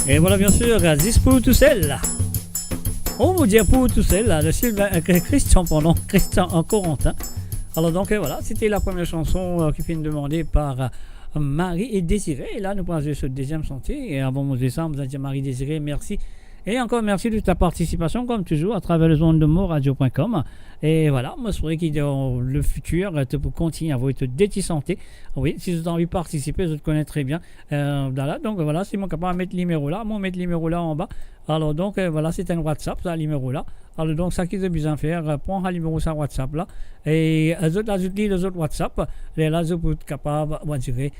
Et voilà, bien sûr, This pour tout seul. On vous dit pour tout seul, là, Christian en Corentin. Alors donc voilà, c'était la première chanson qui vient demandée par Marie et Désiré. Et là, nous passons sur le deuxième sentier. Et avant de ça, vous dit Marie Désiré, merci. Et encore merci de ta participation, comme toujours, à travers les ondes de moradio.com. Et voilà, moi, je souhaite que dans le futur, tu peux continuer à vous être détissanté. Oui, si vous avez envie de participer, je te connais très bien. Voilà, donc voilà, si mon capable de mettre le numéro là, moi, mettre le numéro là en bas. Alors donc, voilà, c'est un WhatsApp, ça, le numéro là. Alors donc, ça qui est besoin de faire, prends le numéro sur WhatsApp là. Et les autres WhatsApp, là, vous pouvez être capable, on va dire,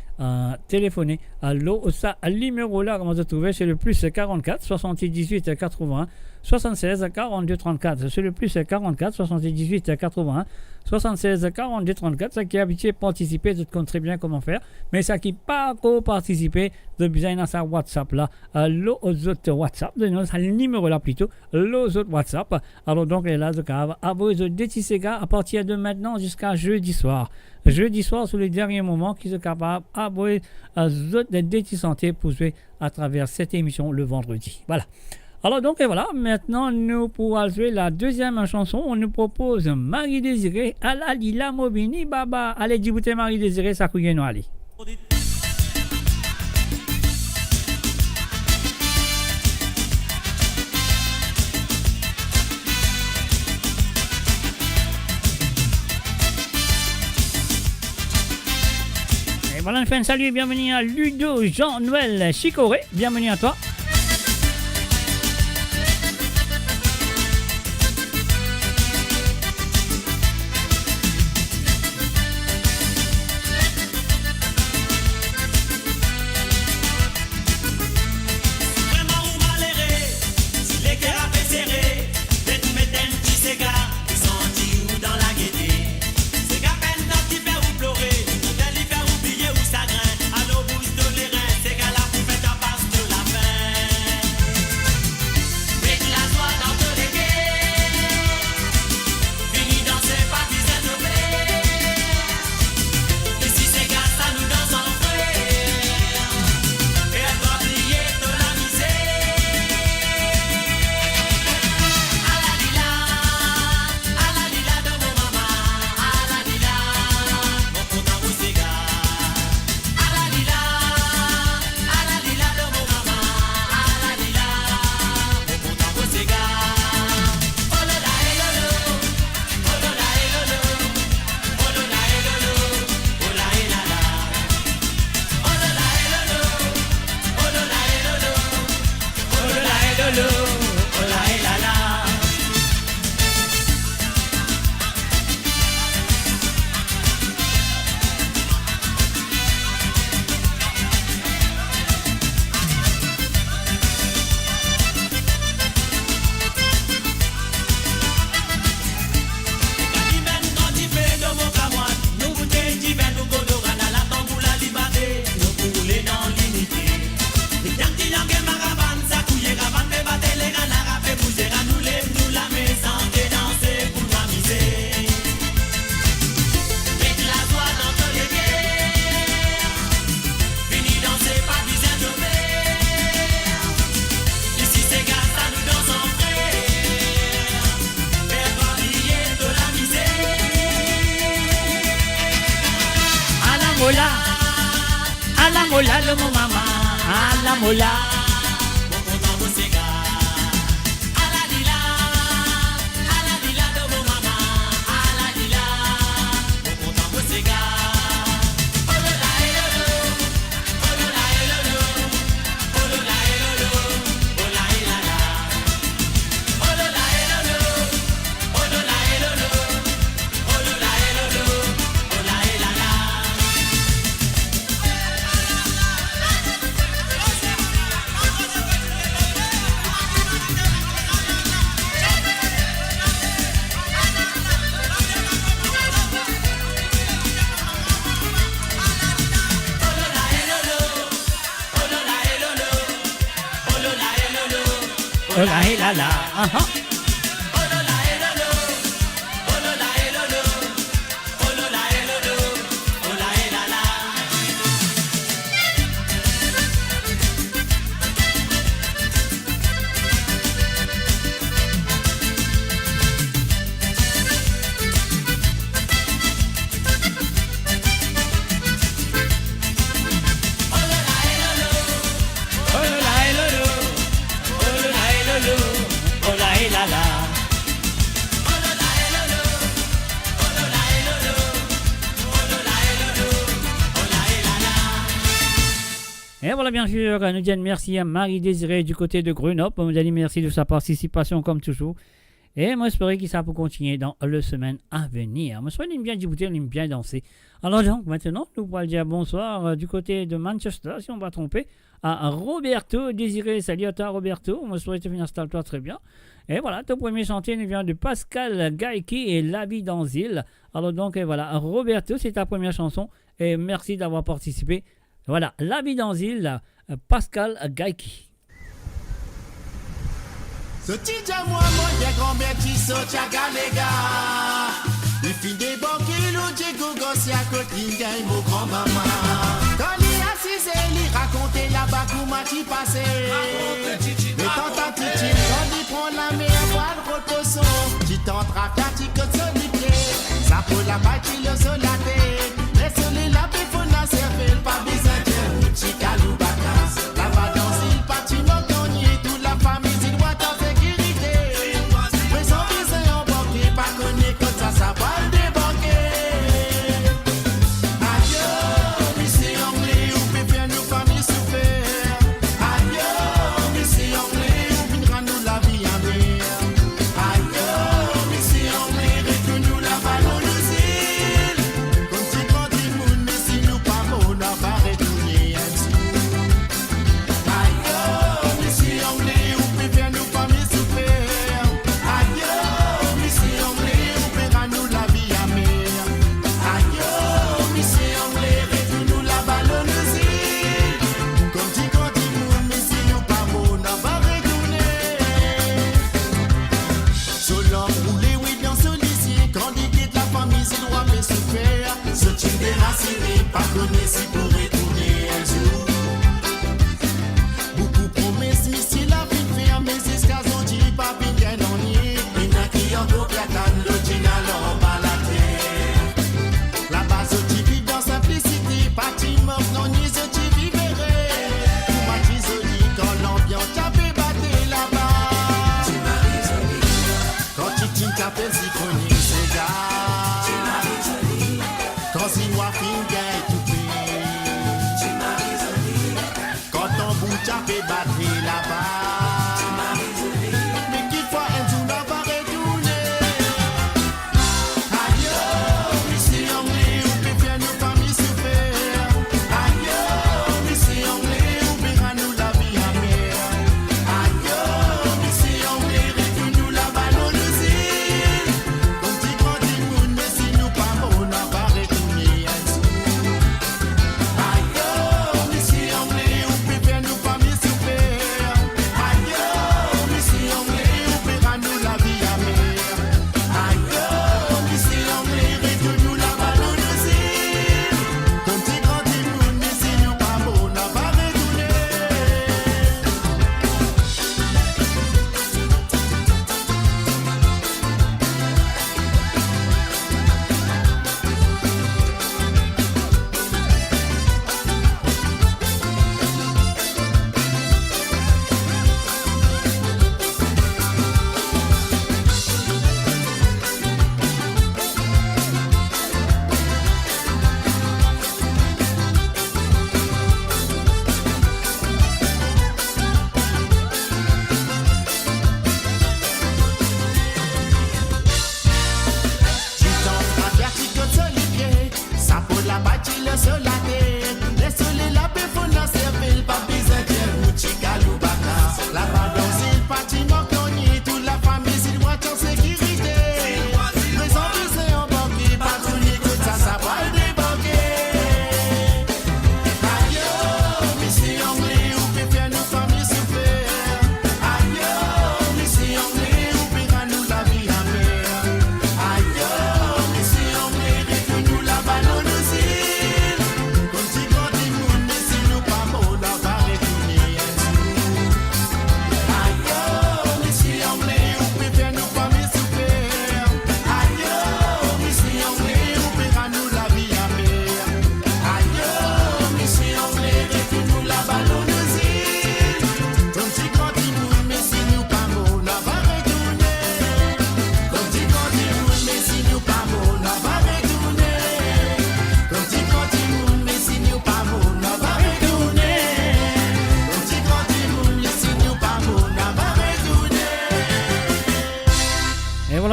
téléphoner. Alors, ça, le numéro là, comment vous trouvez, c'est le plus 44 78 81 76 42 34. C'est le plus 44 78 81 76 42 34. Ça qui est habitué à participer, je te connais très bien comment faire. Mais ça qui n'est pas encore participé, de besoin dans sa WhatsApp là. Les autres WhatsApp, c'est le numéro là plutôt. Les autres WhatsApp. Alors donc, là, à vous détisser à partir de maintenant jusqu'à jeudi soir. Jeudi soir, sur les derniers moments, qui sont capables d'abouer à des détissantés pour jouer à travers cette émission le vendredi. Voilà. Alors donc, et voilà, maintenant, nous pourrons jouer la deuxième chanson. On nous propose Marie Désiré, Alalila Mobini, Baba. Allez, djibouté Marie Désiré, ça couille nous aller. Et voilà, on fait un salut et bienvenue à Ludo Jean-Noël Chicoré. Bienvenue à toi. mola le mon mama, à la mola. Oh la hey la la, Et voilà, bien sûr, nous disons merci à Marie-Désirée du côté de Grenoble. On nous dit merci de sa participation comme toujours. Et moi, j'espère que ça peut continuer dans les semaines à venir. Moi, j'espère bien écouter, on aime bien danser. Alors donc, maintenant, nous pourrons dire bonsoir du côté de Manchester, si on ne va tromper, à Roberto Désiré. Salut à toi, Roberto. Moi, j'espère que tu viens installer-toi très bien. Et voilà, ton premier chantier nous vient de Pascal Gaïki et La Vie dans Île. Alors donc, et voilà, Roberto, c'est ta première chanson. Et merci d'avoir participé. Voilà, La Vie dans Île, Pascal Gaïki. Ce petit moi, mon grand-mère qui saute à galéga. Il finit des banquiers, l'eau du gogo, c'est à côté de mon grand-maman. Quand il est assis, il racontait là-bas comment il passait. Le temps titi, quand il prend la mer, voit le rotoson. Qui tente à faire, qui cote solide. Ça pour la bâtie, le solaté. Laisse-les la péfone à servir, pas besoin de petit caloubaka. La va dans il bâtiment gagné, toute la famille, il doit en sécurité. Mais sans besoin en banquier, pas connu comme ça va le débanquer. Adieu, monsieur anglais, ou pépère nos familles souffert. Adieu, monsieur anglais, ou viendra nous la vie en mer. Adieu, monsieur anglais, retourne-nous la balle au Lucille. Comme si quand il moune, mais si nous pas bon, on va retourner un petit. Adieu, monsieur anglais, ou pépère nos familles souffert. Adieu, monsieur anglais, ou pépère nous la vie en mer. Adieu, monsieur anglais, retourne-nous la balle au Lucille. Comme si quand il moune, mais si nous pas bon, on va retourner. Solant roulé, oui, dans ce lycée. Quand il quitte la famille, c'est droit, mais souffert. Ce type déraciné, pas connu si pour retourner un jour. Beaucoup promesses, mais si la vie fait, mais c'est ce qu'elles ont dit, pas bien en nier. Il y en a qui en dos, platane, le dîner, alors on bat la terre. La base, tu vis dans simplicité, pas tu mort, non, ni ce tu vivrais. Tout m'a dit joli quand l'ambiance t'a fait battre là-bas. Tu m'as risoli. Quand tu t'y t'appelles Zitronique, c'est gars. Tu m'as risoli. Quand si moi fin gagne tout fait.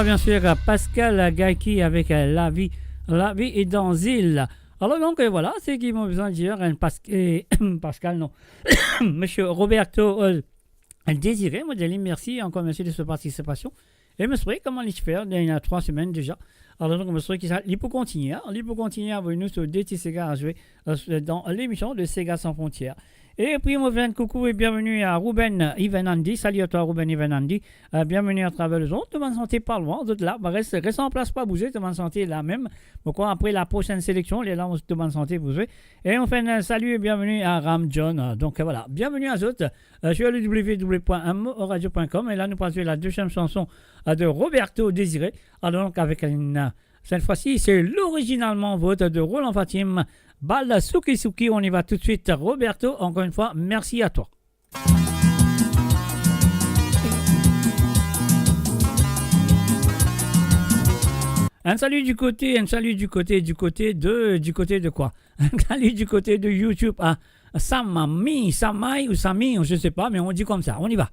bien sûr Pascal Gaïki avec La vie est dans île. Alors donc voilà, c'est qui m'ont besoin de dire Pascal, non, Monsieur Roberto Désiré, modèle, merci encore, merci de sa participation. Et me souhaite comment il fait, il y a 3 semaines déjà. Alors donc, me souhaite qu'il peut continuer avec nous sur DT Sega à jouer dans l'émission de Sega sans frontières. Et puis, moi, un coucou et bienvenue à Ruben Ivanandi. Salut à toi, Ruben Ivanandi. Bienvenue à travers le zone. Demande santé pas loin. D'autres là, reste en place, pas bouger. Demande santé là même. Pourquoi après la prochaine sélection, les là, on se demande santé bouger. Et on fait un salut et bienvenue à Ram John. Donc voilà, bienvenue à tous. Je suis à www.moradio.com et là, nous passons la deuxième chanson de Roberto Désiré. Alors donc, avec cette fois-ci, c'est l'originalement vote de Roland Fatim. Bal Suki Suki, on y va tout de suite. Roberto, encore une fois, merci à toi. Un salut du côté de quoi? Un salut du côté de YouTube à Samai ou Sami, je sais pas, mais on dit comme ça. On y va.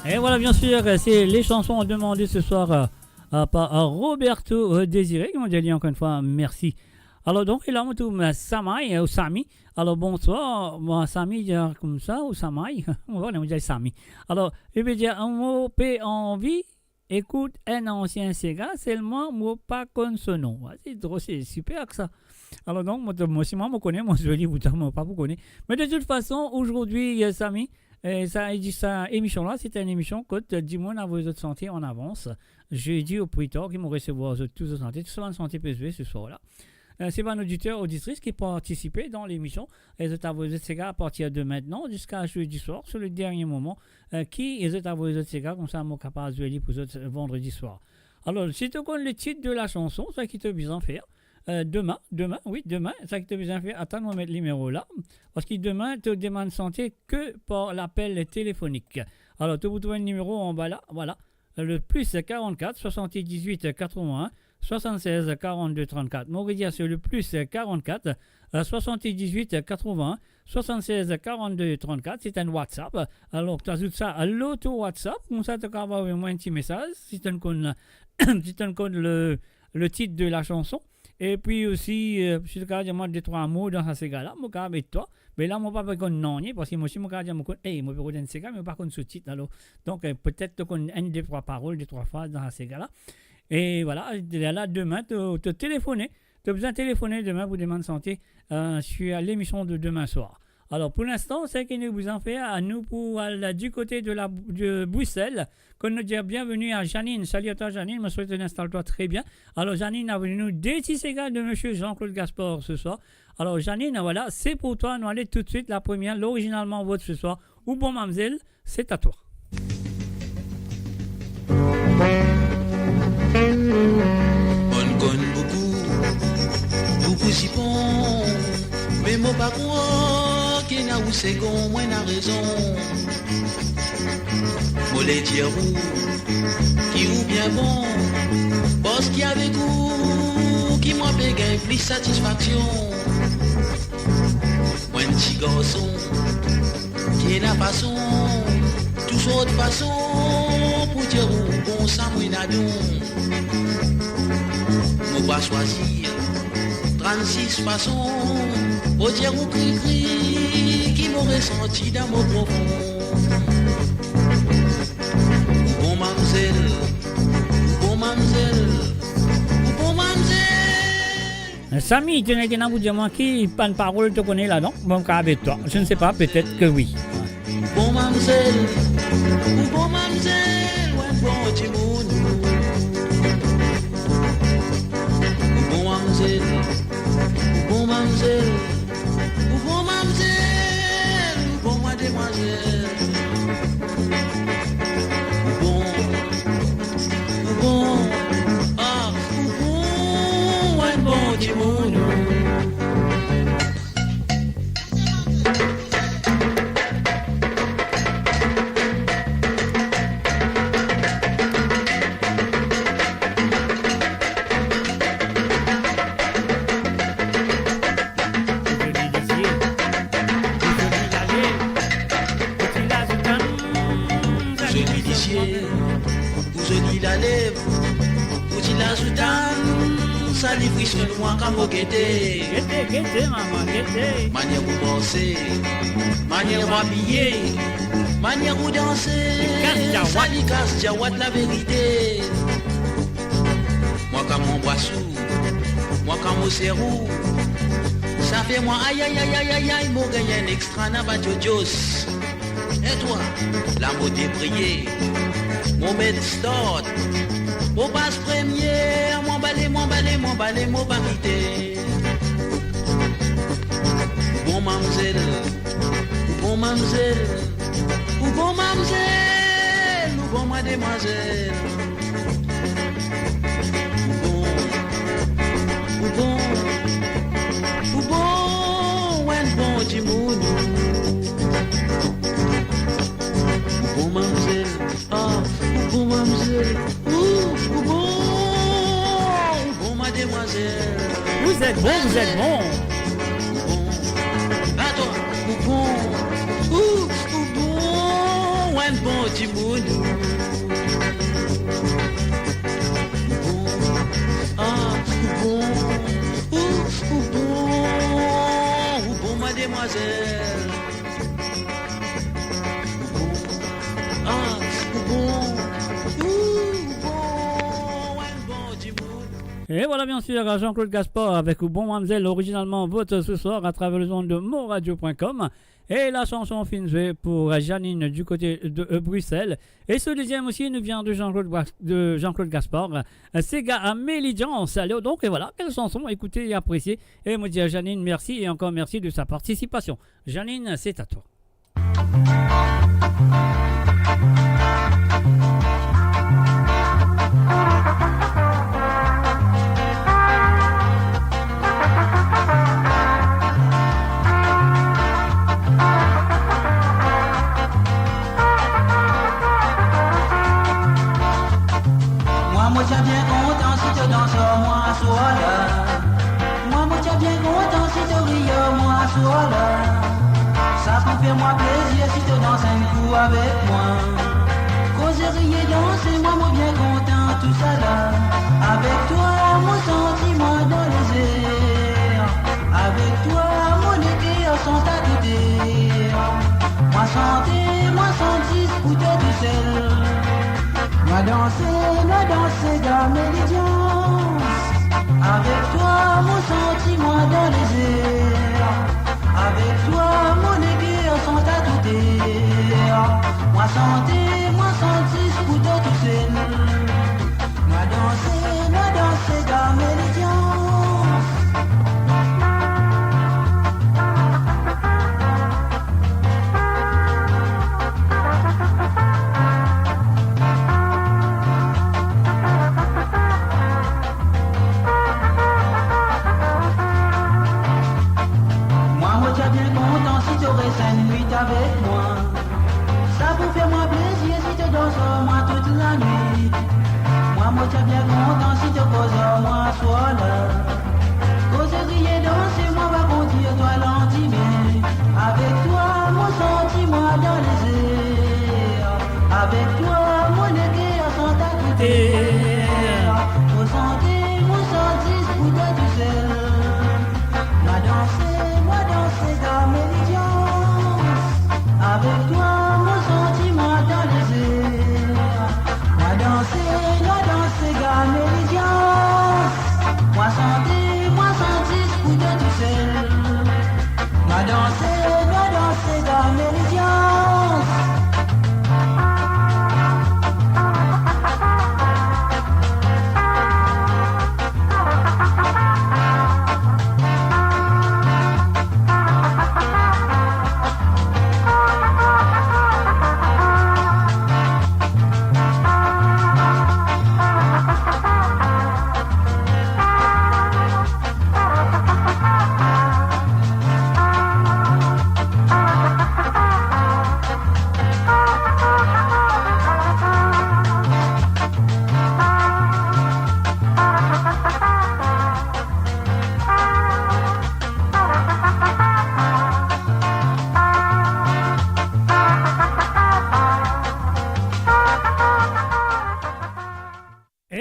Et voilà, bien sûr, c'est les chansons demandées ce soir par Roberto Désiré. Qui m'ont dit encore une fois, merci. Alors, donc, il a monté Samay ou Sami. Alors, bonsoir. Moi, Sami, dire comme ça, ou Samay. On va dire Sami. Alors, il veut dire un mot P en vie. Écoute un ancien Sega, seulement moi pas comme son nom. C'est drôle, c'est super que ça. Alors donc, moi aussi, moi, je connais, moi je dis, vous ne pas vous connaissez. Mais de toute façon, aujourd'hui, Samy, ça émission-là, c'est une émission que dis-moi à vos autres santé en avance. J'ai dit au prix-tard qu'ils m'ont recevoir tous aux santé, tout ça en santé PSV ce soir-là. C'est pas un auditeur, auditrice qui participait dans l'émission. Et c'est à vos autres Sega à partir de maintenant jusqu'à jeudi soir, sur le dernier moment, qui est à vos autres Sega, comme ça, je suis capable de jouer pour vendredi soir. Alors, si tu connais le titre de la chanson, ça qui te besoin faire. Demain, ça qui te besoin faire. Attends, on va mettre le numéro là. Parce que demain, tu demandes santé que par l'appel téléphonique. Alors, tu vous trouves le numéro en bas là. Voilà. Le plus 44 78 81 76 42 34. Mauridia, c'est le plus 44 78 81 76 42 34. C'est un WhatsApp. Alors, tu ajoutes ça à l'auto WhatsApp. Comme ça, tu peux avoir un petit message. Si tu connais le titre de la chanson. Et puis aussi, si tu as dit 2-3 mots dans ce gars-là, je vais avec toi. Mais là, je ne vais pas avec non, parce que moi aussi, je vais dire, hey, je vais regarder ce gars, mais pas contre sous-titre. Donc, peut-être tu connais 1-2-3 paroles, 2-3 phrases dans ce gars-là. Et voilà, là, demain, tu téléphoner. Tu as besoin de téléphoner demain pour demander santé sur l'émission de demain soir. Alors, pour l'instant, c'est qu'il nous vous en fait à nous pour du côté de Bruxelles. Qu'on nous dit bienvenue à Janine. Salut à toi, Janine. Je me souhaite installe-toi très bien. Alors, Janine a venu nous des petits Sega de monsieur Jean-Claude Gaspard ce soir. Alors, Janine, voilà, c'est pour toi. Nous allons tout de suite la première, l'originalement vôtre ce soir. Ou bon, mademoiselle, c'est à toi. On connaît beaucoup si bon. Mais moi, pas quoi, qui n'a où c'est qu'on, moi, n'a raison. Moi, les dire qui ou bien bon, parce qu'il y avait goût, qui m'a fait gagner plus satisfaction. Moi, un petit garçon, qui n'a pas son, toute autre façon, pour dire où bon, ça, moi, n'a donc. Moi, pas choisir 36 façons, pour dire où cri-cri, qui m'aurait senti dans mon profond. Bon mademoiselle, bon mademoiselle, bon mademoiselle. Samy, tu n'es qu'un bout de moi qui, pas de parole, te connais là, non? Bon, avec toi. Je ne sais pas, peut-être que oui. Bon mademoiselle, bon mademoiselle, ouais, bon petit monde. Bon mademoiselle, bon mademoiselle, bon mademoiselle, bon mademoiselle. Manière où danser, manière où habiller, manière où danser, ça lui casse diawat la vérité. Moi comme mon boissou, moi comme mon serrou, ça fait moi aïe aïe aïe aïe aïe aïe, mon gagné un extra na badjojos. Et toi, la mode brillée, mon maître start, mon basse première, mon balai, mon balai, mon balai, mon barité. Bon mademoiselle, bon mademoiselle, ou bon mademoiselle, ou bon mademoiselle. Ou bon, ouais, bon Jimoun. Ou bon mademoiselle, ah, ou bon mademoiselle, ou bon mademoiselle. Vous êtes bon, vous êtes bon. Ou bon, un bon petit moudou. Bon, mademoiselle. Et voilà bien sûr Jean-Claude Gaspard avec Bon Mamzelle, originalement vote ce soir à travers le zone de moradio.com. Et la chanson fin jouée pour Janine du côté de Bruxelles. Et ce deuxième aussi nous vient de Jean-Claude Gaspard. C'est gars à Mélidiance. Donc et voilà, quelle chanson, écoutez et appréciez. Et me dire Janine merci et encore merci de sa participation. Janine, c'est à toi. Moi, tiens bien content si tu danses, moi, sois là. Moi, tiens bien content si tu ris, moi, sois là. Ça peut faire moi plaisir si tu danses un coup avec moi. Causer, rier, danser, moi, bien content, tout ça là. Avec toi, mon sentiment dans les airs. Avec toi, mon équerre sont à côté. Moi, santé, moi, sentis, pour toi tout seul. Moi danser dans Mélidiance. Avec toi, mon sentiment dans les airs. Avec toi, mon équerre sont à tout air. Moi santé, moi sentis pour toi tout seul. Moi danser dans Mélidiance. Avec moi, ça vous fait moi plaisir si tu danses moi toute la nuit. Moi t'es bien content si tu causes moi sois là. Cause rier, danser, moi va conduire toi l'antimé. Avec toi mon sentiment dans les airs. Avec toi mon équerre sont à côté. Mon santé, mon sentis pour toi tout seul. Moi danser dans Mélidiance. Avec toi, mon sentiment dans les airs. Moi danser, gars, Mélidiance. Moi santé, moi sentis, pour toi tout seul. Moi danser, gars, Mélidiance.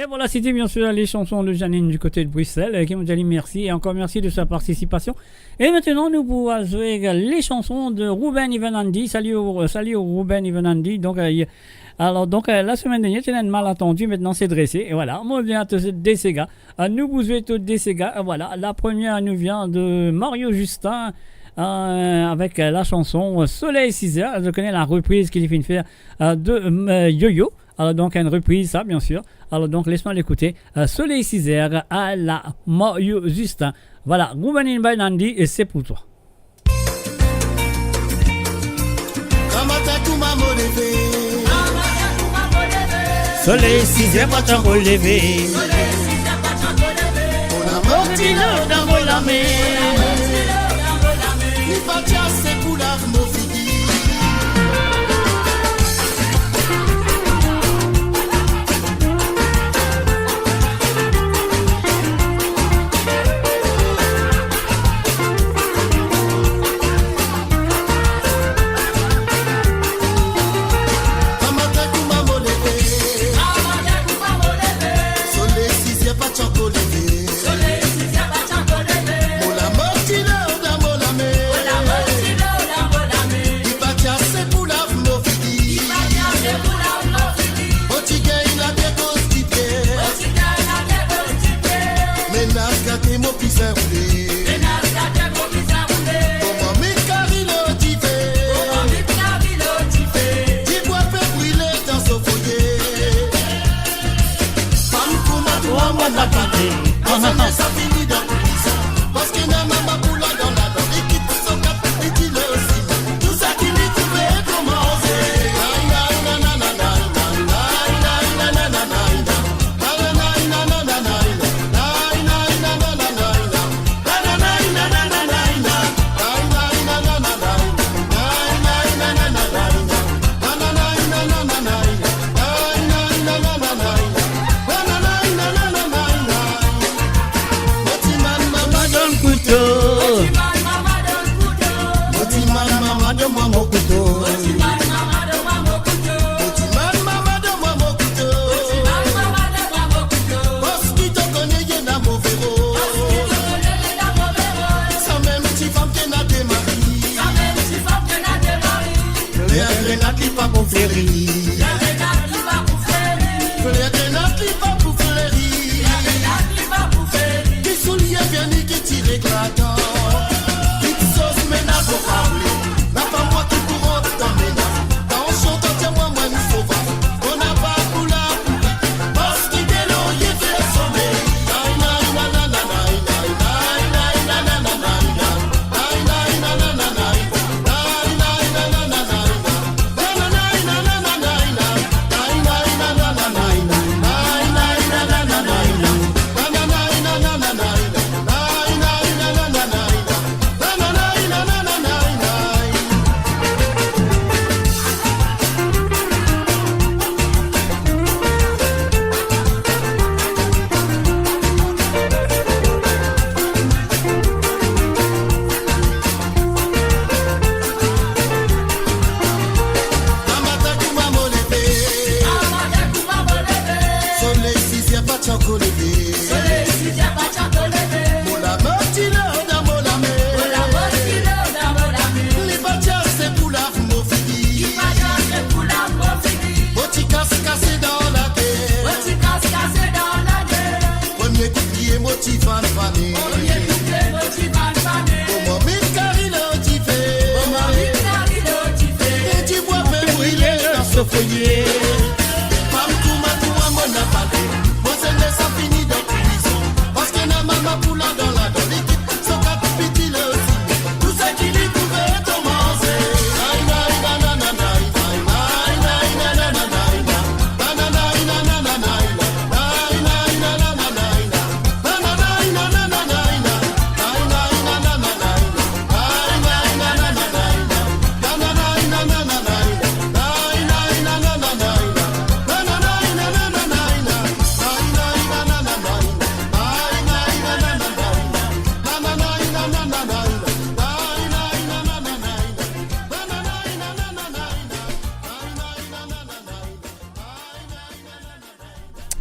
Voilà, c'était bien sûr les chansons de Janine du côté de Bruxelles qui m'ont dit merci et encore merci de sa participation. Et maintenant, nous pouvons jouer les chansons de Ruben Ivanandi. Salut Ruben Ivanandi. Donc, la semaine dernière, tu as mal attendu, maintenant c'est dressé. Et voilà, moi je viens de Sega. Nous vous jouez tous des Sega. Voilà, la première nous vient de Mario Justin. Avec la chanson Soleil 6 heures. Je connais la reprise qu'il vient de faire de Yo-Yo. Alors donc une reprise, ça bien sûr. Alors donc laisse-moi l'écouter. Soleil 6 heures à la Mario Justin. Voilà, Ruben Ivanandi et c'est pour toi. Soleil 6 heures, pas t'en relever. On dit l'heure dans la mer. C'est pour l'amour fini. maman. Ça finit dans prison. Parce que na maman pour la dans la dent. Et qui tout son cap et dit le aussi. Tout ça qui lui pouvait commencer. Aïe, aïe, na, na, na, na, na, aïe, aïe, na, na, na, na, aïe, aïe, na, na, na, na, aïe, aïe, na, na, na, na, na, aïe, aïe, na, na, na, na, na, aïe, aïe, na, na, na, na, na,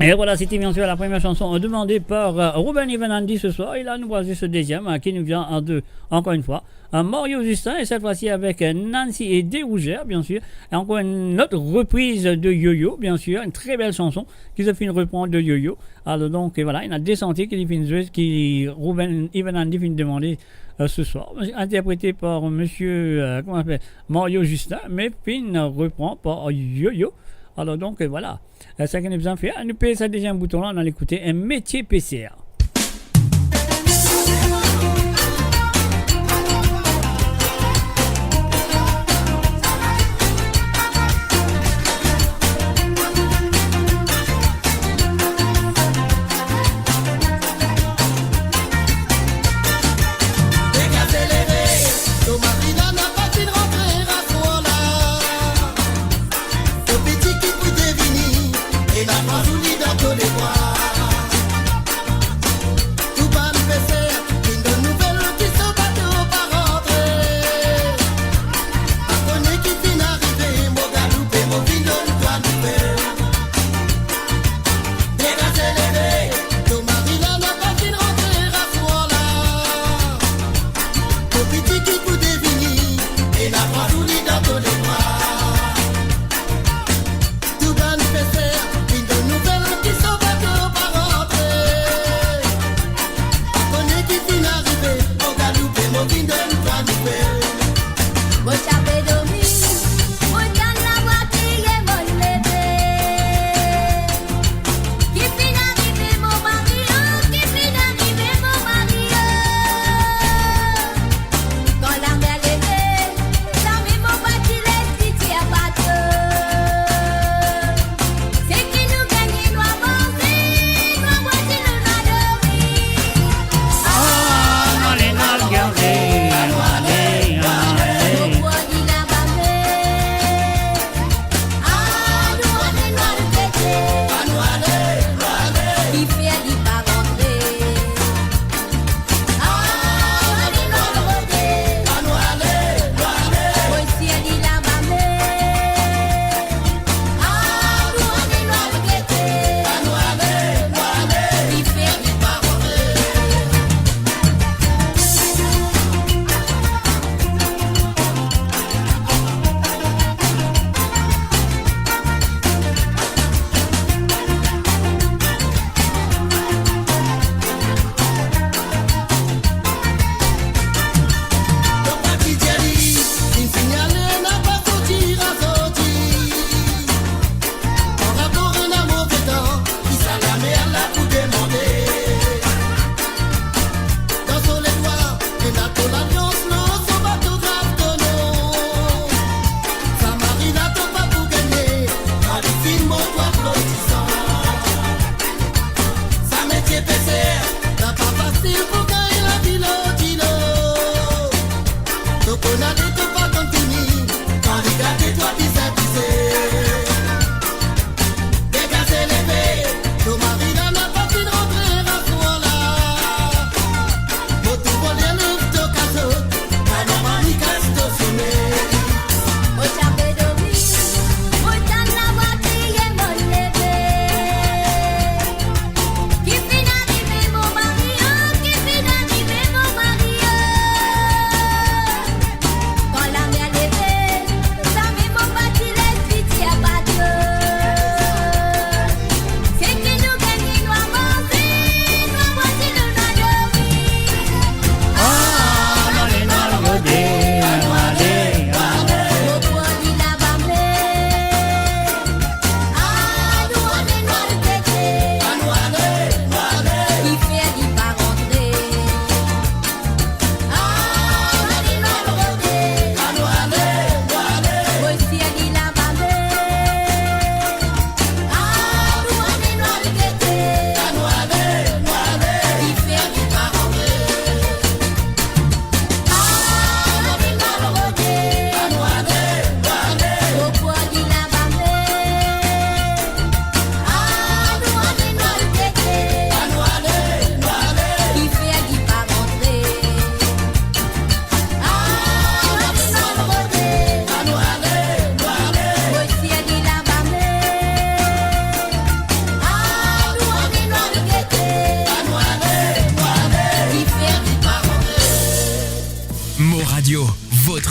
Et voilà, c'était bien sûr la première chanson demandée par Ruben Ivanandi ce soir. Et là, nous voici ce deuxième qui nous vient encore une fois. Mario Justin, et cette fois-ci avec Nancy et Desrougères, bien sûr. Et encore une autre reprise de Yo-Yo, bien sûr. Une très belle chanson qui se fait une reprendre de Yo-Yo. Alors donc, et voilà, il y a des sentiers qui Ruben Ivanandi finit de demander ce soir. Interprété par monsieur Mario Justin, mais fin reprend par Yo-Yo. Alors donc voilà, ça qu'on a besoin de faire, nous payons ça déjà un bouton là, on a l'écouter un métier PCR.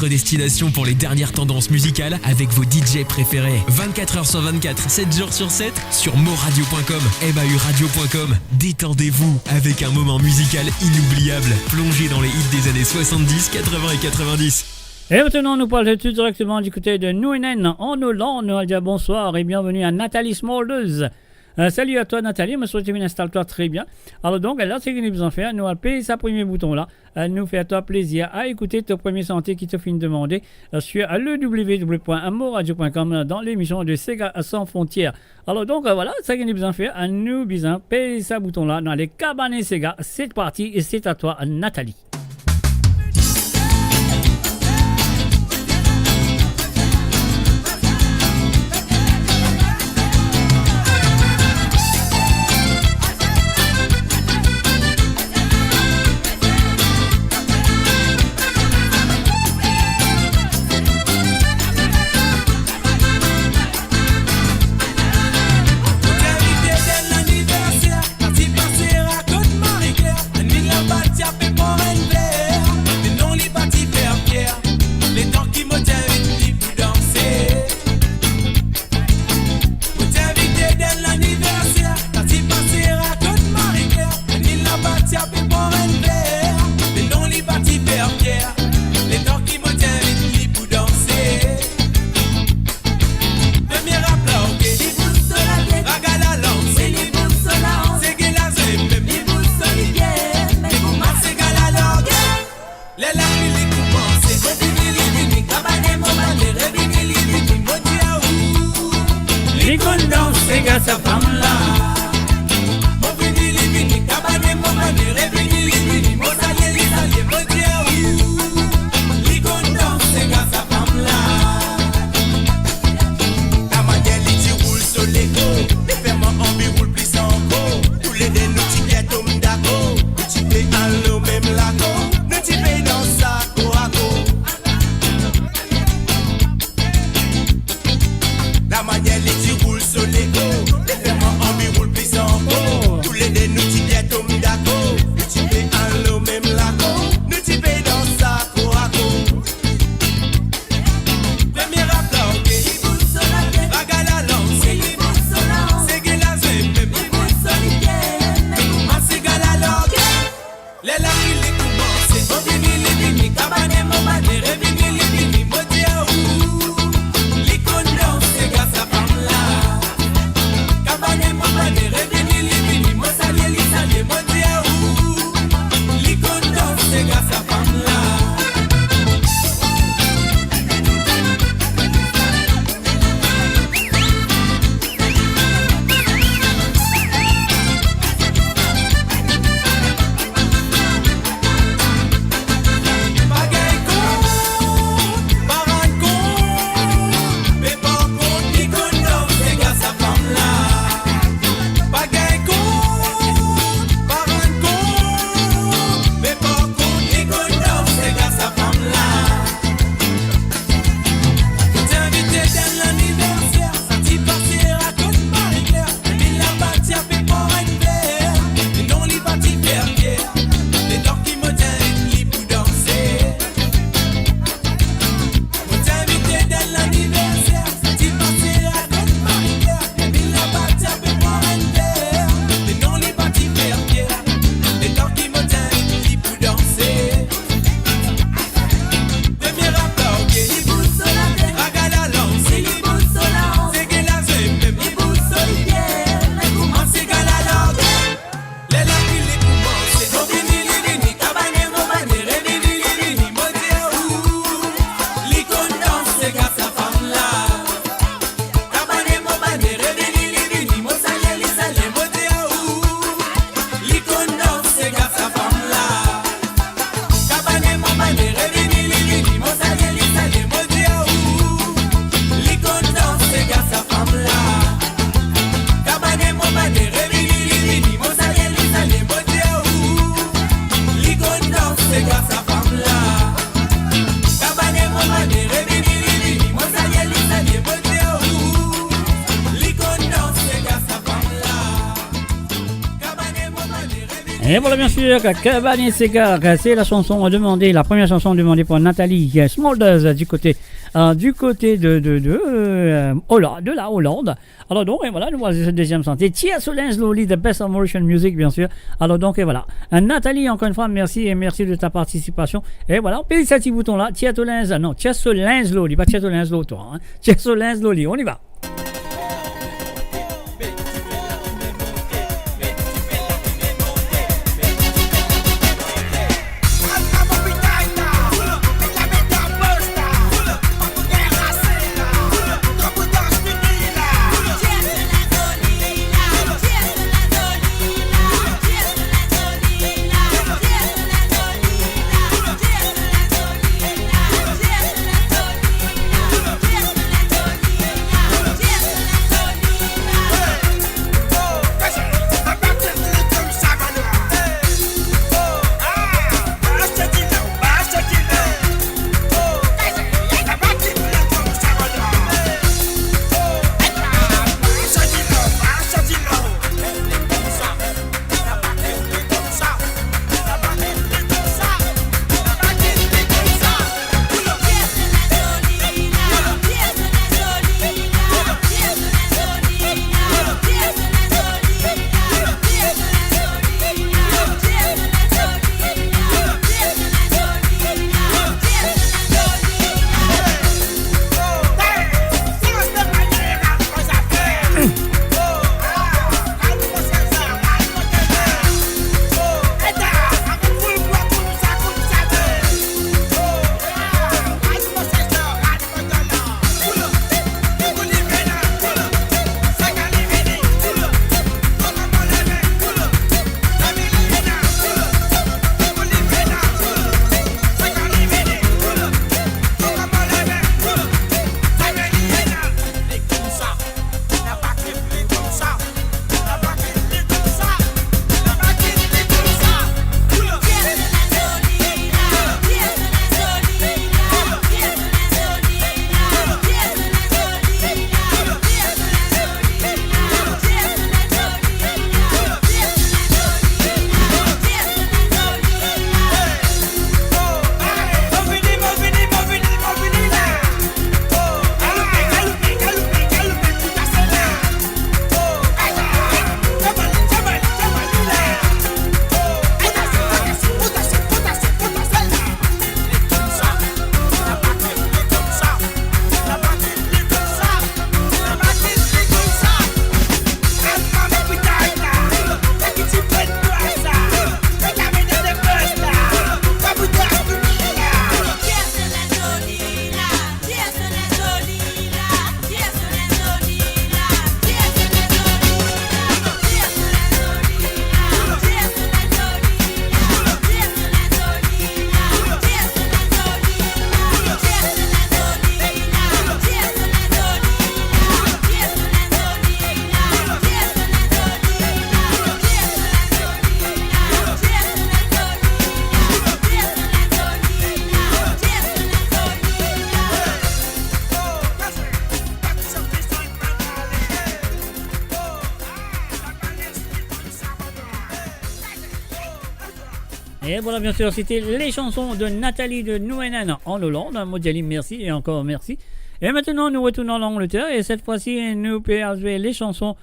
votre destination pour les dernières tendances musicales avec vos DJ préférés. 24h sur 24, 7 jours sur 7 sur moradio.com, mahuradio.com. Détendez-vous avec un moment musical inoubliable. Plongez dans les hits des années 70, 80 et 90. Et maintenant, nous parlons tout directement du côté de Nouenen, en Hollande. Nous allons dire bonsoir et bienvenue à Nathalie Smoldeuse. Salut à toi Nathalie, me souhaite bien, installe-toi très bien. Alors donc, là, c'est ce que nous allons faire. Nous allons payer ce premier bouton là. Nous fait à toi plaisir à écouter ton premier santé qui te fait demander sur le www.moradio.com dans l'émission de Sega sans frontières. Alors donc, voilà, c'est ce que nous allons faire. Nous allons payer ce bouton là dans les cabanes Sega. C'est parti et c'est à toi Nathalie. Femme là Et voilà, bien sûr, Cabane Cigar, c'est la chanson demandée, la première chanson demandée pour Nathalie Smulders du côté de la Hollande. Alors donc, et voilà, nous voici cette deuxième santé. Tia Solange Loli, the best of Mauritian music, bien sûr. Alors donc, et voilà. Nathalie, encore une fois, merci et merci de ta participation. Et voilà, on paye ce petit bouton-là. Tia Solange Loli, pas Tia Solange Loli, hein. Tia Solange Loli, on y va. Et voilà, bien sûr, c'était les chansons de Nathalie de Nouenen en Hollande. Modjali, merci et encore merci. Et maintenant, nous retournons en Angleterre et cette fois-ci, nous pouvons jouer les chansons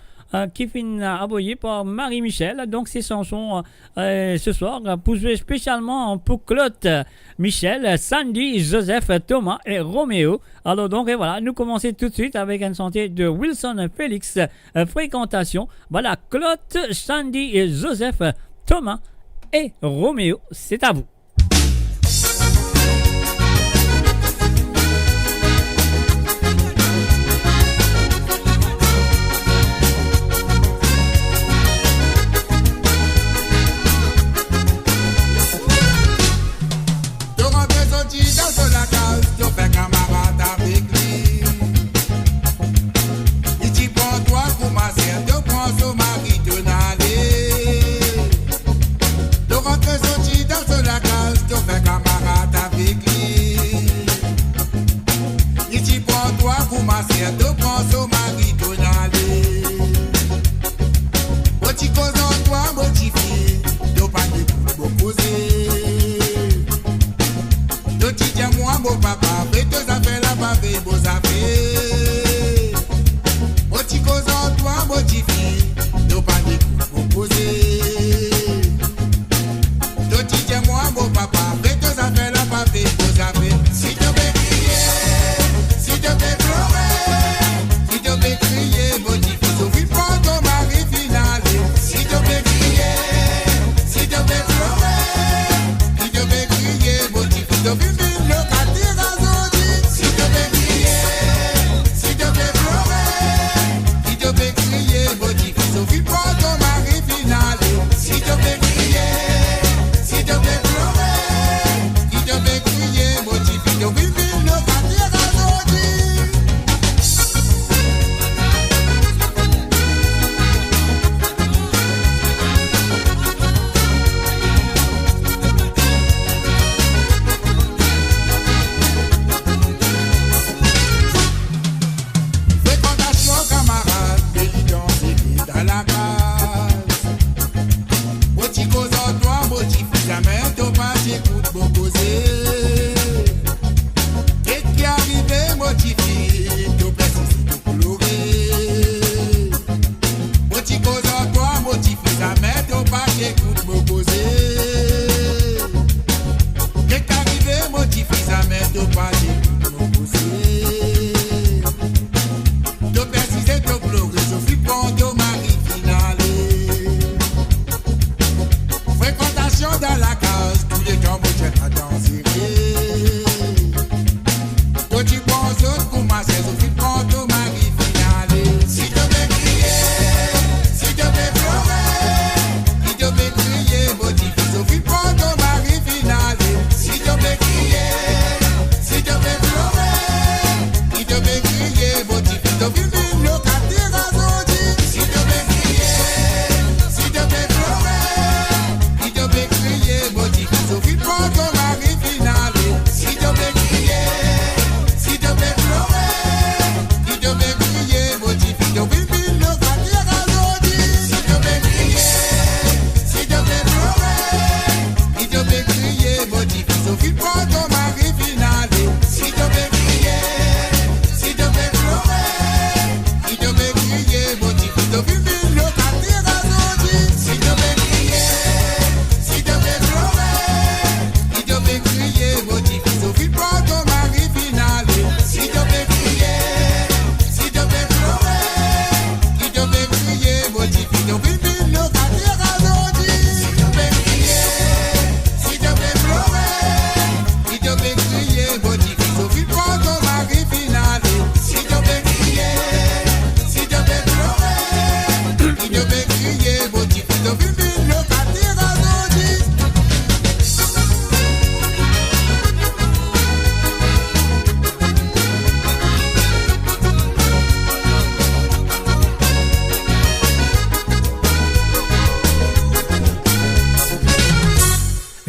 qui finissent aboyées par Marie-Michel. Donc, ces chansons ce soir pour jouer spécialement pour Claude, Michel, Sandy, Joseph, Thomas et Roméo. Alors, donc, et voilà, nous commençons tout de suite avec une chanson de Wilson Félix, Fréquentation. Voilà, Claude, Sandy et Joseph, Thomas et Roméo, c'est à vous. Toi, modifié,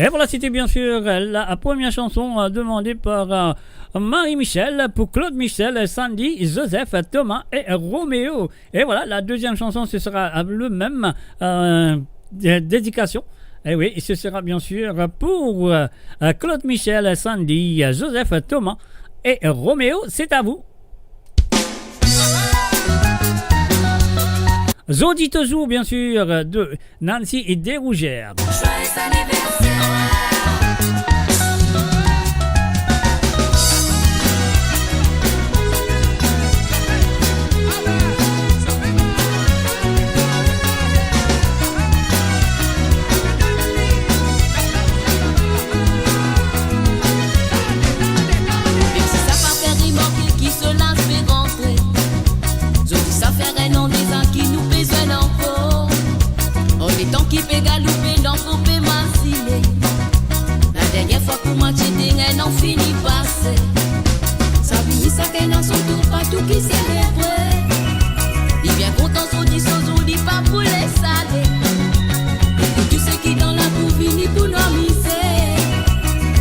Et voilà, c'était bien sûr la première chanson demandée par Marie-Michel pour Claude Michel, Sandy, Joseph, Thomas et Roméo. Et voilà, la deuxième chanson, ce sera le même dédication. Et oui, ce sera bien sûr pour Claude Michel, Sandy, Joseph, Thomas et Roméo. C'est à vous. Zodi toujours, bien sûr, de Nancy et Desrougères. Joyeux anniversaire. Qui peut galoper dans faut pas m'assiler. La dernière fois pour moi j'étais n'en finit passer. Ça finit ça qu'elle n'a son tour pas tout qui célèbre. Il vient content son dit son dit pas pour les salés. Et tu sais qui dans la boue finit pour nous miser.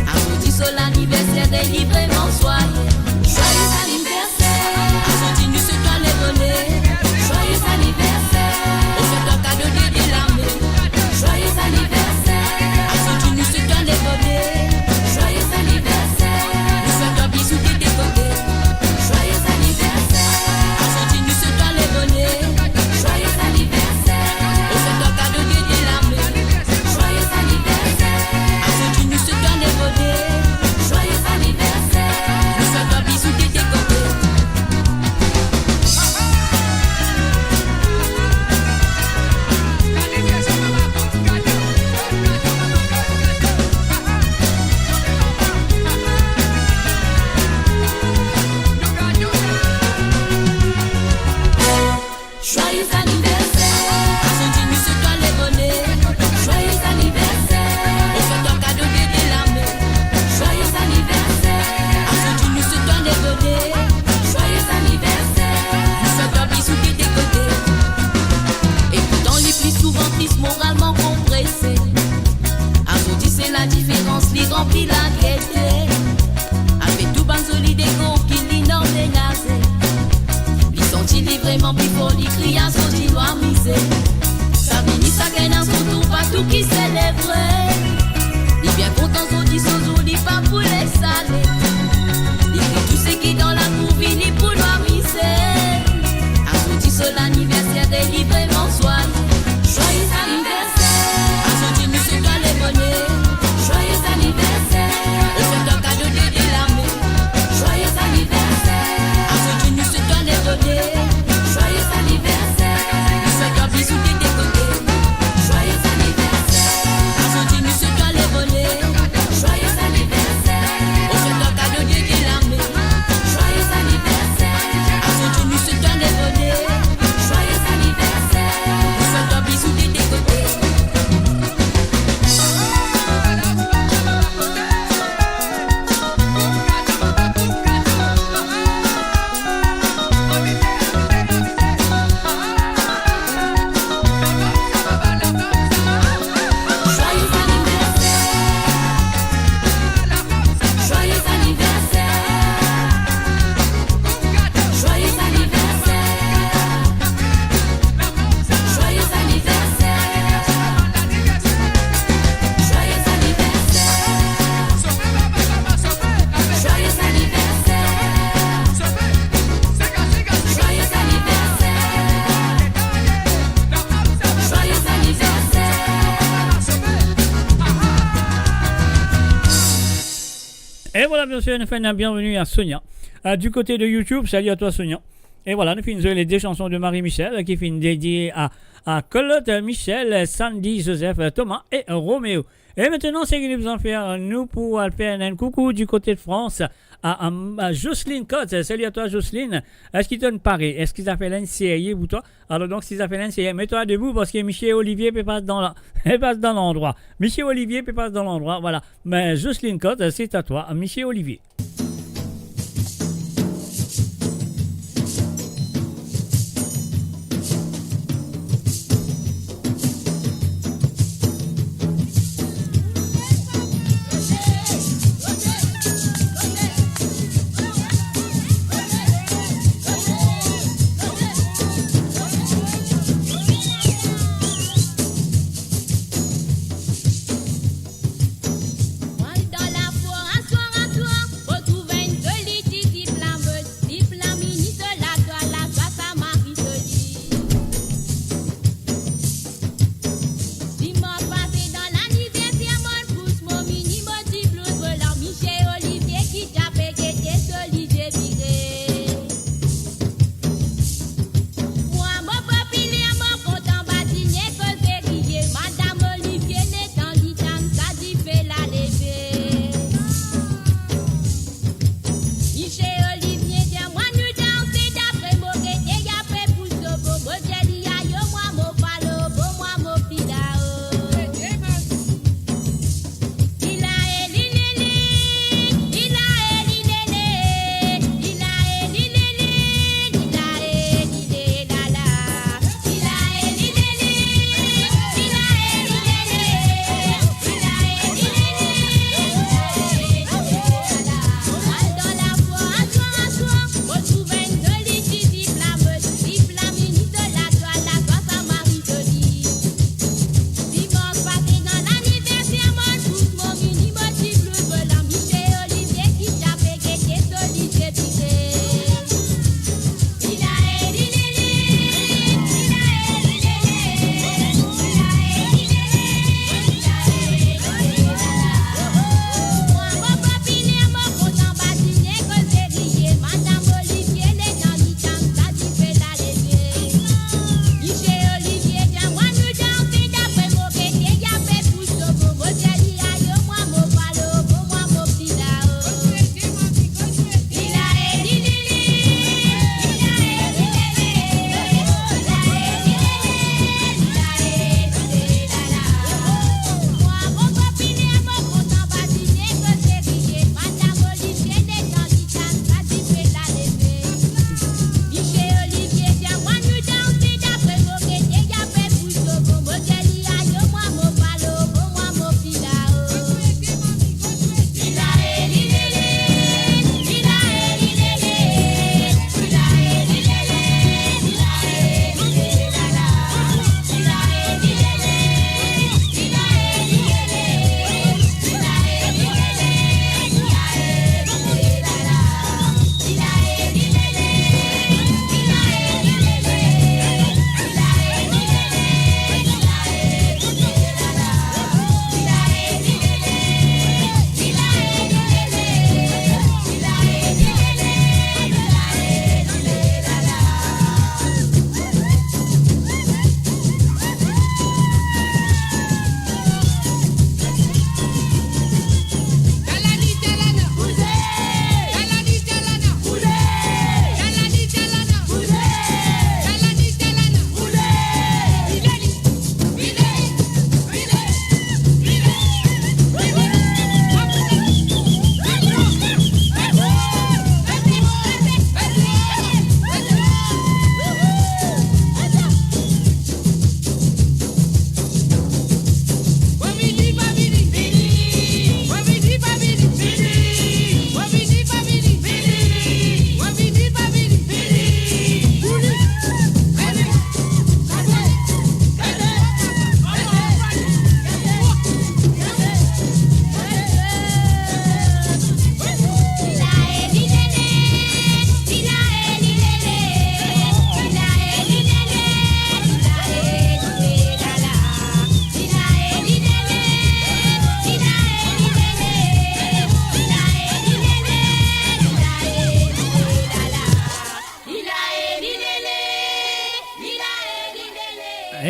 À son dit sur l'anniversaire délivrement soyez. Joyeux anniversaire. À son dit nous se doit les donner. Joyeux anniversaire. On fait un cadeau de l'armée. Joyeux anniversaire, à son tu nous souhaitons les bonheurs. Joyeux anniversaire, nous souhaitons bisous de tes côtés. Joyeux anniversaire, à son tu nous souhaitons les bonheurs. Joyeux anniversaire, on souhaite un cadeau de l'armée. Joyeux anniversaire, à son tu nous souhaitons les bonheurs. Joyeux anniversaire, nous souhaitons bisous de tes côtés. Joyeux anniversaire, à son dit nous souhaitons les bonheurs. Joyeux anniversaire, on fait un cadeau de l'armée. Joyeux anniversaire, à son dit nous souhaitons les bonheurs. Joyeux anniversaire, nous souhaitons bisous de tes côtés. Et pourtant les plus souvent tristes moralement compressés. À son dit c'est la différence, les remplit la gaieté. Avec tout ban solide et gros qui l'innove des nazés. Il est vraiment plus fort, il crie à son il doit miser. Ça finit, ça gagne à son tour, pas tout qui célèbre. Il vient content, son dit pas pour les salés. Il crie tout ce qui dans la cour, vini pour nous miser. À son dit sur l'anniversaire, délivrement soyez. Joyeux anniversaire, à son dit nous se doit les bonheurs. Joyeux anniversaire, on fait un cadeau de l'armée. Joyeux anniversaire, à son dit nous se doit les bonheurs. Joyeux anniversaire, nous souhaitons bisous de tes côtés. Joyeux anniversaire, à son dit nous souhaitons les bonheurs. Joyeux anniversaire, on fait un cadeau de l'armée. Joyeux anniversaire, à son dit nous souhaitons les bonheurs. Joyeux anniversaire, nous souhaitons bisous de tes côtés. Joyeux anniversaire, joyeux anniversaire, joyeux anniversaire, joyeux anniversaire, joyeux anniversaire, joyeux anniversaire, joyeux anniversaire. Et voilà, bien sûr, nous faisons la bienvenue à Sonia. Du côté de YouTube, salut à toi, Sonia. Et voilà, nous finissons les deux chansons de Marie-Michel qui finissent dédiées à Claude Michel, Sandy, Joseph, Thomas et Roméo. Et maintenant, c'est que nous allons faire, nous, pour faire un coucou du côté de France à Jocelyne Cotte. Salut à toi, Jocelyne. Est-ce qu'il te paraît? Est-ce qu'ils appellent un série pour toi? Alors, donc, s'ils appellent un série, mets-toi debout parce que Michel Olivier peut passer dans l'endroit. Michel Olivier peut passer dans l'endroit. Voilà. Mais Jocelyne Cotte, c'est à toi, Michel Olivier.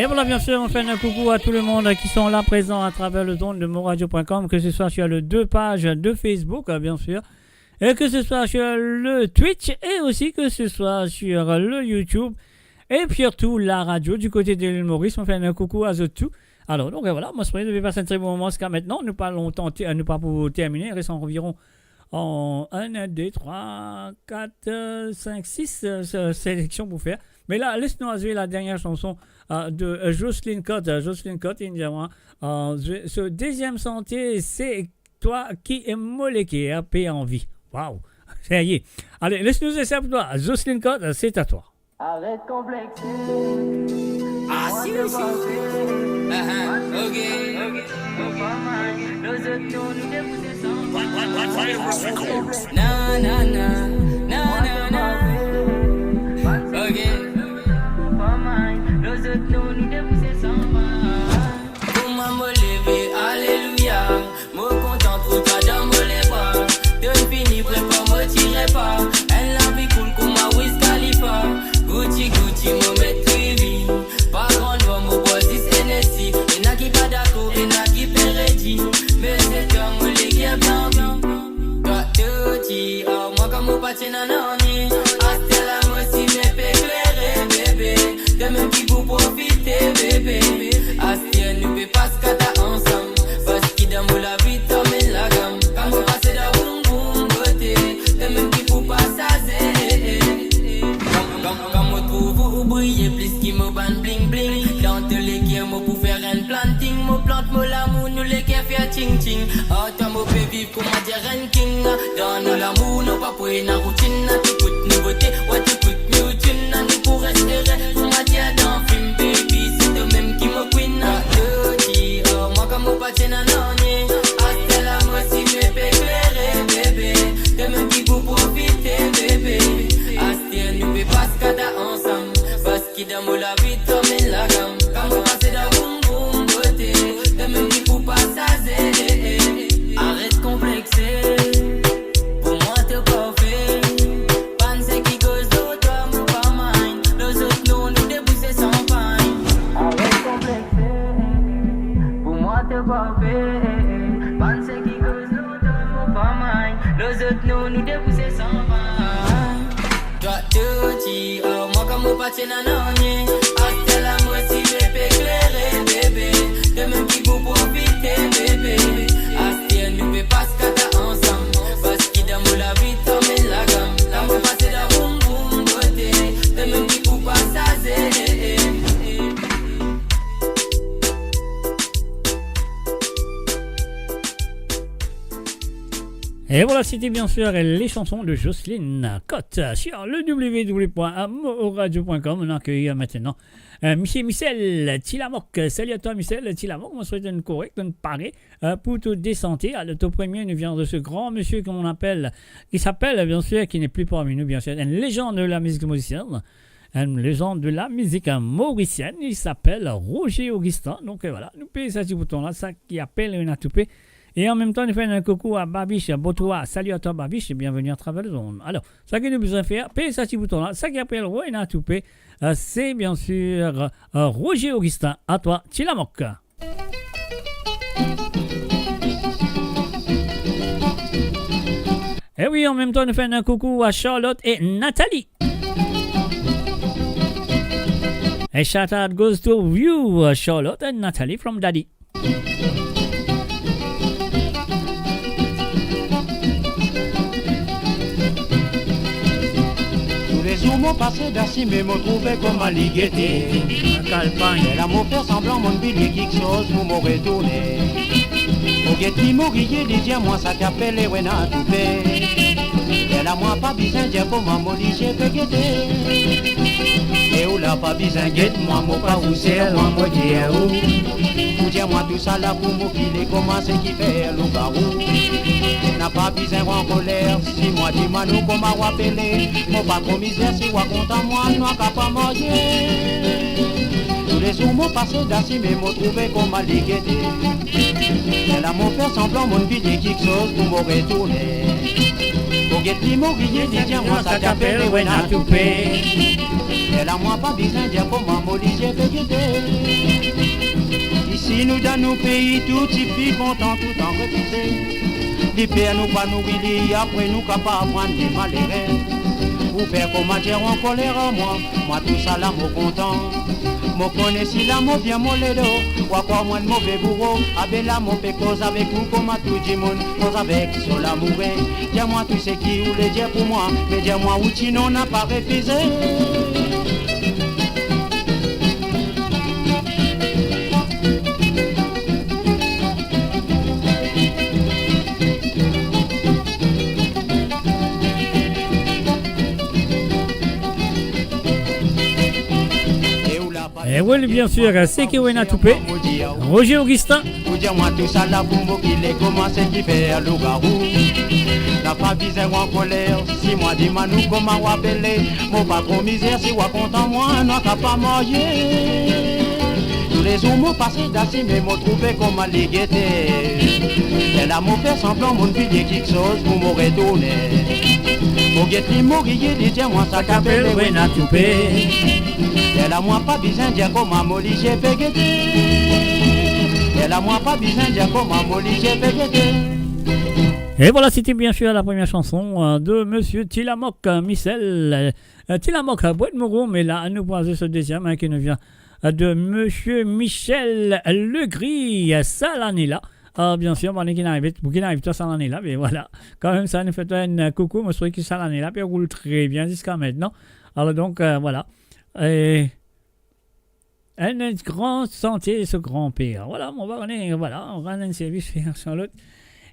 Et voilà, bien sûr, on fait un coucou à tout le monde qui sont là présents à travers le zone de moradio.com, que ce soit sur les 2 pages de Facebook, bien sûr, et que ce soit sur le Twitch, et aussi que ce soit sur le YouTube, et puis surtout la radio du côté de l'île Maurice. On fait un coucou à tout. Alors, donc voilà, moi, je vais passer un très bon moment jusqu'à maintenant. Nous pas longtemps, nous pas pour terminer. Il reste environ en 1, 2, 3, 4, 5, 6 sélections pour faire. Mais là, laisse-nous jouer la dernière chanson de Jocelyne Cotte. Jocelyne Cotte, il dit, ce deuxième sentier, c'est toi qui es moléqué, paix en vie. Waouh, ça y est. Allez, laisse-nous essayer pour toi. Jocelyne Cotte, c'est à toi. Arrête complexé. Ah, si, si. Ok. Nos autres, nous dépousser sans. Na, na, na. Na, na, na. Ok. Nos autres, nous dépousser sans. Comment me lever, alléluia. Me contente pour toi dans mes bras. De fini, prépare, me tirez pas. Elle la vie cool comme ma Wiz Khalifa. Gucci, Gucci, me met trivi. Pas grand doigt, me bois 10 NSI. Et n'a qui pas d'accord, et n'a qui fait ready. Mais c'est toi, me les qui est bien. Toi, te dis, oh, moi, comme mon pâté nanani. Hasta la moi, si me fait éclairer, bébé. De même qui pour profiter, bébé. Hasta, nous peut pas se cater ensemble. Parce qu'il dans la vie, t'as mis la gamme. Quand on passe da boum boum, côté. De même qui pour pas s'aser. Quand on trouve briller, plus qui me ban bling bling. Dans tous les qui me pour faire un planting. Me plante, me l'amour, nous les qui fait ching ching. Oh, toi, me fait vivre comme un dire king. Dans nous l'amour, nous pas pour une routine. Tu coûtes nouveauté, ouais, tu coûtes new tune. Nous pour rester, pour ma dire dans film, baby. C'est de même qui me queen. Te dis, oh, moi comme mon pâté nanani. Hasta la moi si me fait éclairer, bébé. De même qui pour profiter, bébé. Hasta, nous peut pas se cader ensemble. Parce qu'il dans la vie, t'as mis la gamme. Quand on passe da boum boum, côté. De même qui pour pas s'aser. Arrête complexé. Pour moi, t'es parfait. Pensez qui cause d'autres, toi, mon pas mine. Nos autres, nous dépousser sans pain. Arrête complexé. Pour moi, t'es parfait. Pensez qui cause d'autres, toi, mon pas mine. Nos autres, nous dépousser sans pain. Toi, te dis, oh, moi, comme mon pâté nanani. Hasta la moi, si me fait éclairer, bébé. De même qui pour profiter, bébé. Hasta, nous peut pas se cater ensemble. Parce qu'il dans la vie, t'as mis la gamme. Là, moi, passer da boum boum, côté. De même qui pour pas s'aser. Et voilà, c'était bien sûr les chansons de Jocelyne Cotte sur le www.moradio.com. On accueille maintenant Michel Tilamok. Salut à toi, Michel Tilamok. On souhaite une correcte, une parée pour te désanter. Le top premier nous vient de ce grand monsieur qu'on appelle, qui s'appelle bien sûr, qui n'est plus parmi nous, bien sûr, une légende de la musique mauricienne. Une légende de la musique mauricienne. Il s'appelle Roger Augustin. Donc voilà, nous payons ça petit bouton-là, ça qui appelle une atoupée. Et en même temps, nous faisons un coucou à Babiche Botoa. Salut à toi, Babiche, et bienvenue à travers le zone. Alors, ça que nous avons besoin de faire, payer ce petit bouton-là, ça qui appelle Roena Toupé, c'est bien sûr Roger Augustin. À toi, Tilamok. Et oui, en même temps, nous faisons un coucou à Charlotte et Nathalie. A shout out goes to you, Charlotte and Nathalie from Daddy. Les jours m'ont passé d'assez, mais m'ont trouvé comme à l'igueté. Calpagne. Elle a m'ont fait semblant, mon billet quelque chose pour me retourner. Au guetti m'ouvrier, dit moi ça qu'appelle les Wena Toupé. Elle a moi pas besoin de dire comment m'oblige de guetter. Et où la pas besoin de guetter, moi m'en pas où c'est, moi m'en dire où. Pour dire moi tout ça là pour m'occuper comment c'est qui fait le barou. N'a pas besoin en colère, si moi dis moi nous comme à appeler. Mon pas trop misère, si moi content moi, nous n'avons pas manger. Tous les jours m'ont passé d'assez, mais m'ont trouvé comme à l'igueté. Elle a m'ont fait semblant, mon billet quelque chose pour me retourner. Au Ogueti Moguier, dit tiens moi ça t'appelle Wena Toupé. Elle a moi pas besoin de dire comment Moligé peut guetter. Ici nous dans nos pays, tout y fit content, tout en refusé. Les pères nous pas nous guider, après nous capables prendre des malheureux. Ou faire comment dire en colère à moi tout ça là, moi content. Moi connais si là, moi bien mon ledo. Ou encore moi de mauvais bourreau. Avec là, moi fait cause avec vous, comme à tout le monde. Cause avec sur l'amour. Dis-moi tout ce qui ou les dire pour moi. Mais dis-moi où tu n'en as pas refusé. Et oui, bien sûr, c'est Kewena Toupé, Roger Augustin. Dis-moi tout ça là pour moi qu'il est commencé qui fait à loup-garou. N'a pas besoin en colère, si moi dis nous comment appeler. Mon pas trop misère, si moi content moi, n'a pas manger. Tous les jours m'ont passé d'assez, mais m'ont trouvé comment les guetter. Elle a m'ont fait semblant, mon pilier quelque chose pour me retourner. Pour guetter, m'ouvrier, dis-moi ça t'appelle Kewena Toupé. Elle a moi pas besoin de dire comment Molly j'ai fait guetter. Elle a moi pas besoin de dire comment Molly j'ai fait guetter. Et voilà, c'était bien sûr la première chanson de Monsieur Tilamok Michel. Tilamok Boîte Moreau, mais là, nous voici ce deuxième qui nous vient de Monsieur Michel Legris, Salanella. Bien sûr, bon, qui n'arrive pas Salanella, mais voilà. Quand même, ça nous fait un coucou, monsieur qui Salanella, puis on roule très bien jusqu'à maintenant. Alors donc, voilà. Et un grand sentier, ce grand-père. Voilà, on va rendre un service à Charlotte.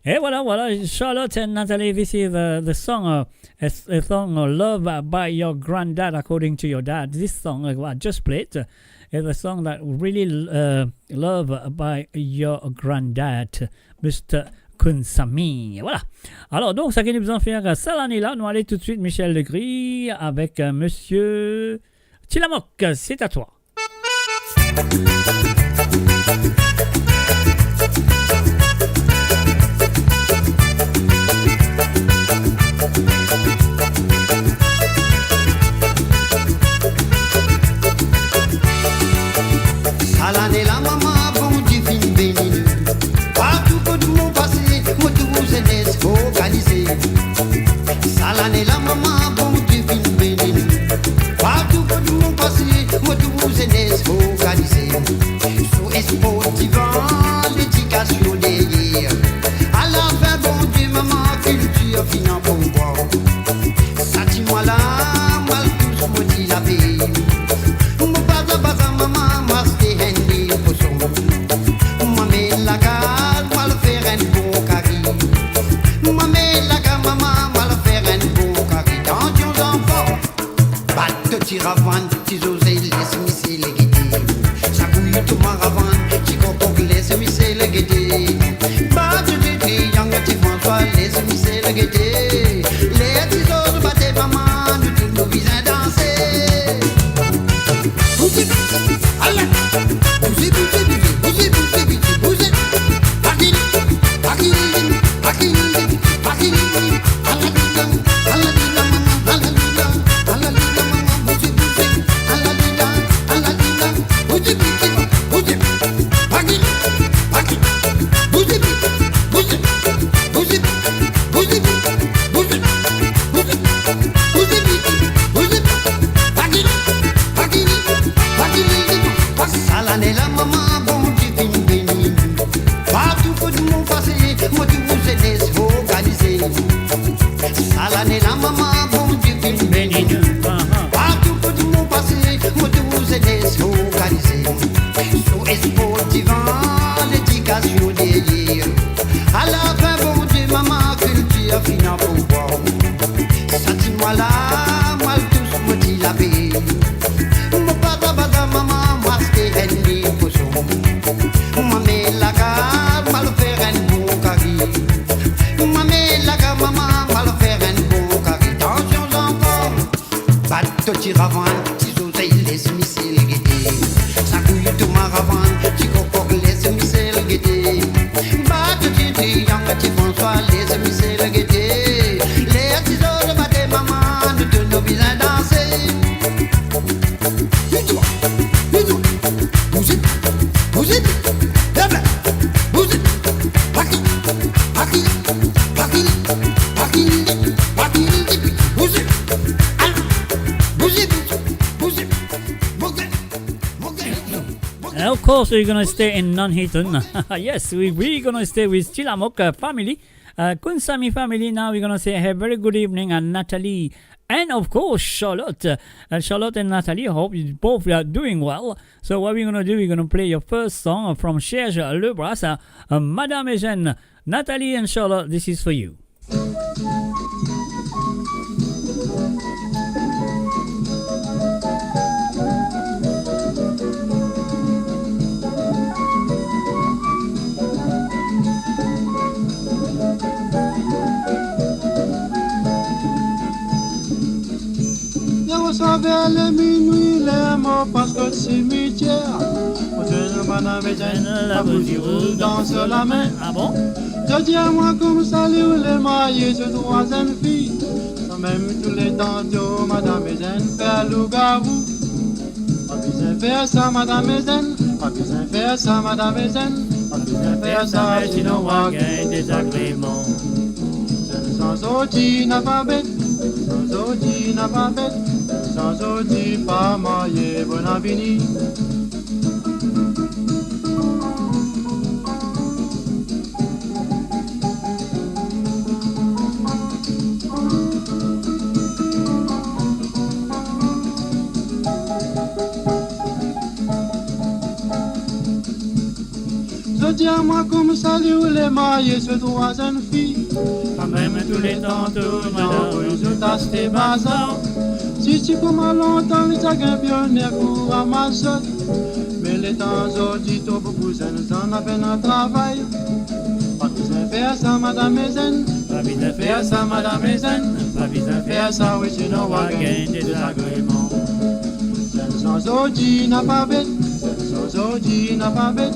Et voilà, Charlotte and Natalie, this is the song, a song Love by Your Granddad, according to your dad. This song I just played is a song that really love by your granddad, Mr. Kunsami. Voilà. Alors, donc, ça qui nous besoin de faire Salanella. Nous allons tout de suite, Michel Legris, avec Monsieur Tilamok, c'est à toi. Salanella, maman, bon, tu finis béni. Partout que tout mon passé, moi tout jeunesse organisé. Salanella, maman, bon, tu finis béni. Partout que tout mon passé, moi tout jeunesse organisé. Sous espoir divin, l'éducation derrière. À la fin, bon Dieu, maman, culture finant pour moi. Ça dit moi là, moi tous me dit la paix. Mon baza baza maman, moi c'est Henry Poisson. Moi mais la gare, moi le faire un bon carré. Moi mais la gare, maman, moi le faire un bon carré. Dans tes enfants, batte tire avant, tes oseilles, laisse-moi c'est les guider. Ça bouille tout ma ravant, tu comprends que laisse-moi c'est les guider. Batte du triangle, tu François, laisse-moi c'est les guider. Les petits autres battaient maman, nous tous nous visons danser. Salanella, maman, bon, tu finis béni. Partout que du monde passé, moi tu vous aidez organisé. Salanella, maman, bon, tu finis béni. Partout que du monde passé, moi tu vous aidez organisé. Sous espoir divin, l'éducation derrière. À la fin, bon Dieu, maman, culture finant pour voir. Ça dit moi là, moi tous me dit la paix. Mon papa, maman, moi c'est Henry Poisson. Moi mais la gare, moi le faire un bon carré. Moi mais la gare, maman, moi le faire un bon carré. Attention enfants, batte tire avant, tes oreilles laisse-moi c'est le guetter. Ça couille tout ma ravant, tu comprends que laisse-moi c'est le guetter. Batte tu triangle, tu François, laisse-moi c'est le guetter. Les petits And of course, we're gonna stay in Nuneaton. Yes, we're gonna stay with Tilamok family, Kunsami family. Now we're gonna say a very good evening and Natalie. And of course, Charlotte. Charlotte and Natalie, hope you both are doing well. So what we're going to do, we're going to play your first song from Serge Lebras, Madame Eugène. Natalie and Charlotte, this is for you. Vers les minuit, les morts parce que le cimetière. Je madame Eugène, la bougie dans sur la main. Ah bon? Je dis à moi comme salut les mariés, je troisième fille. Sans même tous les tantôt, madame Eugène, faire loup-garou. Pas besoin de faire ça, madame Eugène. Pas besoin de faire ça, madame Eugène. Pas besoin de faire ça, sinon on va gagner des agréments. Sans outil, n'a pas bête. Sans outil, n'a pas bête. Sans outil, pas marié, bon avenir. Je dis à moi comme salut les mariés, ce troisième fille. Pas même tous les tantôt, madame, je tasse tes bazars. Si tu commences longtemps, tu as un pionnier pour ramasser. Mais les temps aujourd'hui, tu beaucoup en à peine un travail. Pas besoin de faire ça, madame Eugène. Pas besoin de faire ça, madame Eugène. Pas besoin de faire ça, oui, sinon on va gagner des désagréments. Sans aujourd'hui, n'a pas bête. Sans aujourd'hui, n'a pas bête.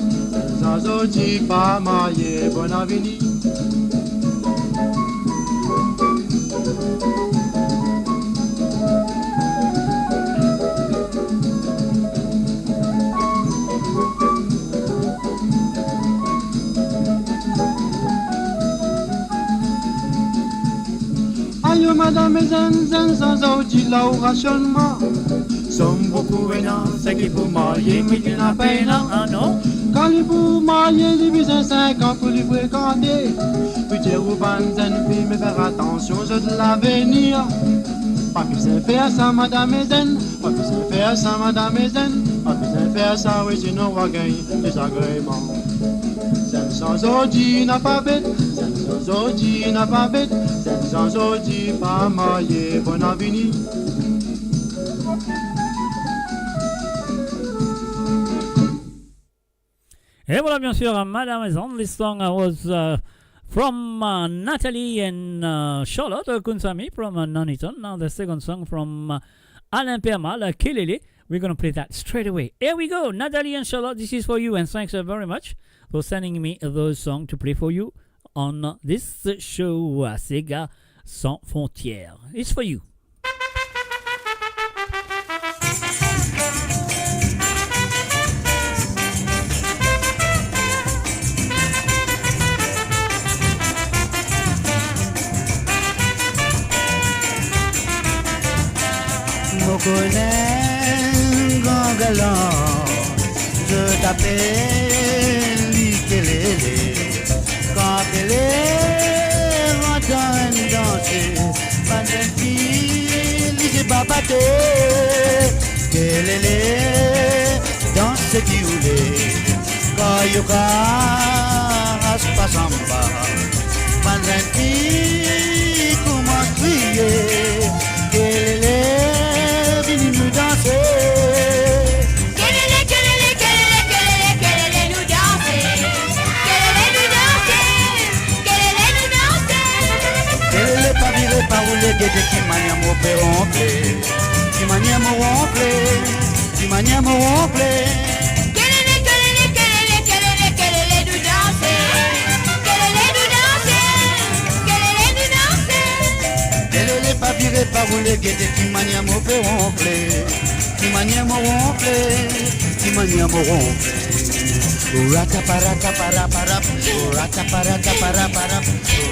Sans aujourd'hui, pas marié, bon avenir. Aïe, madame Eugène, sans aujourd'hui, là au rationnement. Sommes beaucoup énormes, c'est qu'il faut marier, mais qu'il n'a pas énorme. Ah non? Quand il faut marier, il vise 5 ans pour lui fréquenter. Puis tu es jeune fille, mais faire attention, je de l'avenir. Pas besoin de faire ça, madame Eugène. Pas besoin de faire ça, madame Eugène. Pas besoin de faire ça, oui, sinon on va gagner des agréments. Celle sans ordi n'a pas bête. Celle sans ordi n'a pas bête. Celle sans ordi pas marié, bon avenir. Et voilà, bien sûr, Madame Eugène. This song was from Natalie and Charlotte Kunsami from Nuneaton. Now the second song from Alain Permal, Kelele. We're going to play that straight away. Here we go. Natalie and Charlotte, this is for you. And thanks very much for sending me those songs to play for you on this show, Sega Sans Frontières. It's for you. Je connais grand galant, je t'appelle Kelele. Quand Kelele entend danser, pas de fille, il pas battre. Kelele danse qui roule, quand yoka raspa samba, pas de fille comment crier. Kelele vini nous danser. Kelele, kelele, kelele, kelele, kelele nous danser. Kelele nous danser. Kelele nous danser. Kelele pas viré par rouler, qui mania mon père ronfler. Qui mania mon ronfler. Qui mania mon ronfler. Kelele, kelele, kelele, kelele, kelele nous danser. Kelele nous danser. Kelele nous danser. Kelele pas viré par rouler, qui mania mon père ronfler. Qui mania mon ronfler. Qui mania mon ronfler. Rata parata para para, rata parata para para,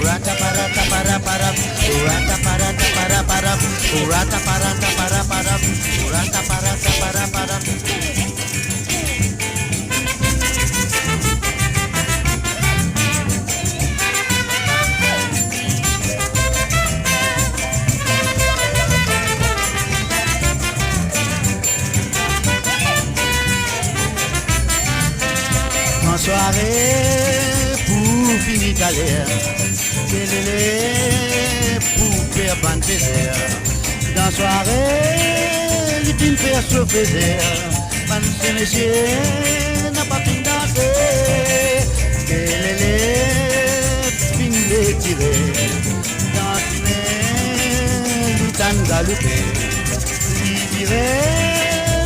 rata parata para para, rata parata para para, rata parata para para, rata parata para para. soirée pour finir galère. Kelele pour faire ban plaisir. Dans soirée, il fin faire chauffer d'air. Man ces messieurs n'a pas fin danser. Kelele fin les tirer. Dans il t'en galoper.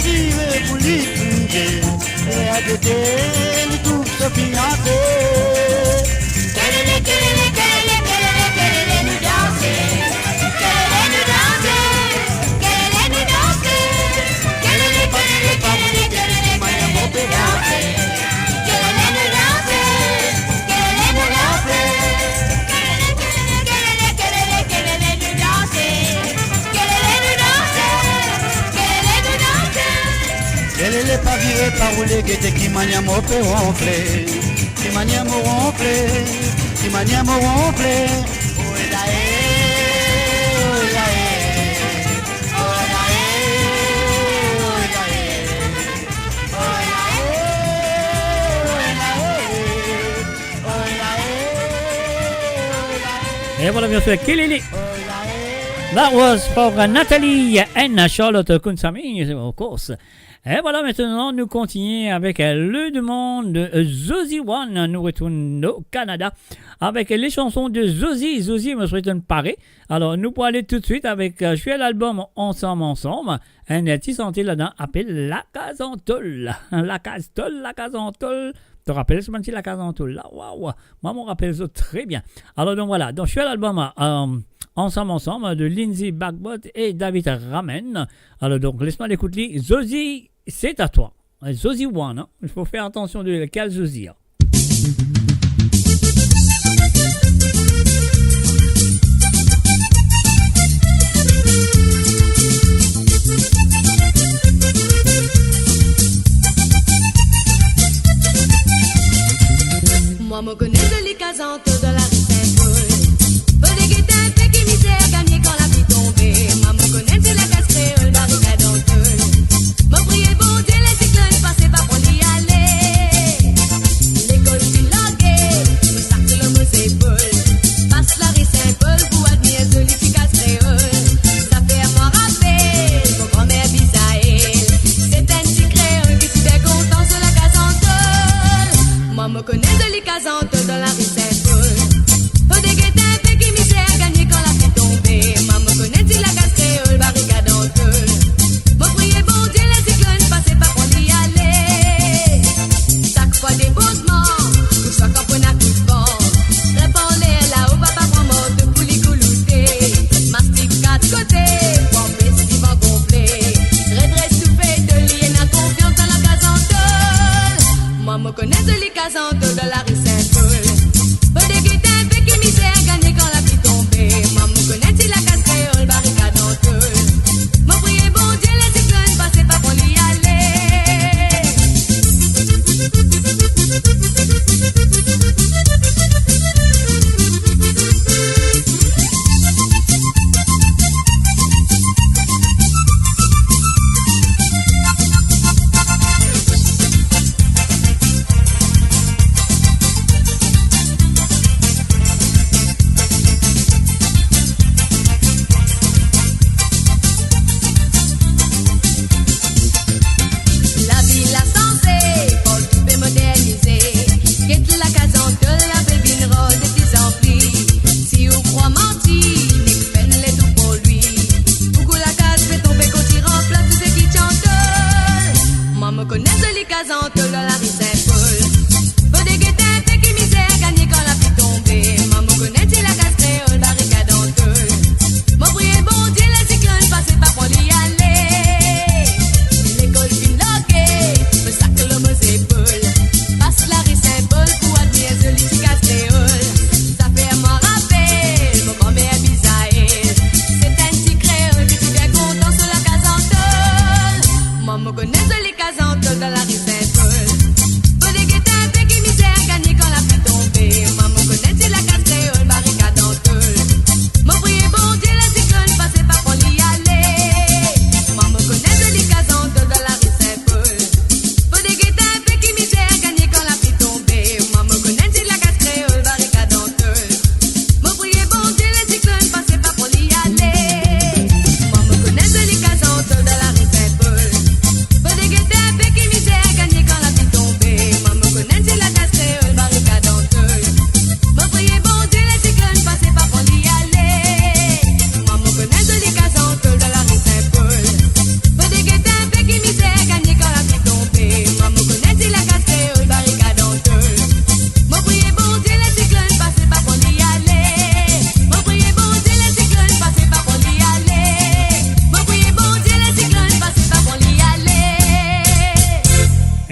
Vive pour lui plonger. Et à côté, tout se financer. Kelele, kelele, kelele, kelele, kelele, nous danser. Kelele, nous danser. Kelele, nous danser. Kelele, kelele, kelele, kelele, kelele, nous danser. Kelele, nous danser. Kelele, nous danser. Kelele, kelele, kelele, nous danser. Kelele, nous danser. Kelele, nous danser. Kelele pas viré, pas roulé, qui mania mon peu ronfler. Qui mania mon ronfler. Qui mania mon ronfler. Oh là oh là oh là Et voilà bien sûr, Kelele. That was for Nathalie and Charlotte Kunsami, of course. Et voilà, maintenant, nous continuons avec le demande de Zozy One. Nous retournons au Canada avec les chansons de Zozy. Zozy me souhaite une parée. Alors, nous pouvons aller tout de suite avec, je suis à l'album Ensemble. Un petit sentier là-dedans appelé La Casantole. La Casantole. Tu te rappelles ce petit La Casantole là? Waouh! Moi, je me rappelle ça très bien. Alors, donc voilà. Donc, je suis à l'album Ensemble de Lindsay Bagbot et David Ramen. Alors, donc, laisse-moi l'écouter. Zozy, c'est à toi. Zozy One. Hein? Il faut faire attention de quel Zozy. Hein? Moi, me connais de l'icasante de la rue Saint-Paul. Peu de guettins, fait qui misère, gagné quand la pluie tombée. Moi, me connais de la casse créole, barricade en teule. Me prier bon Dieu, les cyclones, passez pas pour y aller. L'école bilingue, me sac de l'homme aux épaules. Passe la rue Saint-Paul pour admirer de l'efficace créole. Ça fait à moi rappeler, mon grand-mère Bisaël. C'est un petit créole qui s'y fait content sur la casantole. Moi, me connais de l'icasante de la rue Saint-Paul. Faut des guettins, fait qui misère, gagné quand la pluie tombée. Moi, me connais de la casse créole, barricade en teule. Me prier bon Dieu, les cyclones, passez pas pour y aller. Chaque fois des bossements, pour chaque fois qu'on a coup de vent. Répondez là-haut, papa prend mort de poulie coulouté. Mastique quatre côtés, pour festival complet. Redresse tout fait de lier, n'a confiance dans la casantole. Moi, me connais de l'icasante de la rue Saint-Paul. Peu de guettins, fait qui misère, gagné quand la pluie tombée. Moi, me connais de la casse créole, barricade en teule. Me prier bon Dieu, les cyclones, passez pas pour y aller. La ville a sensé, pour tout peut moderniser. Quitte la casantole, la bébine rose et petits amplis. Si vous croyez mentir, n'expène les tout pour lui. Beaucoup la case fait tomber quand il remplace tout ce qui chantole. Moi, me connais de l'icasantole dans la rue Saint-Paul. Peu de guettins, fait qui misère, gagné quand la pluie tombée. Moi, me connais de la casse créole, barricade en teule. Me prier bon Dieu, les cyclones, passez pas pour y aller. L'école bilingue, me sac de l'homme aux épaules. Passe la rue Saint-Paul pour admirer de l'efficace créole. Ça fait à moi rappeler, mon grand-mère Bisaël. C'est un petit créole qui s'y fait content sur la casantole. Moi, me connais de l'icasante dans la rue Saint-Paul.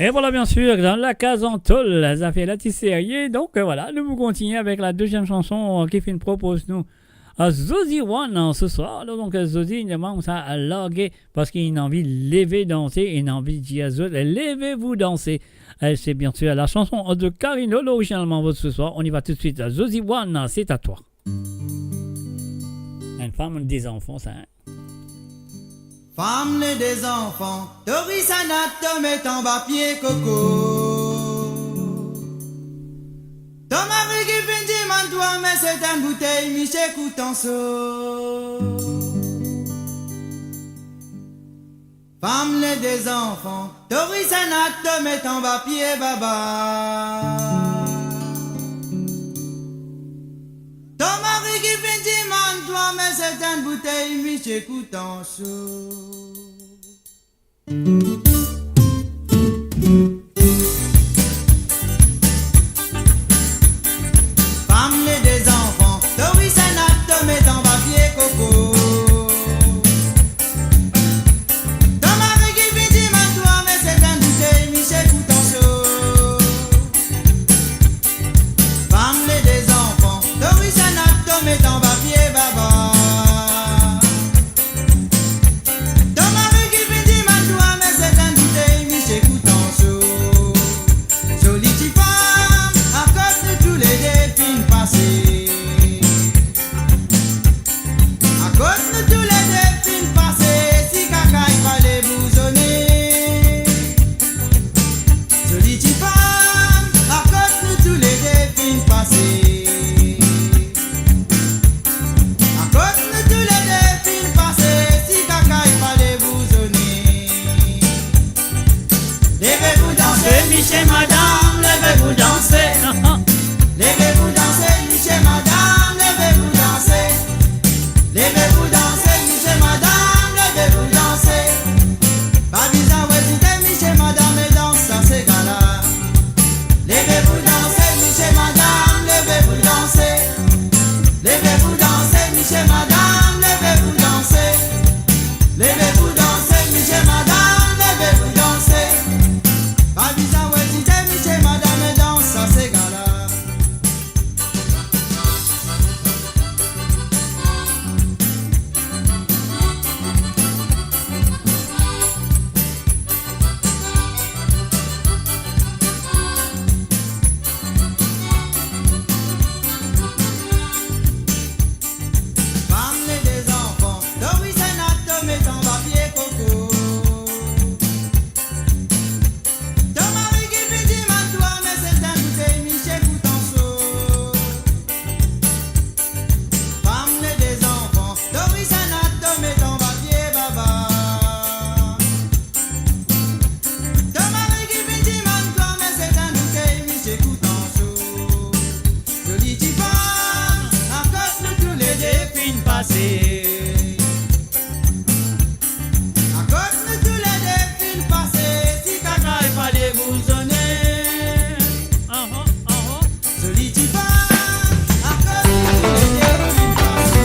Et voilà, bien sûr, dans la case en tôle, ça fait la petite série. Donc voilà, nous continuons avec la deuxième chanson qui fait une propose nous. Zozi One ce soir. Alors, donc Zozi, il demande ça à loguer parce qu'il a envie de lever danser. Il a envie de dire à Zozi, levez-vous danser. C'est bien sûr la chanson de Carino, originalement votre ce soir. On y va tout de suite. Zozi One, c'est à toi. Une femme des enfants, ça. Hein? Femme des enfants, Doris Anat met en bas pied coco. Ton mari qui vient dire toi, mais c'est une bouteille, Michel Coutenceau. Femme des enfants, Doris Anat met en bas pied baba. Ton mari qui vient dire toi, mais c'est une bouteille, Michel Coutenceau. Femme des enfants, Doris Anat met en bas pied coco. Ton mari qui vient dire toi, mais c'est une bouteille, Michel Coutenceau. Femme des enfants, Doris Anat met en bas pied baba. Ton mari qui vient dire toi, mais c'est une bouteille, Michel Coutenceau. Jolie petite femme, à cause de tous les défis passés. À cause de tous les défis passés, si caca il fallait bousonner. Jolie petite femme, à cause de tous les défis passés. À cause de tous les défis passés, si caca il fallait bousonner. Levez-vous danser, Michel madame, levez-vous danser. Levez-vous danser, Michel madame, levez-vous danser. Levez-vous danser, Michel madame, levez-vous danser. Babisa ouais, Michel madame et danse à ces gars-là. Levez-vous danser, Michel madame, levez-vous danser. Levez-vous danser, Michel madame, levez-vous danser. Levez-vous danser, Michel madame, levez-vous danser. Babisa ouais, Michel madame et danse à ces gars-là. Femme des enfants, Doris Anat met en bas pied coco. Ton mari qui vient dire toi, mais c'est un bouteille, Michel Coutenceau. Femme des enfants, Doris Anat met en bas pied baba. Ton mari qui vient dire toi, mais c'est un bouteille, Michel Coutenceau. Jolie petite femme, à cause de tous les défis passés. À cause de tous les défis passés, si caca il fallait bousonner. Jolie petite femme, à cause de tous les défis passés. À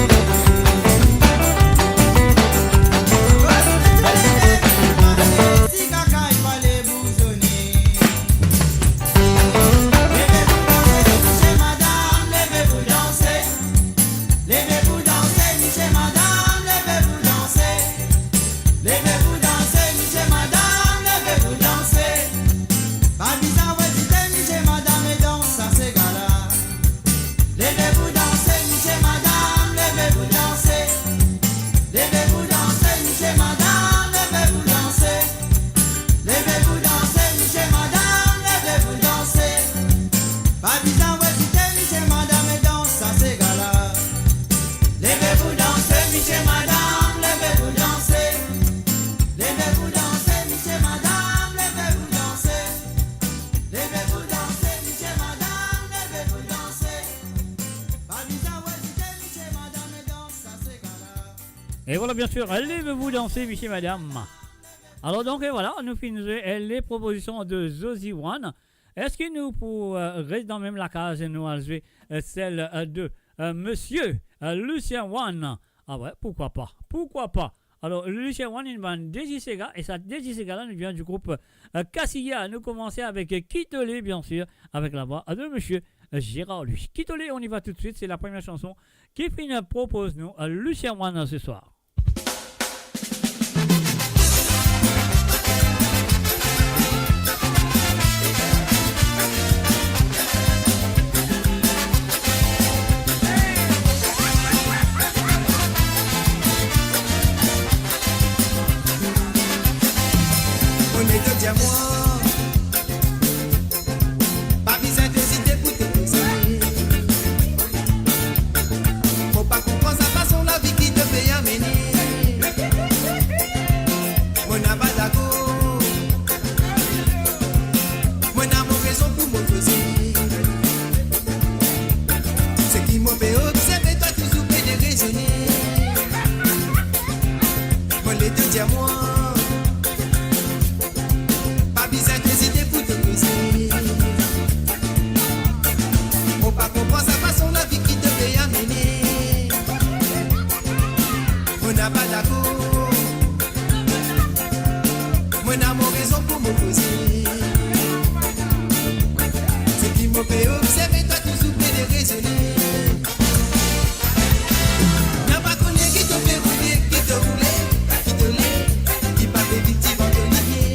cause de tous les défis passés, si caca il fallait bousonner. Levez-vous danser, Michel madame, levez-vous danser. Levez-vous danser, Michel madame, levez-vous danser. Levez-vous danser, Michel madame, levez-vous danser. Babisa ouais, Michel madame et danse à ces gars-là. Levez-vous danser, Michel madame, levez-vous danser. Levez-vous danser, Michel madame, levez-vous danser. Levez-vous danser, Michel madame, levez-vous danser. Babisa ouais, Michel madame et danse à ces gars-là. Levez-vous danser, Michel madame, levez-vous danser. Levez-vous danser, Michel madame, levez-vous danser. Levez-vous danser, Michel madame, levez-vous danser. Babisa ouais, Michel madame et danse à ces gars-là. Et voilà, bien sûr, levez-vous danser, Michel madame. Alors donc, et voilà, nous finissons les propositions de Zozi One. Est-ce que nous, pour rester dans même la case, nous allons jouer celle de Monsieur Lucien One? Ah ouais, pourquoi pas? Pourquoi pas? Alors, Lucien One, il va Deji Sega, et ça, Deji Sega, là, nous vient du groupe Cassia. Nous commençons avec Kitolé, bien sûr, avec la voix de monsieur Gérard Lui. Kitolé, on y va tout de suite, c'est la première chanson qui propose nous Lucien One ce soir. On est deux diamants, pas besoin d'hésiter pour te poser. Faut pas comprendre sa façon, la vie qui te fait amener. Mon abadago, mon amour raison pour m'opposer. Ce qui m'a fait observer, toi toujours fait de raisonner. Mon les deux diamants. Bizarre d'hésiter pour te poser. Faut pas comprendre sa façon, la vie qui te fait amener. On n'a pas d'accord. Mon amour raison pour m'opposer. Ce qui me fait observer, toi toujours fait de raisonner. N'a pas connu qui te fait rouler, qui te roulait, qui te l'est, qui pas fait victime en Olivier.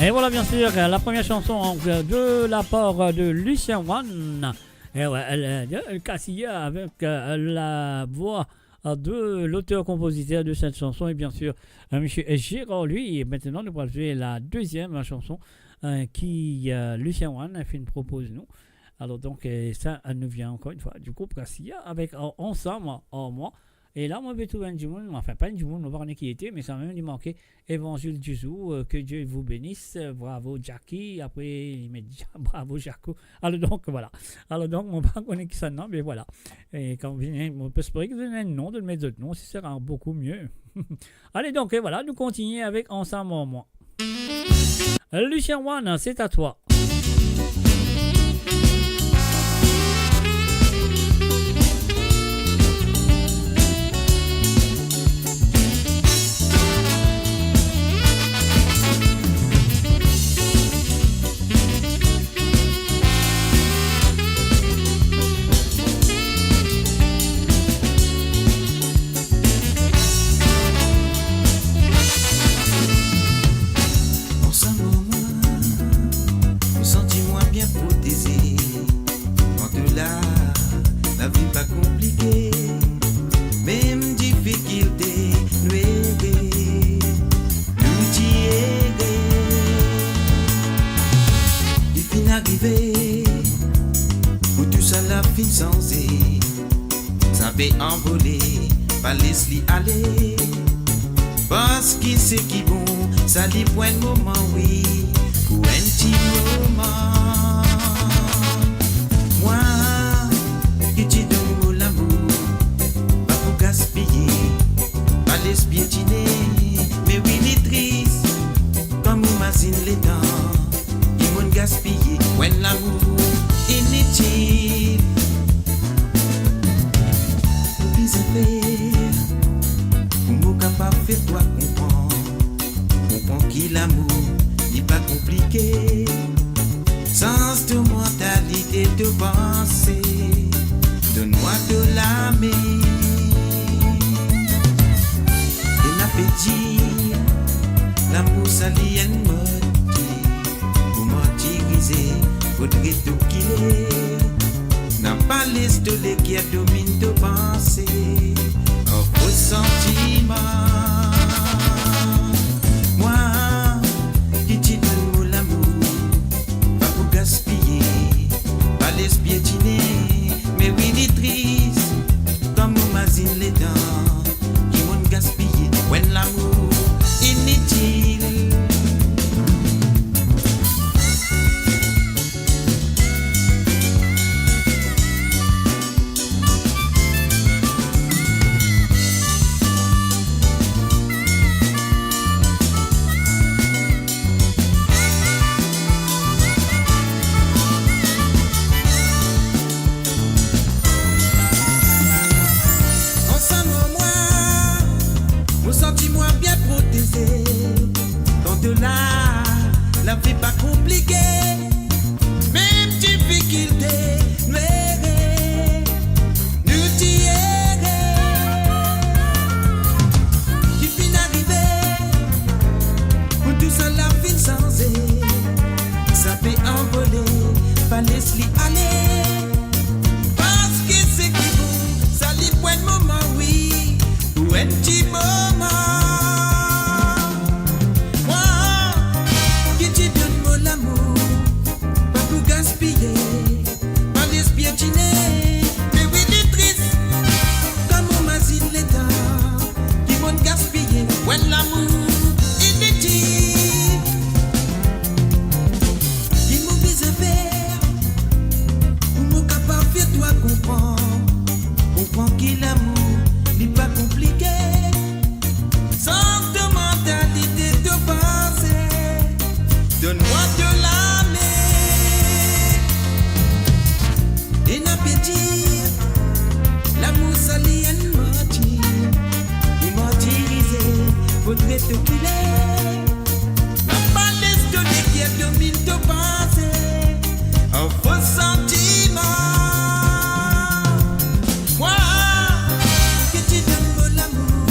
Et voilà, bien sûr, la première chanson de la part de Lucien One. Et ouais, elle Cassia avec la voix de l'auteur-compositeur de cette chanson. Et bien sûr, M. Gérard, lui, et maintenant, nous allons jouer la deuxième chanson qui Lucien Wan propose nous. Alors donc, ça nous vient encore une fois du groupe Cassia avec Ensemble en moi. Et là, moi, je vais trouver un monde, enfin pas un monde, on va voir qui était, mais ça m'a même manqué Évangile du jour, que Dieu vous bénisse, bravo Jackie, après il m'a dit bravo Jaco. Alors donc, voilà. Alors donc, on va connaître qui ça non, mais voilà. Et quand on peut espérer que vous avez un nom de mettre d'autres noms, ça sera beaucoup mieux. Allez donc, et voilà, nous continuons avec Ensemble en moi. Lucien Wan, c'est à toi. La vie pas compliquée, même difficulté, nuée, l'outil il finit arrivé, pour tout ça la vie sans ça fait envoler, pas laisser aller, parce qu'il sait qui bon, ça dit pour un moment, oui, pour un petit moment. Moi, qui te donne l'amour, pas pour gaspiller, pas laisse piétiner, mais oui, il est triste, comme on imagine les dents, ils vont gaspiller, when l'amour inutile. Pour qu'ils faire, pour nous capable de faire toi comprendre qu'il l'amour n'est pas compliqué. Sens de mentalité de pensée, donne-moi de l'âme et l'appétit, l'amour s'allie en mode, pour martyriser, faudrait tout qu'il est, n'a pas l'estolet qui domine de pensée, un faux sentiment. Moi, qui t'y donne l'amour, gaspiller, pas laisse piétiner, mais oui, il est triste, comme on imagine les dents, qui vont gaspiller, when l'amour inutile. Sentiment bien protégé, dans de là, la vie pas compliquée, même difficulté, nous tirer, qui finit arrivé, pour tout ça la vie sans ça fait envoler, pas laisser aller, parce que c'est qui bon, ça lui point de moment, oui, ou un petit moment. Pas laisse piétiner, mais oui, il est triste, comme on imagine les temps, qui vont gaspiller, when l'amour inutile, qui m'oblige à faire, pour me capable de toi comprendre qu'il l'amour n'est pas compliqué, sans de mentalité de pensée, donne-moi de l'âme. Et n'appétit, l'amour s'allie en menti, ou martyriser, faudrait te couler. La balise de l'équipe domine de pensée, un faux sentiment. Moi, que tu donnes l'amour,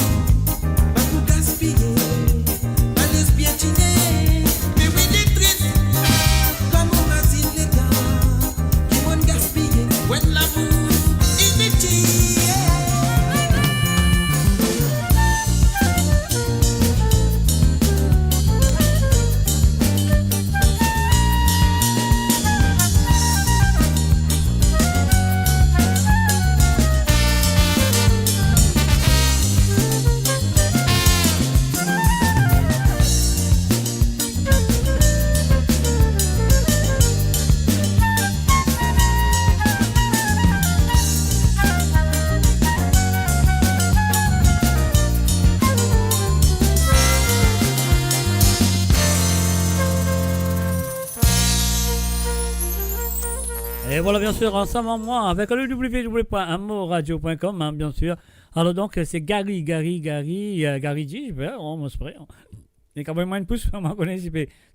pas pour gaspiller, pas laisse piétiner, mais oui, il est triste, comme on imagine les gars, qui vont gaspiller. When l'amour inutile, Et voilà, bien sûr, ensemble en moi, avec le www.amoradio.com, hein, bien sûr. Alors donc, c'est Gary G, on me spray. Et quand même, une pousse, on m'a connaît,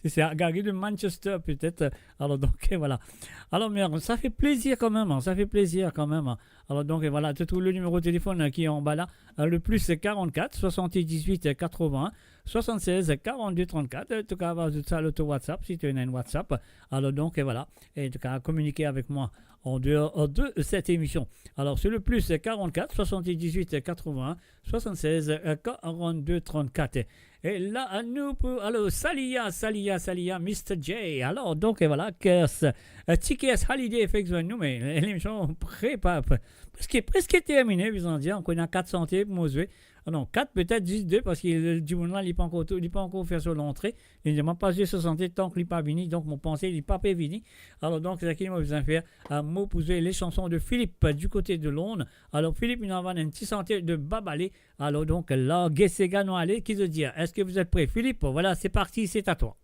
c'est Gary de Manchester, peut-être. Alors donc, voilà. Alors, mais ça fait plaisir quand même, ça fait plaisir quand même. Alors donc, voilà, tu trouves le numéro de téléphone qui est en bas là, le plus 44 78 80 76 42 34. En tout cas, ça le WhatsApp, si tu as un WhatsApp. Alors donc, voilà. Et en tout cas, communiquer avec moi en dehors de cette émission. Alors, c'est le plus 44 78 80 76 42 34. Et là, nous, alors, Salia, Mr. J. Alors, donc, voilà, Tickets Holiday Effects, nous, mais l'émission prépare, presque terminée, vous en dire, on a 4 centimes pour nous jouer. Non, 4, peut-être juste 2, parce que du moment là, il n'est pas encore fait sur l'entrée. Il ne m'a pas joué 60 tant qu'il n'est pas fini, donc mon pensée, il n'est pas fini. Alors, donc, c'est ce qu'il m'a besoin de faire. Un mot pour jouer les chansons de Philippe du côté de Londres. Alors, Philippe, il en va un petit sentier de Babalé. Alors, donc, là, Gessega, non, allez, qui se dit, est-ce que vous êtes prêts, Philippe? Voilà, c'est parti, c'est à toi.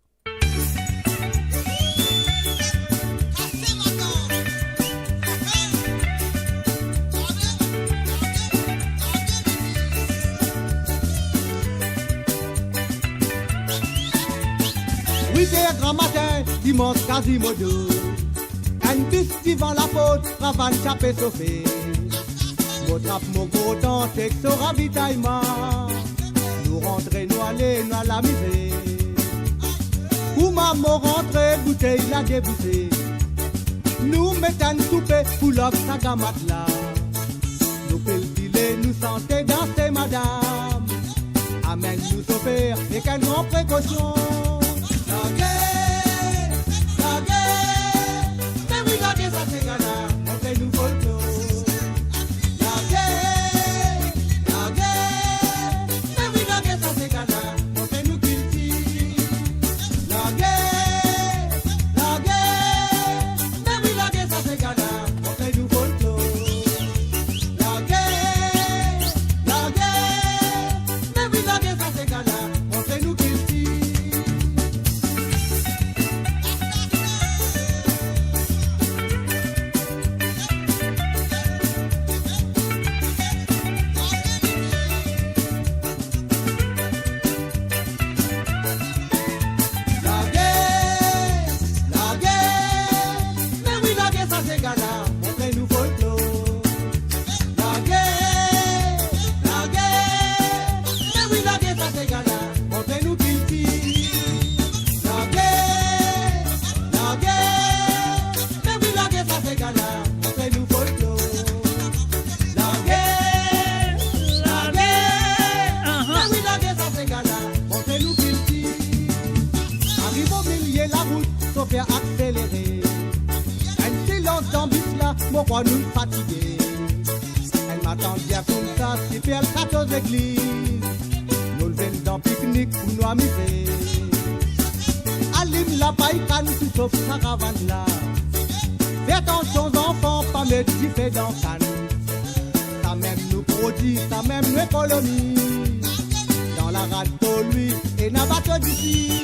Oui, c'est grand matin, dimanche Quasimodo. Un bus devant la faute, ravane chapé sauvé. Mon trappe, mon gros temps, c'est que ce ravitaillement. Nous rentrer, nous aller, nous à la misère. Où maman rentrer, bouteille la déboussée. Nous mettons une soupe, pour l'oc, sa gamate là. Nous peltiler, nous santé, danser, madame. Amen, nous sauver, et qu'une grande précaution. Nous fatigués. Elle m'attend bien comme ça, si fait le 14 églises. Nous le venons dans pique-nique pour nous amuser. Allume la paille canne, tout sauf sa caravane là. Fais attention aux enfants, pas mettre du fait dans canne. Ça même nous produit, ça même nous économise. Dans la rade pour lui et n'a pas d'ici.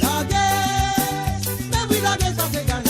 La guerre, mais oui la guerre ça fait gagner.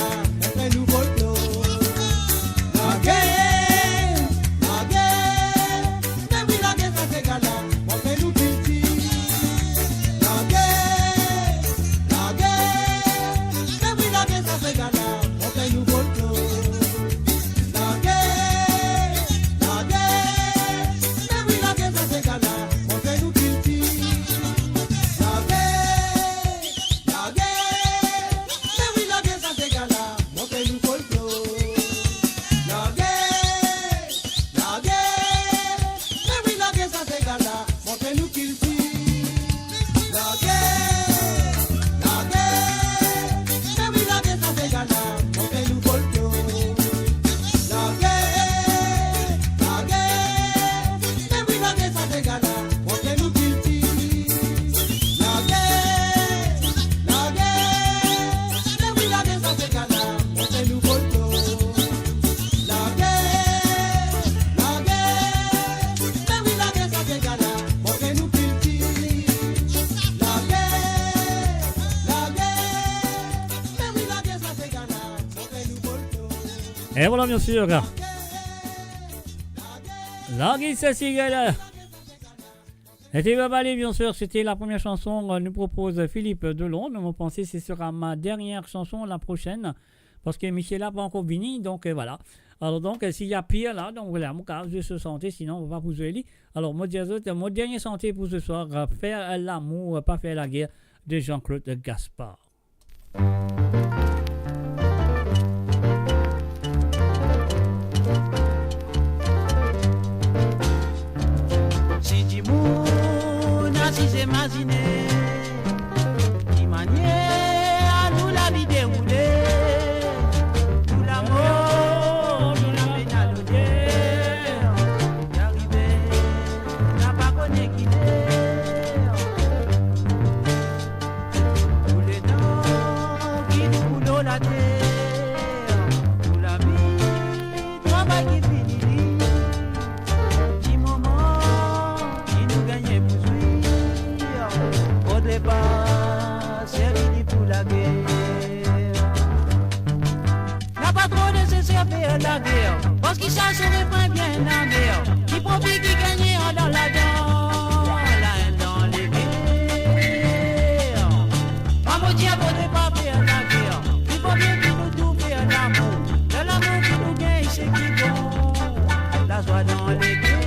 Et voilà, bien sûr. La guise cigale. C'était Babalé, bien sûr. C'était la première chanson. Nous propose Philippe Delon. Vous pensez que ce sera ma dernière chanson la prochaine. Parce que Michel n'a pas encore fini. Donc voilà. Alors donc, s'il y a pire là, donc voilà, mon cas, je se santé, sinon on va vous aider. Alors, mon dernier santé pour ce soir, faire l'amour, pas faire la guerre, de Jean-Claude Gaspard. Si tu m'as si c'est imaginé, qui manière à nous la vie déroulée, tout l'amour, nous la peine à l'audière, y arriver, n'a pas connu qui tous les temps qui nous coulent la terre, tout la vie, travail qui finit, petit moment qui nous gagne pour jouir, au départ, c'est fini pour la guerre. N'a pas trop nécessaire faire la guerre, parce qu'il cherche se refrain bien la guerre, qui profite qui gagne dans la dent, la haine dans les guerres. Maman Dieu, pour ne pas faire la guerre, il faut bien qu'il nous tout faire l'amour, de l'amour qui nous gagne, c'est qui bon, la joie dans les guerres.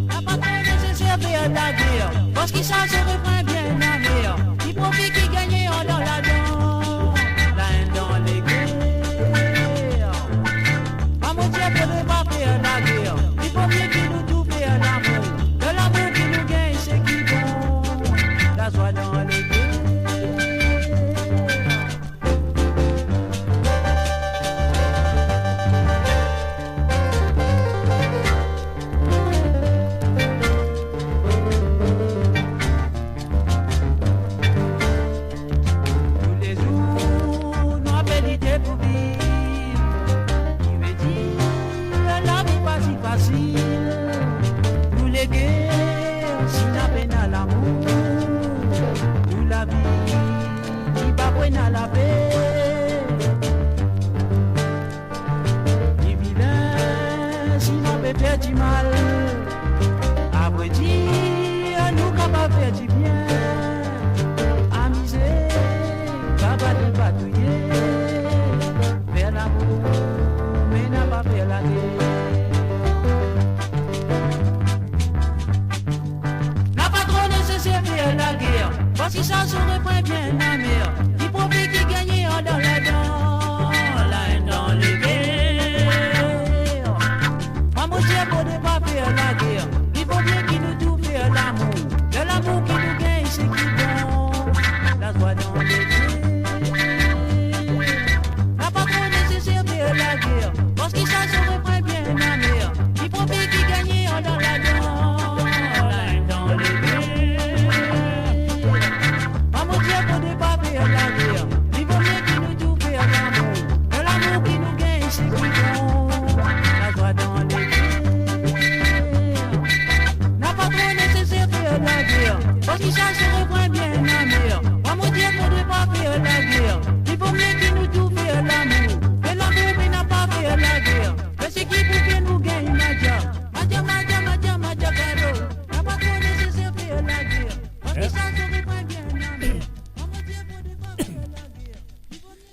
N'a pas trop nécessaire faire la guerre, parce qu'il cherche se refrain bien la guerre, qui profite qui gagne dans la dent, la haine dans les guerres. Maman Dieu, pour ne pas faire la guerre, il faut bien qu'il nous tout faire l'amour, de l'amour qui nous gagne, c'est qui bon, la joie dans les guerres. Tous les jours, nous appelons l'idée pour vivre. Il veut dire la vie pas si facile. Nous les guerres, si la peine à l'amour. Nous la vie, qui pas bonne à la paix. Ni vilain, si l'on peut faire du mal. Après dire, nous capables de faire du bien. Amuser, capable de batouiller. Faire l'amour, mais n'a pas fait la guerre. N'a pas trop nécessaire faire la guerre, parce qu'il ça se reprend bien la mer. Il profite qui gagne en dans la dent, la haine dans les guerres. Maman Dieu, pour ne pas faire la guerre, il faut bien qu'il nous tout faire l'amour, de l'amour qui nous gagne, c'est qui bon, la joie dans les guerres. N'a pas trop nécessaire faire la guerre, parce qu'il ça se reprend bien la mer. Il profite qui gagne en dans la dent, la haine dans les guerres. Maman Dieu, pour ne pas faire la guerre, il faut bien qu'il nous tout faire l'amour, de l'amour qui nous gagne, c'est qui bon, la joie dans les guerres. N'a pas trop nécessaire faire la guerre, parce qu'il ça se reprend bien la mer. Maman Dieu, pour ne pas faire la guerre, il faut bien qu'il nous tout faire l'amour, de l'amour mais n'a pas faire la guerre. Mais c'est qui pour que nous gagne Madia, Madia, Caro. N'a pas trop nécessaire faire la guerre, parce qu'il ça se reprend bien la mer.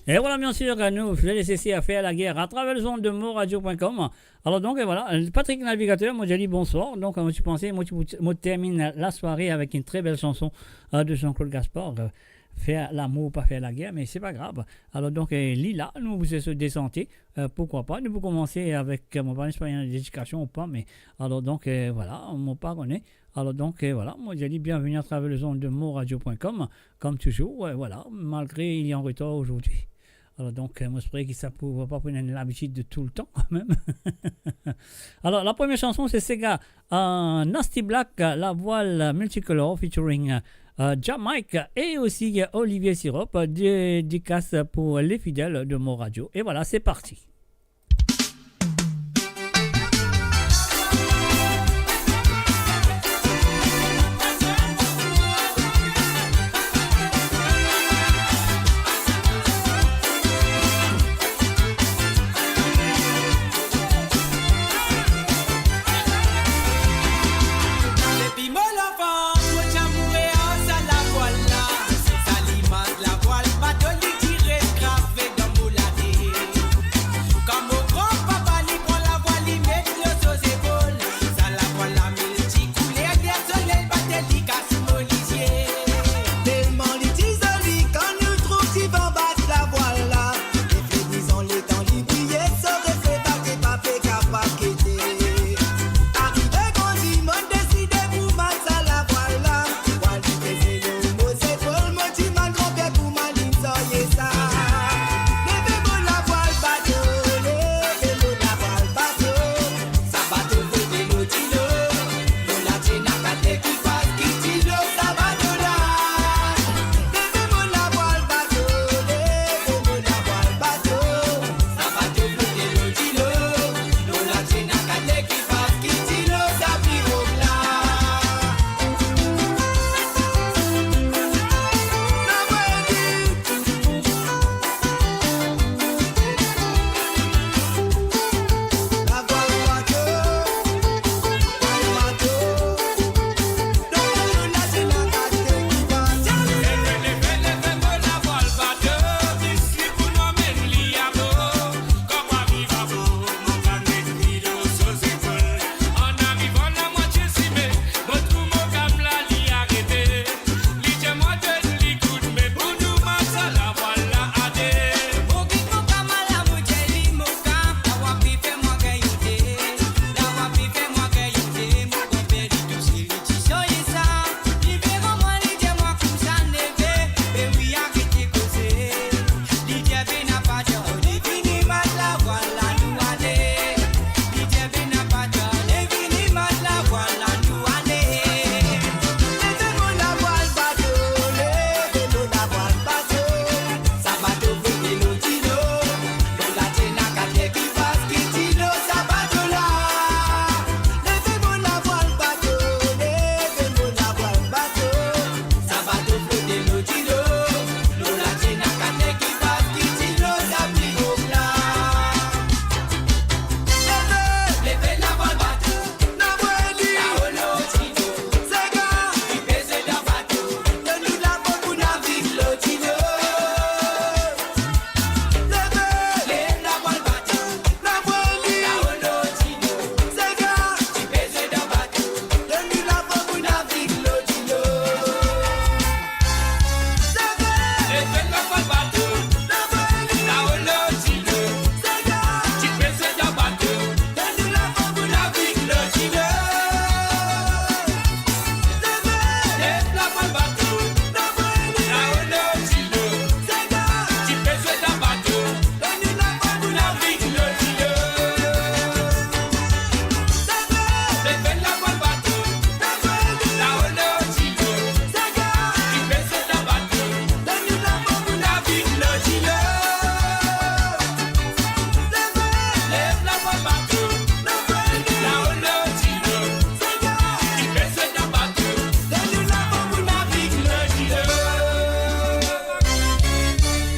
Et voilà, bien sûr, nous faisons nécessaire à faire la guerre à travers les ondes de moradio.com. Alors donc, voilà, Patrick Navigateur, moi j'ai dit bonsoir. Donc, moi je pensais, moi termine la soirée avec une très belle chanson de Jean-Claude Gaspard. Faire l'amour, pas faire la guerre, mais c'est pas grave. Alors donc, Lila, nous vous se désanter, pourquoi pas. Nous pouvons commencer avec mon parent espagnol d'éducation ou pas, mais alors donc, voilà, mon parent est. Alors donc, voilà, moi j'ai dit bienvenue à travers les ondes de moradio.com, comme toujours, voilà, malgré il est en retard aujourd'hui. Alors donc, moi j'espère que ça ne va pas prendre l'habitude de tout le temps quand même. Alors, la première chanson, c'est Sega, Nasty Black, la voile multicolore featuring Jamaique et aussi Olivier Sirop, dédicace pour les fidèles de Mo Radio. Et voilà, c'est parti.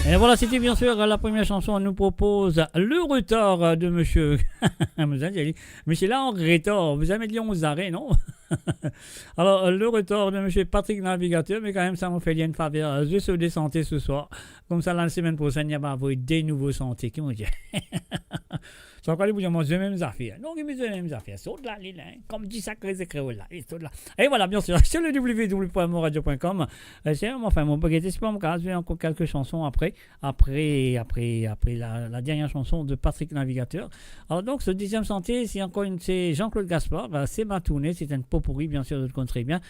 Et voilà, c'était bien sûr la première chanson. On nous propose le retard de monsieur. Monsieur là en retard. Vous avez dit 11 arrêts, non? Alors, le retard de monsieur Patrick Navigateur, mais quand même, ça m'a fait une faveur. Je suis de santé ce soir. Comme ça, la semaine prochaine, il y a des nouveaux santé. Qui m'ont dit? C'est encore les bouillons, les mêmes affaires. Non, les mêmes affaires. Saute là, comme dit ça, les créoles là. Et voilà, bien sûr, sur le www.moradio.com. C'est enfin mon baguette, c'est pas mon cas. Je vais encore quelques chansons après la dernière chanson de Patrick Navigateur. Alors, donc, ce deuxième santé, c'est Jean-Claude Gaspard. C'est ma tournée, c'est un pot pourri, bien sûr, je le connais très bien.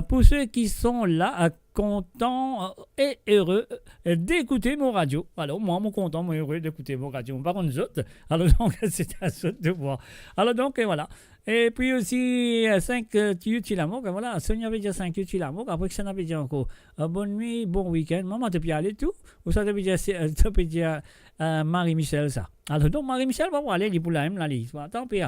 Pour ceux qui sont là, content et heureux d'écouter mon radio. Alors, moi, content, moi, heureux d'écouter mon radio. Par contre, autres, alors donc, c'est à eux de voir. Alors, donc, et voilà. Et puis aussi, 5 tuyaux l'amour. Voilà, Sonia avait dit 5 tuyaux l'amour. Après que ça n'avait dit encore bonne nuit, bon week-end. Maman, t'as pu aller tout? Ou ça t'avait dit Marie-Michel, ça. Alors, donc, Marie-Michel va aller, il pour la même, la liste. Tant pis.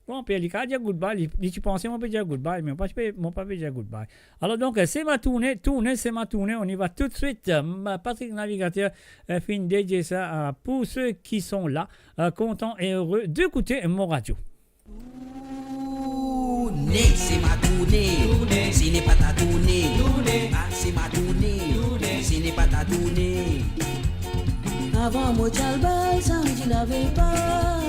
Bon, puis il a dit goodbye. Tu pensais, mon peut dire goodbye, mais mon pas dire goodbye. Alors, donc, c'est ma tournée. C'est ma tournée. On y va tout de suite. Patrick Navigateur fin dédié ça pour ceux qui sont là, contents et heureux d'écouter mon radio. C'est ma tournée, ce n'est pas ta tournée. C'est ma tournée, ce n'est pas ta tournée. Avant mon tchalbal, ça me dit l'avais pas.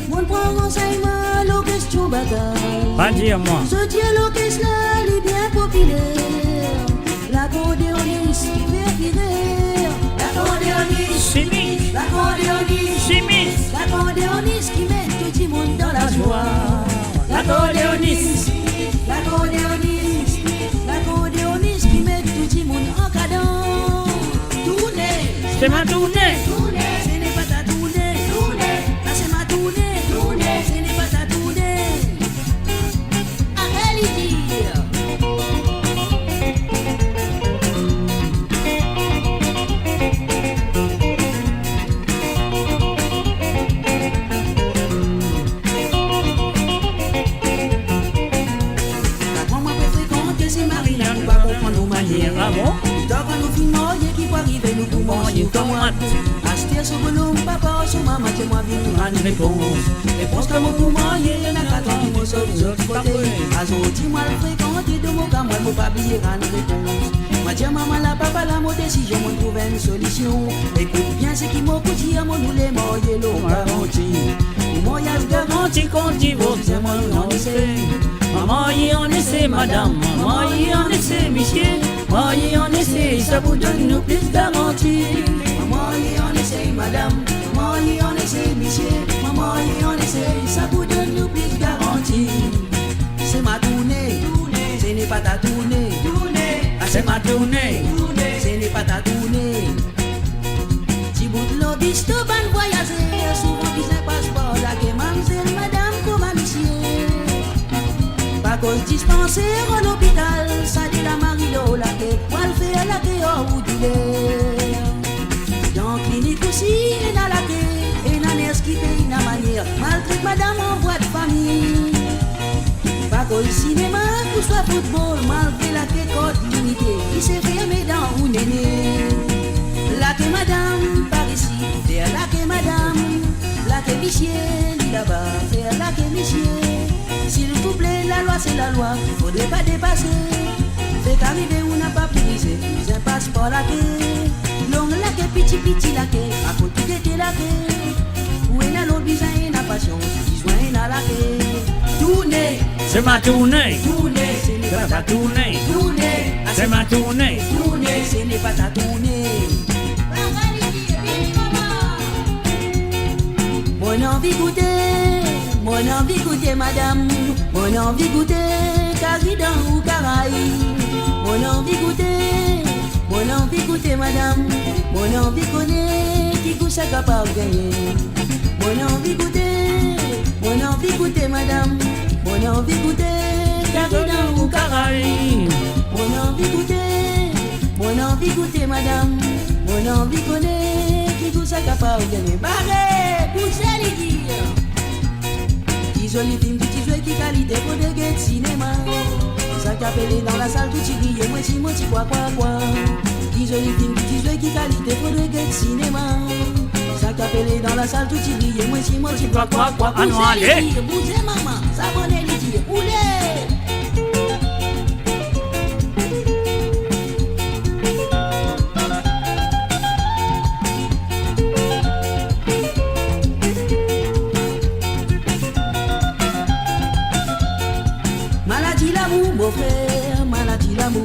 Mon prend renseignement, l'orchestre bataille. Pas dire moi. Ce Dieu l'orchestre là, il est bien populaire. L'accordéoniste qui fait virer. L'accordéoniste chimiste. L'accordéoniste chimiste. L'accordéoniste qui met tout le monde dans la joie. L'accordéoniste. L'accordéoniste. L'accordéoniste qui met tout le monde en cadence. Tournée. C'est ma tournée. Ce n'est pas ta tournée. Là c'est ma tournée. Ce n'est pas ta tournée. Arrête de dire. Ah bon? Tant qu'on nous filme, qui peut arriver, nous pouvons manger tomate. Acheter ce volume, papa, sur maman, c'est moi, viens nous rendre réponse. Réponse comme on peut manger, il y en a 4 ans qui m'ont sauvé de l'autre côté. Azoti, moi, le fréquenté de mon gars, moi, il ne faut pas oublier rendre réponse. Moi, dis maman, là, papa, là, mon décision, on trouve une solution. Écoute bien ce qui m'a coûté, à mon nous les moyens, l'eau garantie. Moi, il y a garanti qu'on divorce, c'est moi, on essaie. Maman, y en essaie, madame. Maman, y en essaie, monsieur. Maman, y en essaie, ça vous donne nous plus garantie. Maman, y en essaie, madame. Maman, y en essaie, monsieur. Maman, y en essaie, ça vous donne nous plus garantie. C'est ma tournée, ce n'est pas ta tournée. Ah, c'est ma tournée, ce n'est pas ta tournée. Si vous de l'obis, tout ban voyager. Souvent, qui n'est pas sport, la que mamzelle, madame, comme un monsieur. Pas cause dispensaire en hôpital, ça dit la Marilo, la que, moi le fait la que, oh, ou du l'air. Dans clinique aussi, et dans la que, et dans l'air qui fait une manière, malgré madame en voie de famille. Pas cause cinéma, ou soit football, malgré la que, code d'unité, qui s'est fermé dans une aînée. La que madame, par ici, faire la que madame, la que monsieur, là-bas, faire la que monsieur. S'il vous plaît, la loi c'est la loi, faudrait pas dépasser. Fait arriver ou n'a pas brisé, plus un passeport la quai. Long la quai, petit la quai, à côté d'été la quai. Où est la l'autre bizarre et la passion, besoin et la quai. Tournée, c'est ma tournée. Tournée, ce n'est pas ta tournée. Tournée, c'est ma tournée. Tournée, ce n'est pas ta tournée. Mon envie goûter. Mon envie goûter madame, mon envie goûter Caridan ou Caraï. Mon envie goûter madame, mon envie connaître qui goûte ça capable gagner. Mon envie goûter madame, mon envie goûter Caridan ou Caraï. Mon envie goûter madame, mon envie connaître qui goûte ça capable gagner. Barré, poussez les dire. Joli film, petit jeu qui qualité pour des gays de cinéma. Ça qui appelé dans la salle tout y brille, moi si quoi. Qui joli film, petit jeu fait qui qualité, faudrait que cinéma. Ça capelé dans la salle, tout y brille, moi si moi, c'est quoi, Ah non, allez. bousez maman, ça bonnet les dire, oulé. Maladie l'amour, mon frère, maladie l'amour.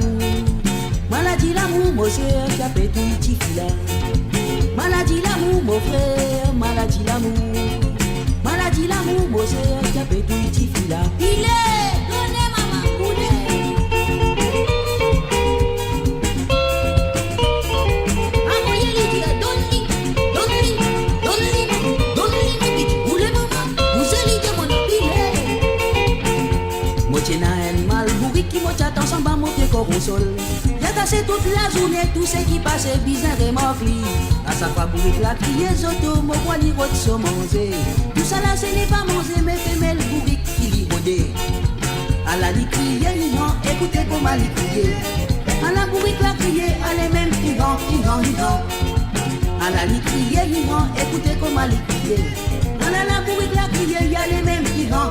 Maladie l'amour, mon cher, qui a fait tout petit filet. Maladie l'amour, mon frère, maladie l'amour. Maladie l'amour, mon cher, qui a fait tout petit filet. Il est, donnez maman, coulez. Envoyez les dire, donne-lui, donne-lui, donne-lui, donne-lui, mon petit, coulez maman, vous allez dire mon il est. Moitié n'a un mal, bourri qui moitié attend sans bas, mon pied corps au sol. C'est toute la journée, tout ce qui passe bizarre et morcli. À sa fois pour la crier, zoto, mon poil, il va se manger. Tout ça là, ce n'est pas manger, mais femelle bourrique qui l'y rôdait. À la li crier, il rend, écoutez comment elle crier. À la bourrique la crier, elle est même qui rend. À la li crier, il rend, écoutez comment elle crier. À la bourrique la crier, elle est même qui rend.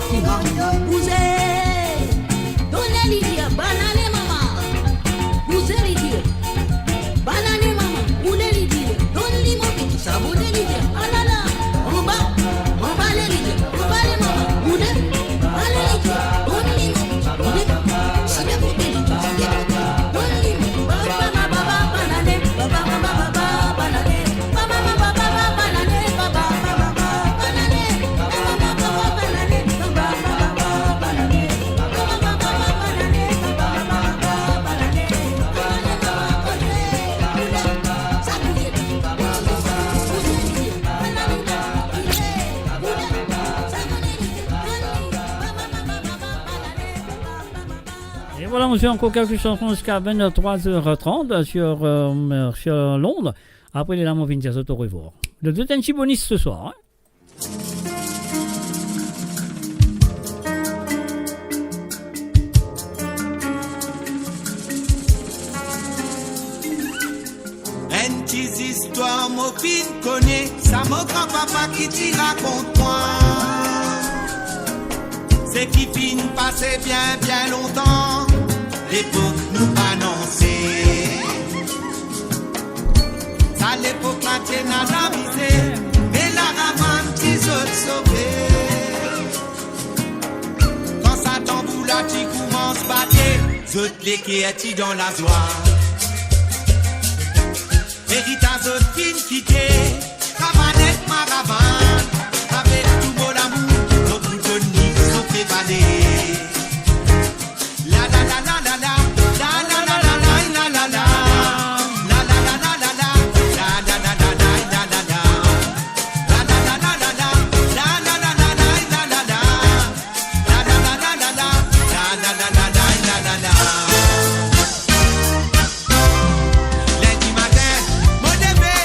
Bousez, donnez-lui dire, banane maman. Vous allez dire, banane maman, vous allez dire, donne-lui mon petit, ça vous allez dire, ah là là, on va aller dire, on va aller maman, vous allez dire, donne-lui mon petit, vous allez dire, si bien vous allez dire, donne-lui mon banane, banane, Voilà, on fait encore quelques chansons jusqu'à 23h30 sur Londres. Après, les lames, on vient dire au revoir. Le deuxième chibonis ce soir. Hein. Une petite histoire, mon fils connaît, ça mon grand-papa qui t'y raconte moi. C'est qui fin passait bien longtemps, l'époque nous annonçait. Ça l'époque la tienne à la misère, mais la ravane qui se sauvait. Quand ça tamboule là, tu commences à battre, zot les qui est dans la joie. Héritage de fin quitté, cavanette ma ravane, avec tout mon amour, notre bout de nid, nous préparer. La la la la la la, la la la la la la la la, la la la la la la, la la la la la la la la, la la la la la la, la la la la la la la la, la la la la la la, la la la la la la la. Lundi matin, mon bébé,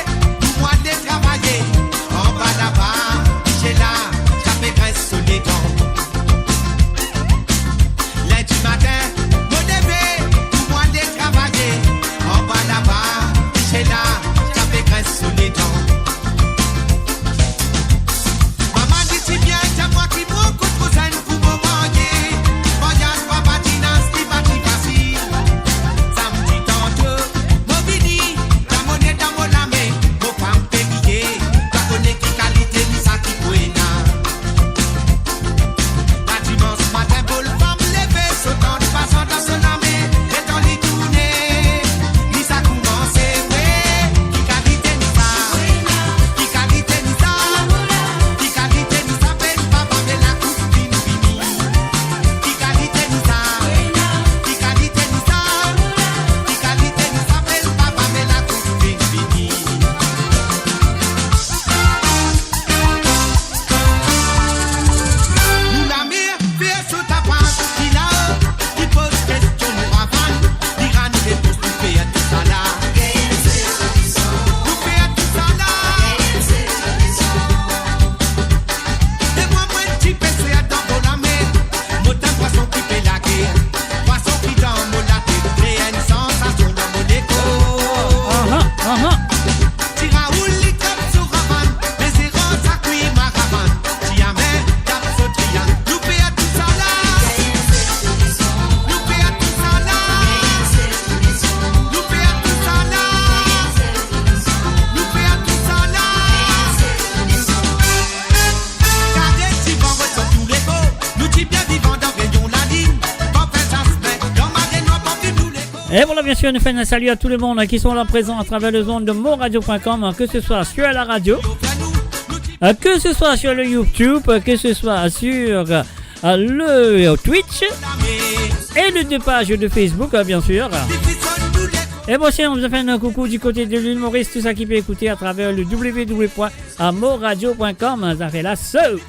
tout moi Et voilà, bien sûr, nous faisons un salut à tout le monde qui sont là présents à travers le zone de moradio.com, que ce soit sur la radio, que ce soit sur le YouTube, que ce soit sur le Twitch et les 2 pages de Facebook, bien sûr. Et bon, si on vous a fait un coucou du côté de l'île Maurice, tout ça qui peut écouter à travers le www.moradio.com, ça fait la seule.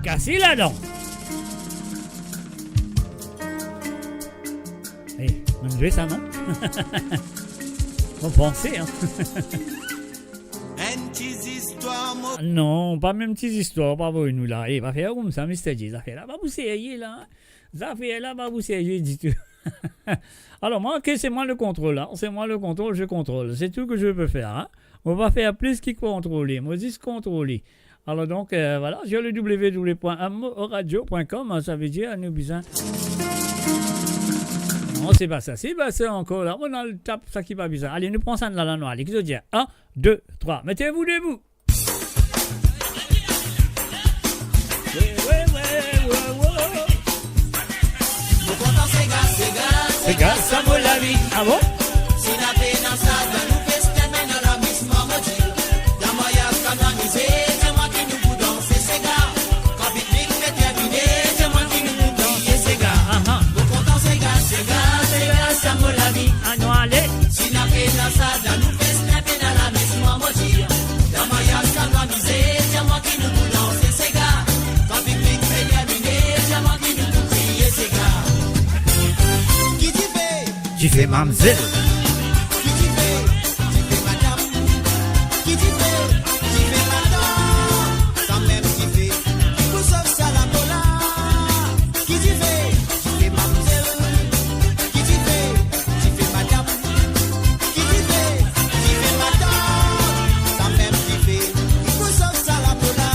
Cassis là-dedans. Hey, on va jouer ça, non? Faut penser, hein. Non, pas même petites histoires, pas pour nous là. Eh, va faire comme ça, Mr. J. Ça fait là, va vous serrer là. Ça fait là, va vous serrer du tout. Alors moi, ok, c'est moi le contrôle. Hein. C'est moi le contrôle, je contrôle. C'est tout que je peux faire. Hein. On va faire plus qu'il contrôler. Moi, dis contrôler. Alors donc, voilà, sur le www.moradio.com, ça veut dire, nous besoin... Non, c'est pas ça. C'est pas ça encore. Là, on a le tape, ça qui va bizarre. Allez, nous prenons ça de la noire. Allez, je dis 1, 2, 3. Mettez-vous debout. C'est gars, ça vaut la vie. Ah bon? Si la paix dans ça, dans nous festins, mais dans la mise, maman dit. Dans moi, y'a scandalisé, c'est moi qui nous vous danser, c'est gars. Quand pique-nique fait terminer, c'est moi qui nous vous danser, c'est gars. Vous content, c'est gars, ça vaut la vie. Ah non, allez. Si la paix dans ça, dans nous festins, mais dans la mise, maman dit. Dans moi, y'a scandalisé, c'est moi qui nous vous danser, c'est gars. Quand pique-nique fait terminer, c'est moi qui nous vous crier, c'est gars. Tu fais mamzelle. Qui tu fais madame. Qui tu fais madame. Quand même tu fais, qui vous sauve ça la cola. Qui tu fais mamzelle. Qui tu fais madame. Qui tu fais madame. Quand même tu fais, qui vous sauve ça la cola.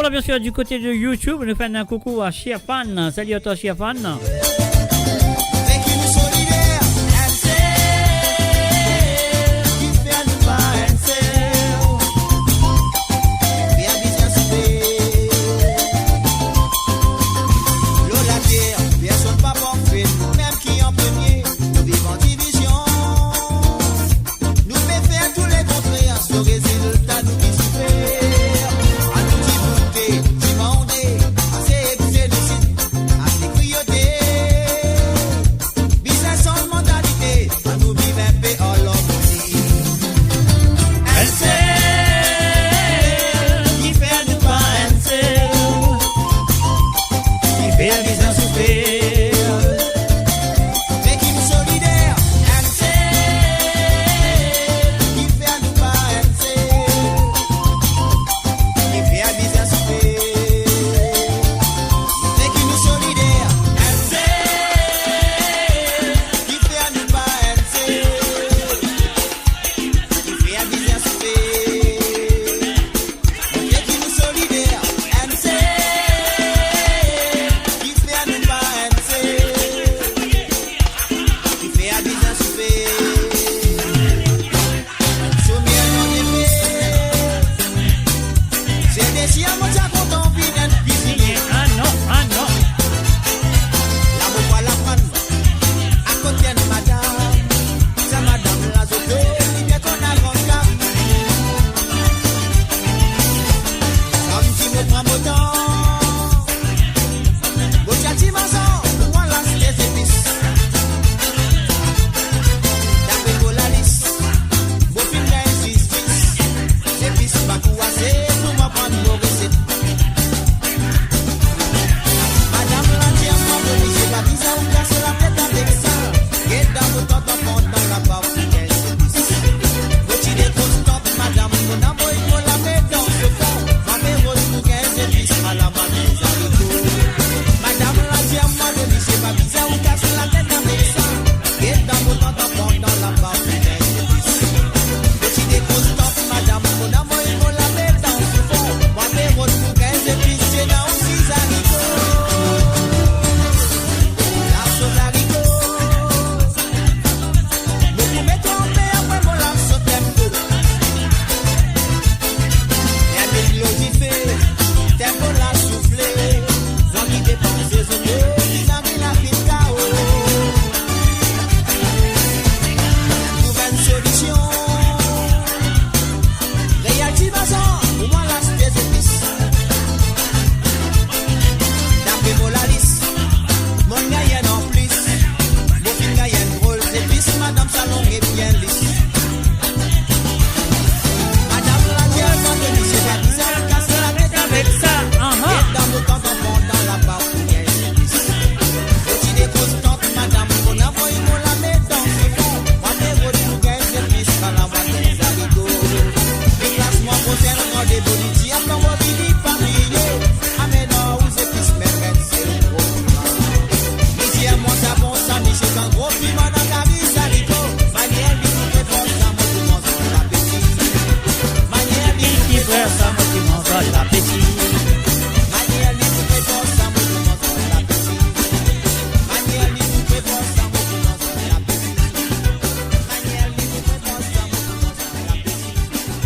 voilà, bien sûr, du côté de YouTube, nous faisons un coucou à Chiafan. Salut à toi, Chiafan.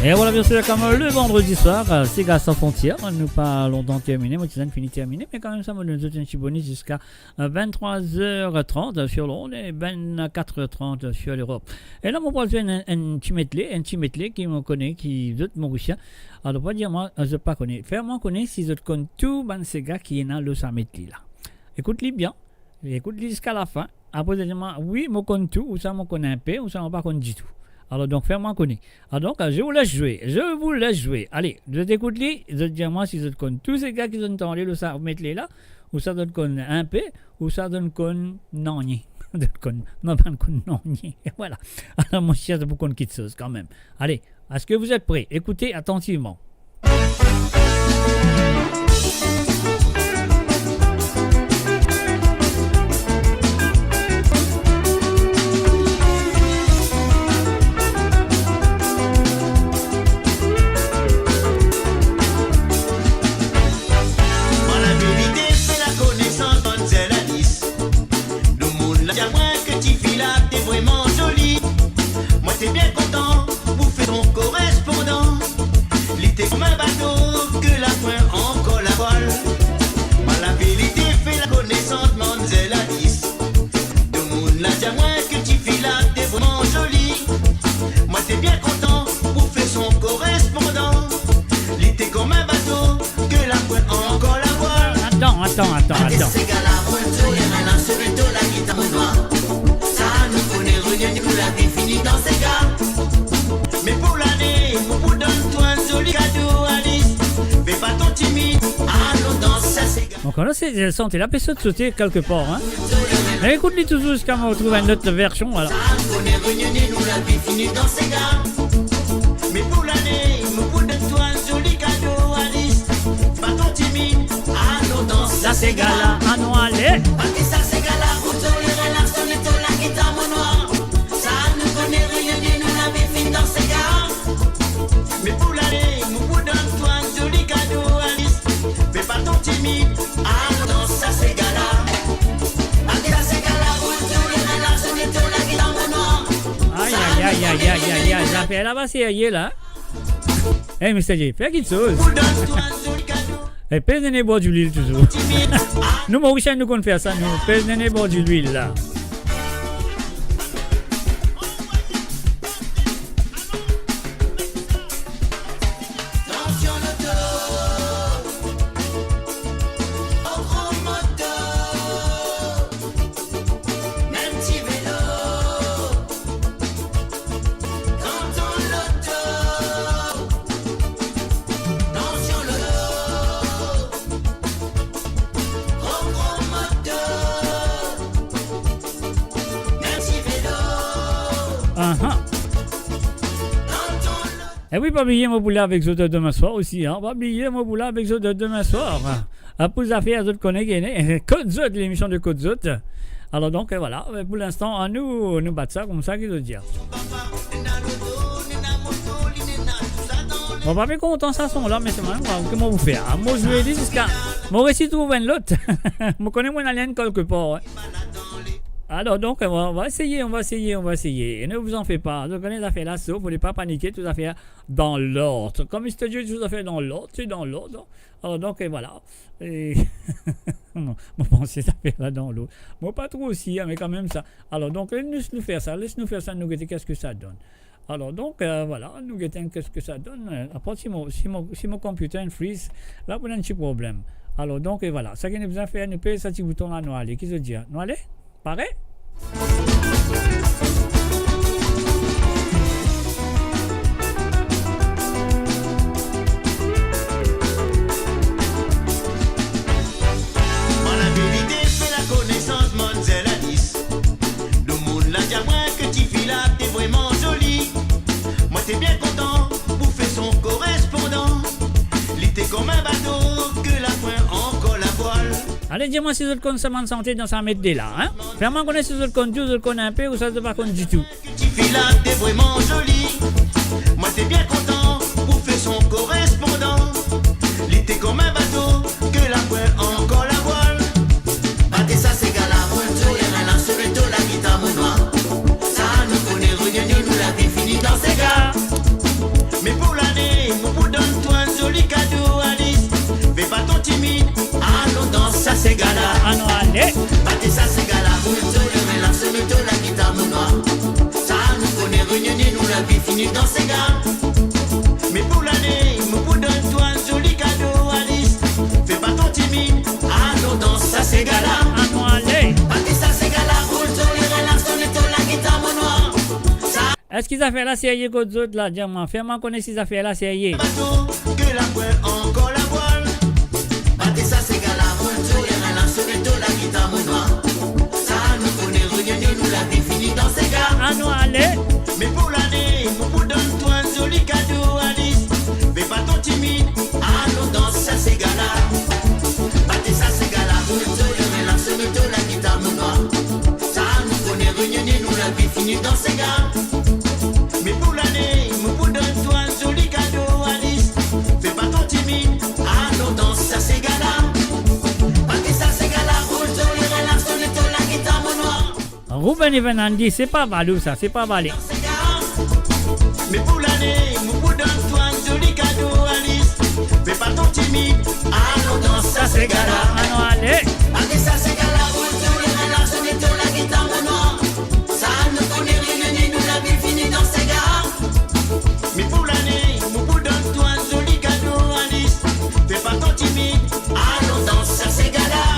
Et voilà, bien sûr, comme le vendredi soir, c'est Gars sans frontières. Nous parlons d'en terminer, moi, c'est fini terminé, mais quand même, ça me donne un petit bonus jusqu'à 23h30 sur l'onde et 24h30 sur l'Europe. Et là, mon projet, un petit medley qui me connaît, qui est d'autres mauricien. Alors, pas dire moi, je ne pas connais. Faire-moi connaître si je connais tout, ces gars qui est dans le medley là. Écoute-les bien, écoute-les jusqu'à la fin. Après, je dis, oui, je connais tout, ou ça, je connais un peu, ou ça, je ne pas connais du tout. Alors donc, fais-moi connaître. Alors donc, je vous laisse jouer. Allez, je t'écoute les, je te dis à moi si je te connais tous ces gars qui ont entendu le ça mettre les là, ou ça donne connaît un peu, ou ça donne connaît non ni. Non, pas connaît non ni. Voilà. Alors mon cher, c'est pour qu'on quitte chose quand même. Allez, est-ce que vous êtes prêts? Écoutez attentivement. Attends. Ces gars-là, pour le tour, les reins, sur le dos, la guitare au noir. Ça nous connaît, rien, nous l'avons fini dans ces gars. Mais pour l'année, vous donne-toi un joli cadeau, Alice. Fais pas ton timide, allons danser, ça c'est gars. Donc là, c'est senti la personne sauter quelque part. Hein. Mais écoute-les toujours jusqu'à me retrouver une autre version. Alors. On est réunis, nous l'avons fini dans ces gars. Mais pour l'année, vous donne-toi un joli cadeau, Alice. Pas ton timide, allons danser, Ça c'est gala, à nous aller. Parce ça c'est gala, vous tolérez la sonnette, la guitare au noir. Ça nous connaît réunis, nous l'avons fini dans ces gars. Mais pour l'année, vous donne-toi un joli cadeau, Alice. Mais pas ton timide, allons danser, ça c'est gala. Parce ça c'est gala, vous tolérez la sonnette, la guitare au noir. Aïe, ça fait là-bas, c'est là. Hey, Mr. J, fais quelque chose. Et pèse les bords d'huile toujours. Nous, Mauriciens, nous qu'on fait ça, nous. Pèse les bords d'huile là. Et oui, pas oublier mon boulot avec Zote demain soir aussi. Hein. Pas oublier mon boulot avec Zote demain soir. Pour les affaires, Zote connaît Code Zote, l'émission de Code Zote. Alors donc, voilà. Pour l'instant, nous battons ça comme ça qu'il veut dire. Bon, pas plus content ça son là, mais c'est même comment vous faire. Moi, je lui ai dit jusqu'à. Moi, récit trouve une l'autre. Je connais mon alien quelque part. Alors donc, on va essayer. Et ne vous en faites pas. Donc, on a fait l'assaut, vous ne pas paniquer, tout à fait dans l'ordre. Comme Mr. Dieu, tout à fait dans l'ordre, c'est dans l'ordre. Alors donc, et voilà. Et non, moi, pensez ça fait là dans l'autre. Moi, pas trop aussi, mais quand même ça. Alors donc, laisse-nous faire ça, nous guetter qu'est-ce que ça donne. Alors donc, voilà, nous guettons qu'est-ce que ça donne. Après, si mon computer freeze, là, on a un petit problème. Alors donc, et voilà. Ça qui nous besoin de faire, nous payer ce petit bouton là, nous aller. Qu'est-ce que je dis? Nous aller? Pareil? Connaissance, mademoiselle Alice. Le monde l'a dit à moi que tu fais là, t'es vraiment jolie. Moi t'es bien content, bouffer son correspondant. L'été comme un bateau, que la pointe encore la voile. Allez, dis-moi si vous êtes consommateur de santé dans sa méthode là, hein? Fais-moi connaître si vous êtes conduit, vous êtes connaît un peu ou ça ne pas connaître du tout. Tu fais là, t'es vraiment jolie. Moi t'es bien content, bouffer son correspondant. L'été comme un bateau, que la pointe encore la voile. Battez ça, c'est gars là, pour le tour, y'en a là sur le dos, la guitare au noir. Ça nous connaît, revenez, nous l'avons fini dans ces gars. Mais pour l'année, vous donne-toi un joli cadeau, Alice. Fais pas ton timide, allons danser, ça c'est gars là. Allons aller. Battez ça, c'est gars là, pour le tour, y'en a là sur le dos, la guitare au noir. Ça nous connaît, revenez, nous l'avons fini dans ces gars. Mais pour l'année, vous donne-toi un joli cadeau, Alice. Fais pas ton timide, allons danser, ça c'est gars là. Allons aller. Battez ça, c'est gars là, pour le tour, y'en a là sur le dos, la guitare au noir. Est-ce qu'ils ont fait la série que d'autres là? Dis-moi, fais-moi connaître s'ils ont fait la série. Que la poêle encore la voile. Battez ça, c'est gars là, pour le tour, y'en a là sur le dos, la guitare au noir. Ça nous connaît, regardez, nous l'avons fini dans ces gars. Allons aller. Mais pour l'année, vous donne-toi un joli cadeau, Alice. Mais pas ton timide, allons danser, ça c'est gars là. Battez ça, c'est gars là, pour le tour, y'en a là sur le dos, la guitare au noir. Ça nous connaît, regardez, nous l'avons fini dans ces gars. Mais pour l'année, vous donne-toi un joli cadeau, Alice. Fais pas ton timide, allons danser, ça c'est gars là. Battez ça, c'est gars là, pour le tour, y'en a là sur le dos, la guitare au noir. Ruben Evenandi, c'est pas valou ça, c'est pas valé. Mais pour l'année, vous donne-toi un joli cadeau, Alice. Fais pas ton timide, allons danser, ça c'est gars là. Allons aller. Battez ça, c'est gars là, pour le tour, y'en a là sur le dos, la guitare au noir. Ça nous connaît, rien, nous l'avons fini dans ces gars. Mais pour l'année, vous donne-toi un joli cadeau, Alice. Fais pas ton timide, allons danser, ça c'est gars là.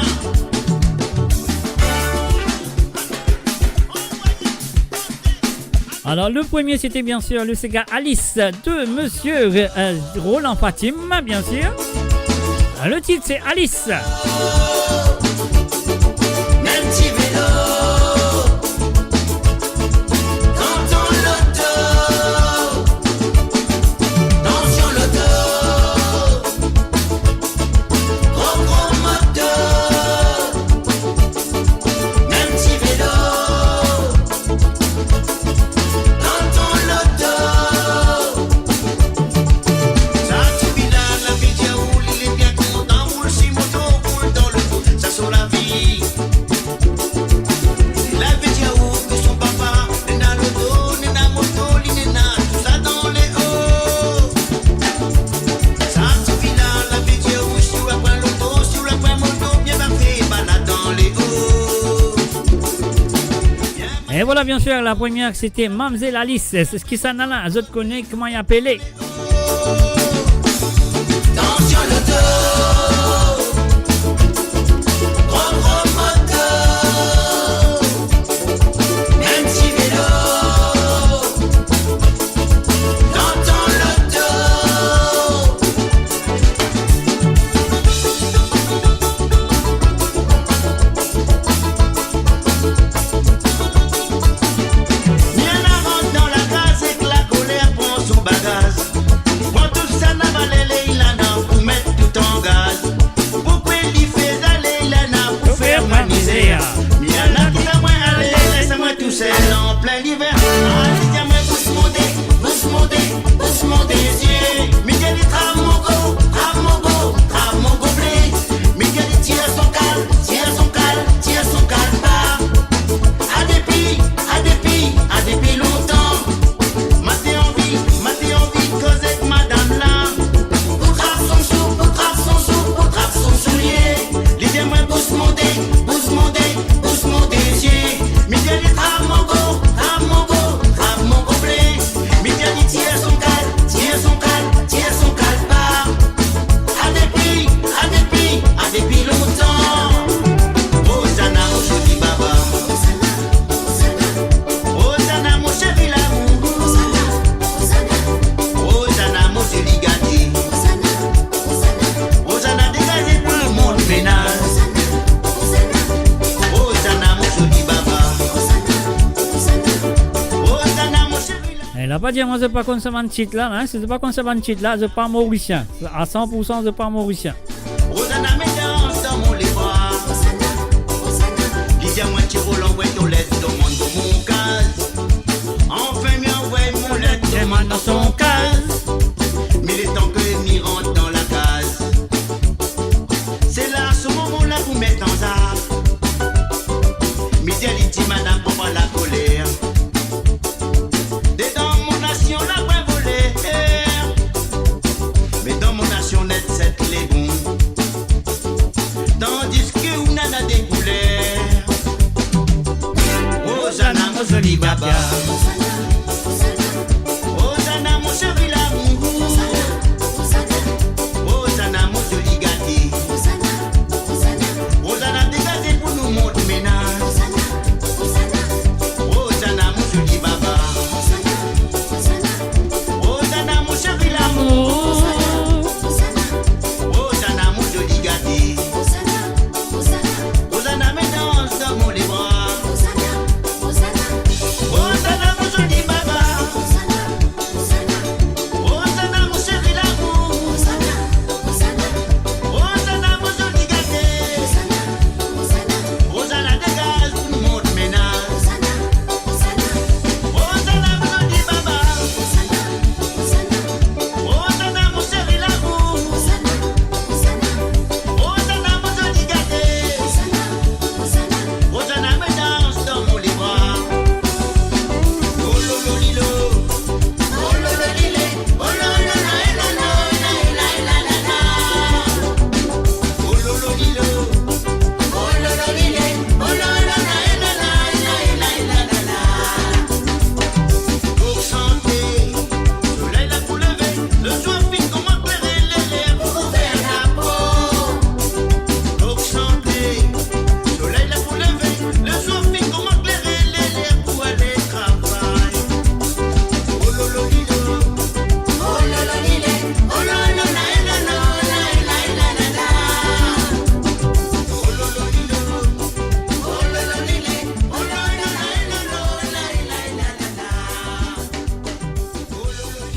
Alors le premier c'était bien sûr le Sega Alice de monsieur Roland Fatim, bien sûr. Le titre c'est Alice. Même petit vélo, quand on l'auto, dans sur l'auto, gros moto, même petit vélo, quand on l'auto, ça tu vis là, la vie tient où il est bien content, roule si moto, roule dans le dos, ça sur la vie. La vie tient où que son papa, nena l'auto, nena moto, li nena, tout ça dans les hauts. Ça tu vis là, la vie tient où sur la pointe l'auto, sur la pointe moto, bien parfait, balade dans les hauts. Et voilà bien sûr la première c'était Mamzelle Alice. C'est ce qui s'en a là. Je te connais comment il appelé. Dans sur l'auto, gros moto, même petit vélo, dans ton loto. Rien rentre dans la case et que la colère prend son bagage. Moi tout ça n'a pas les ilana pour mettre tout en gaz. Pourquoi il fait aller ilana pour faire ma misère. Miana qui t'a moins aller, laisse-moi tout seul en plein hiver. Ah, dis-moi pousse monter, pousse monter, pousse monter les yeux. Miguel il trave mon go, trave mon go, trave mon gobelet. Miguel il tire son cal, tire son cal, tire son cal pas. À dépit longtemps. Maté envie de causer avec madame là. Pour trappe son sou, pour trappe son sou, pour trappe son soulier. L'idée moi pousse monter, pousse monter, pousse monter les yeux. Miguel il trave mon go, trave mon go, trave mon gobelet. Miguel il tire son cal, tire son cal, tire son cal pas. À dépit longtemps. Rosanna, mon joli baba. Rosanna, mon chéri l'amour. Rosanna, mon joli gâté. Rosanna, dégagez tout le monde pénal. Rosanna, mon joli baba. Rosanna, mon chéri. Elle n'a pas dit moi je pas comme ça un titre là, hein. Si c'est pas comme ça un titre là, je pas mauricien. À 100% je pas mauricien. Rosanna, mets dans mon les bras. Dis-moi, moi, tu roules en ton lettre, ton monde dans mon case. Enfin, mieux envoie mon lettre, ton monde dans son case. Mais il est temps que l'ennemi rentre dans la case. C'est là, ce moment-là, vous mettez en zap. Midi, elle dit, madame, prends pas la colère. Des dans mon nation, la voix volée. Mais dans mon nation, net, c'est les bons. Tandis que on a des couleurs. Rosanna, mon joli baba. Rosanna, mon chéri l'amour.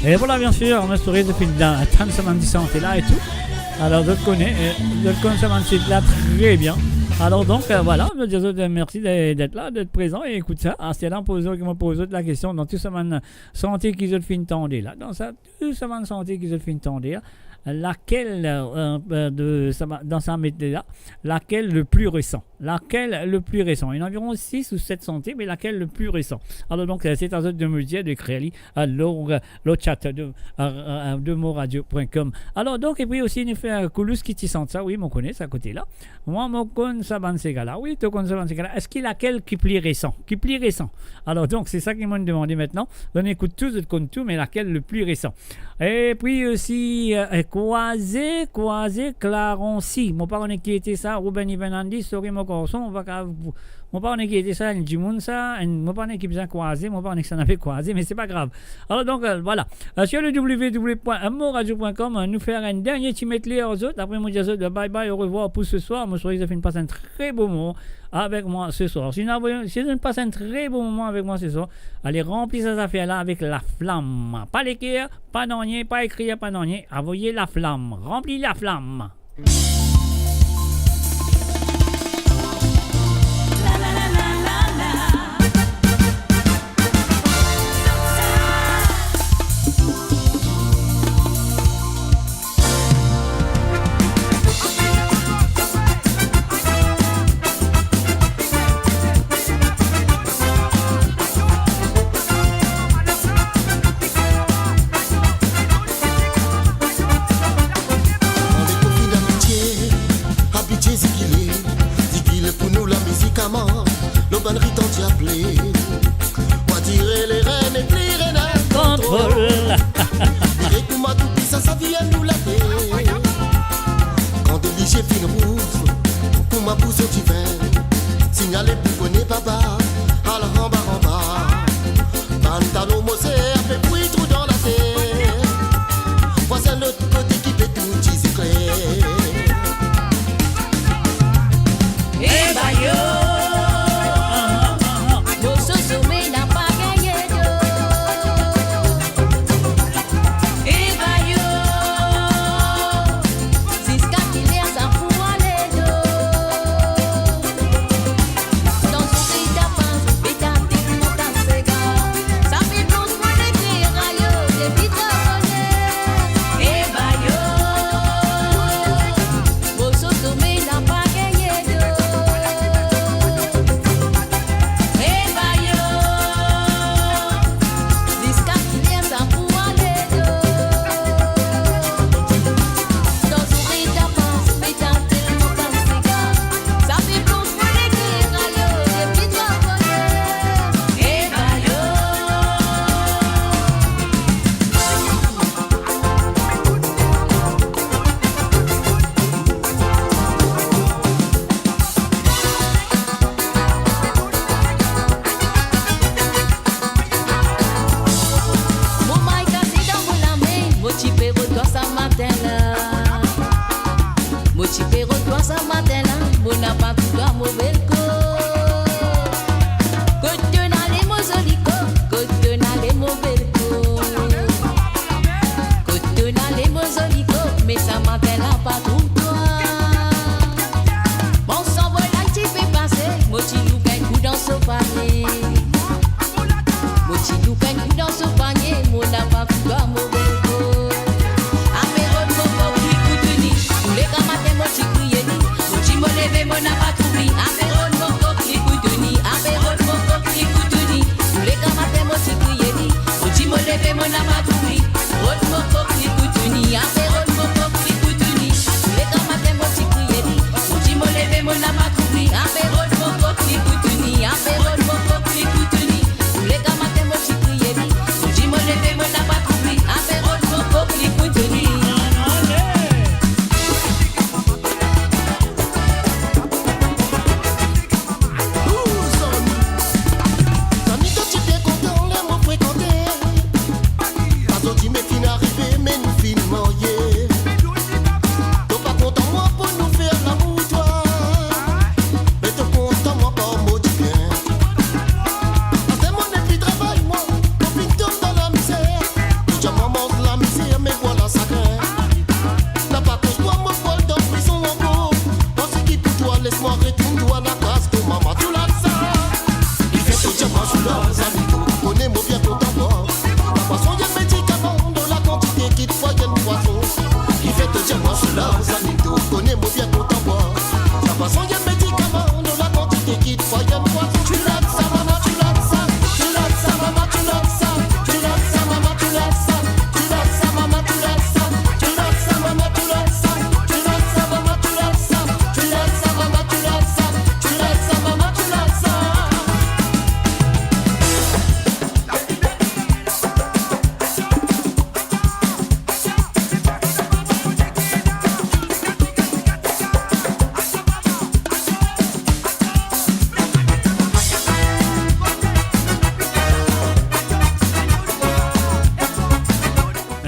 Et voilà, bien sûr, on a souri depuis dans 30 ans, t'es là et tout. Alors, d'autres connaissent ce là très bien. Alors, donc, voilà, je veux dire merci d'être là, d'être présent et écoute ça. Ah, c'est là pour eux qui me posent la question. Dans toute semaine santé qu'ils ont fait tendre là. Dans ça, toute semaine santé qu'ils ont fait tendre. Laquelle dans sa méthode là, laquelle le plus récent, il y a environ 6 ou 7 santé, mais laquelle le plus récent. Alors donc c'est à de me dire de créer le chat de moradio.com. Alors donc et puis aussi il fait un coulus qui t'y sent ça, oui mon connaît ça côté là, moi mon connais ça ban ces gars là, oui tu connais ça ban ces gars là, est-ce qu'il a laquelle qui plus récent, alors donc c'est ça qu'ils m'ont demandé maintenant, on écoute tous, je connais tout, mais laquelle le plus récent. Et puis aussi Croisé, Clarency. Mon parent qui était ça, Ruben Ivenandi, Sori Mokorson, on va mon parent qui était ça, du monde ça, mon parent qui besoin croisé, mon parent qui s'en avait croisé, mais c'est pas grave. Alors donc voilà, sur le www.moradio.com, nous faire un dernier petit medley aux autres. Après mon dire bye bye, au revoir pour ce soir. Moi je souhaite que vous passez un très beau moment avec moi ce soir. Si vous passez un très beau moment avec moi ce soir, allez remplir ces affaires-là avec la flamme. Pas l'écrire, pas d'ennier, pas écrire, pas d'ennier. Envoyez la flamme, remplis la flamme.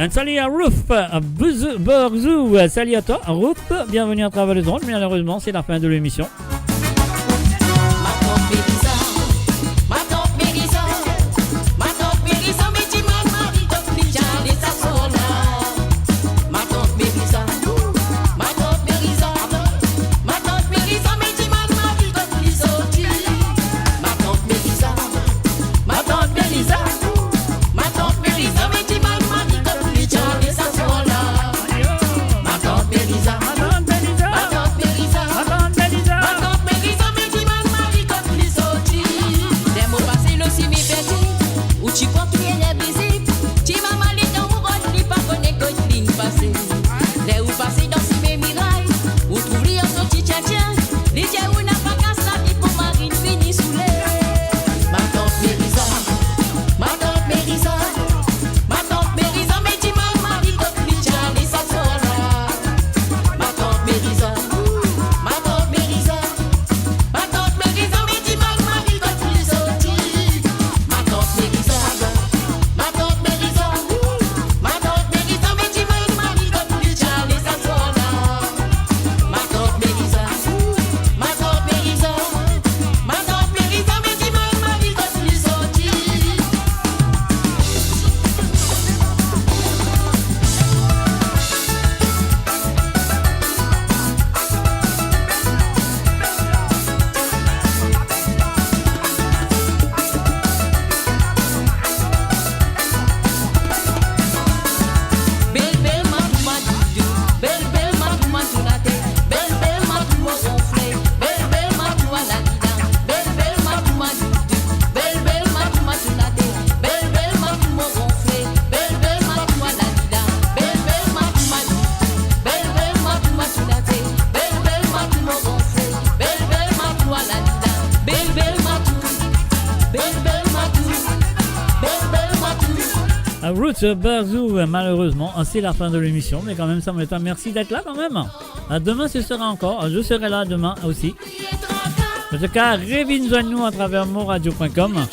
Un salut à Ruth Borzou. Salut à toi, Ruth. Bienvenue à travers les ondes. Malheureusement, c'est la fin de l'émission. Ruth Borzou, malheureusement, c'est la fin de l'émission, mais quand même, ça m'étonne. Merci d'être là quand même. Demain, ce sera encore. Je serai là demain aussi. En tout cas, rejoignez-nous à travers moradio.com.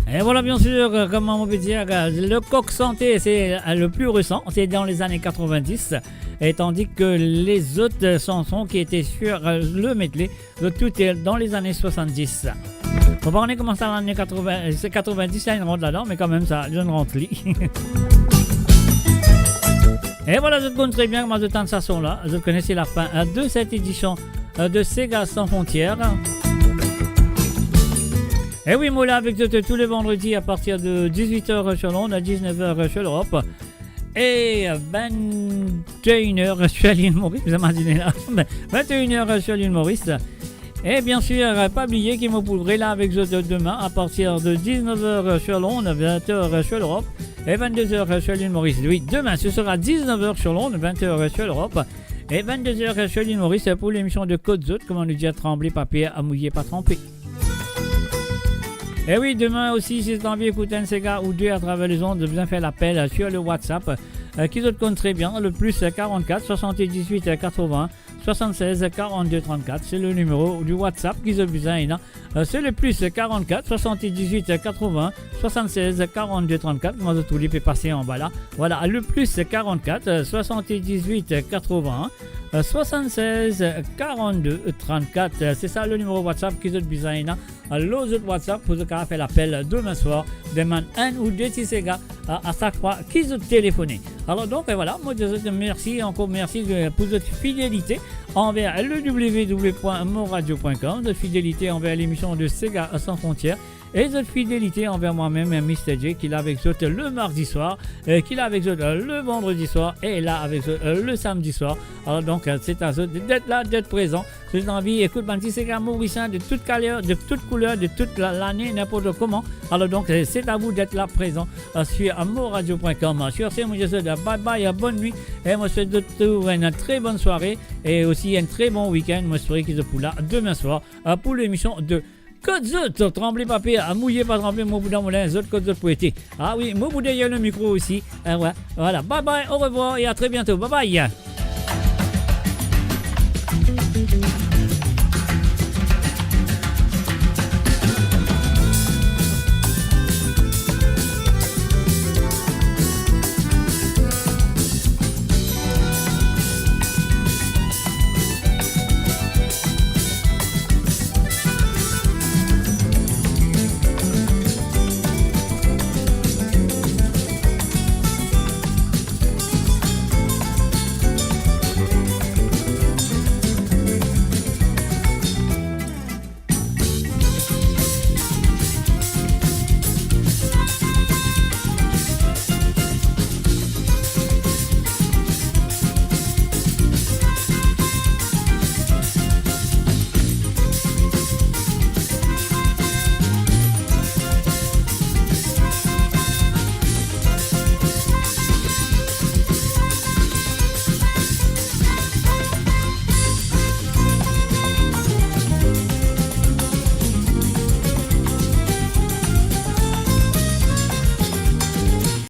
Et voilà, bien sûr, comment on peut dire, le coq santé, c'est le plus récent, c'est dans les années 90, et tandis que les autres chansons qui étaient sur le medley, tout est dans les années 70. On va comment ça l'année 80, c'est 90, il y a une ronde là-dedans, mais quand même, ça, je ne rentre li. Et voilà, je connais très bien comment je tente ça son là. Je connaissais la fin de cette édition de Sega Sans Frontières. Et oui, moi là avec vous tous les vendredis à partir de 18h sur Londres, à 19h sur l'Europe et 21h sur l'île Maurice, vous imaginez là, 21h sur l'île Maurice. Et bien sûr, pas oublier qu'il me pourrait là avec vous demain à partir de 19h sur Londres, 20h sur l'Europe et 22h sur l'île Maurice. Oui, demain ce sera 19h sur Londres, 20h sur l'Europe et 22h sur l'île Maurice pour l'émission de Côte Zot, comment nous dire trembler, papier, à mouiller, pas tremper. Et oui, demain aussi, si vous avez envie d'écouter un Sega ou deux à travers les ondes, bien faire l'appel sur le WhatsApp, qui se compte très bien, le plus 44 78 80 76 42 34. C'est le numéro du WhatsApp qui se besoin. C'est le plus 44 78 80 76 42 34. Moi, je tout les peux passer en bas là. Voilà, le plus 44 78 80 76 42 34. C'est ça le numéro WhatsApp qui se besoin. L'autre WhatsApp pour faire l'appel demain soir, demain un ou deux petits Sega à chaque fois qu'ils ont téléphoné. Alors donc voilà, moi je vous remercie encore merci pour votre fidélité envers le www.moradio.com, de fidélité envers l'émission de Sega Sans Frontières et de fidélité envers moi-même, Mr. J, qui est là avec vous le mardi soir, qui est là avec vous le vendredi soir et là avec vous le samedi soir. Alors donc c'est à vous d'être là, d'être présent. j'ai envie, écoute, un petit cigare mauricien de toute couleur, de toute l'année, n'importe comment. Alors donc, c'est à vous d'être là présent sur moradio.com. Sur ce, moi je souhaite bye bye, bonne nuit. Et moi je souhaite de tout une très bonne soirée et aussi un très bon week-end. Moi je souhaite qu'ils soient là demain soir pour l'émission de Côte Zot, tremblez papier, mouillez pas trembler, mon boudin moulin, Zot, Côte Zot poété. Ah oui, mon boudin, il y a le micro aussi. Voilà, bye bye, au revoir et à très bientôt. Bye bye.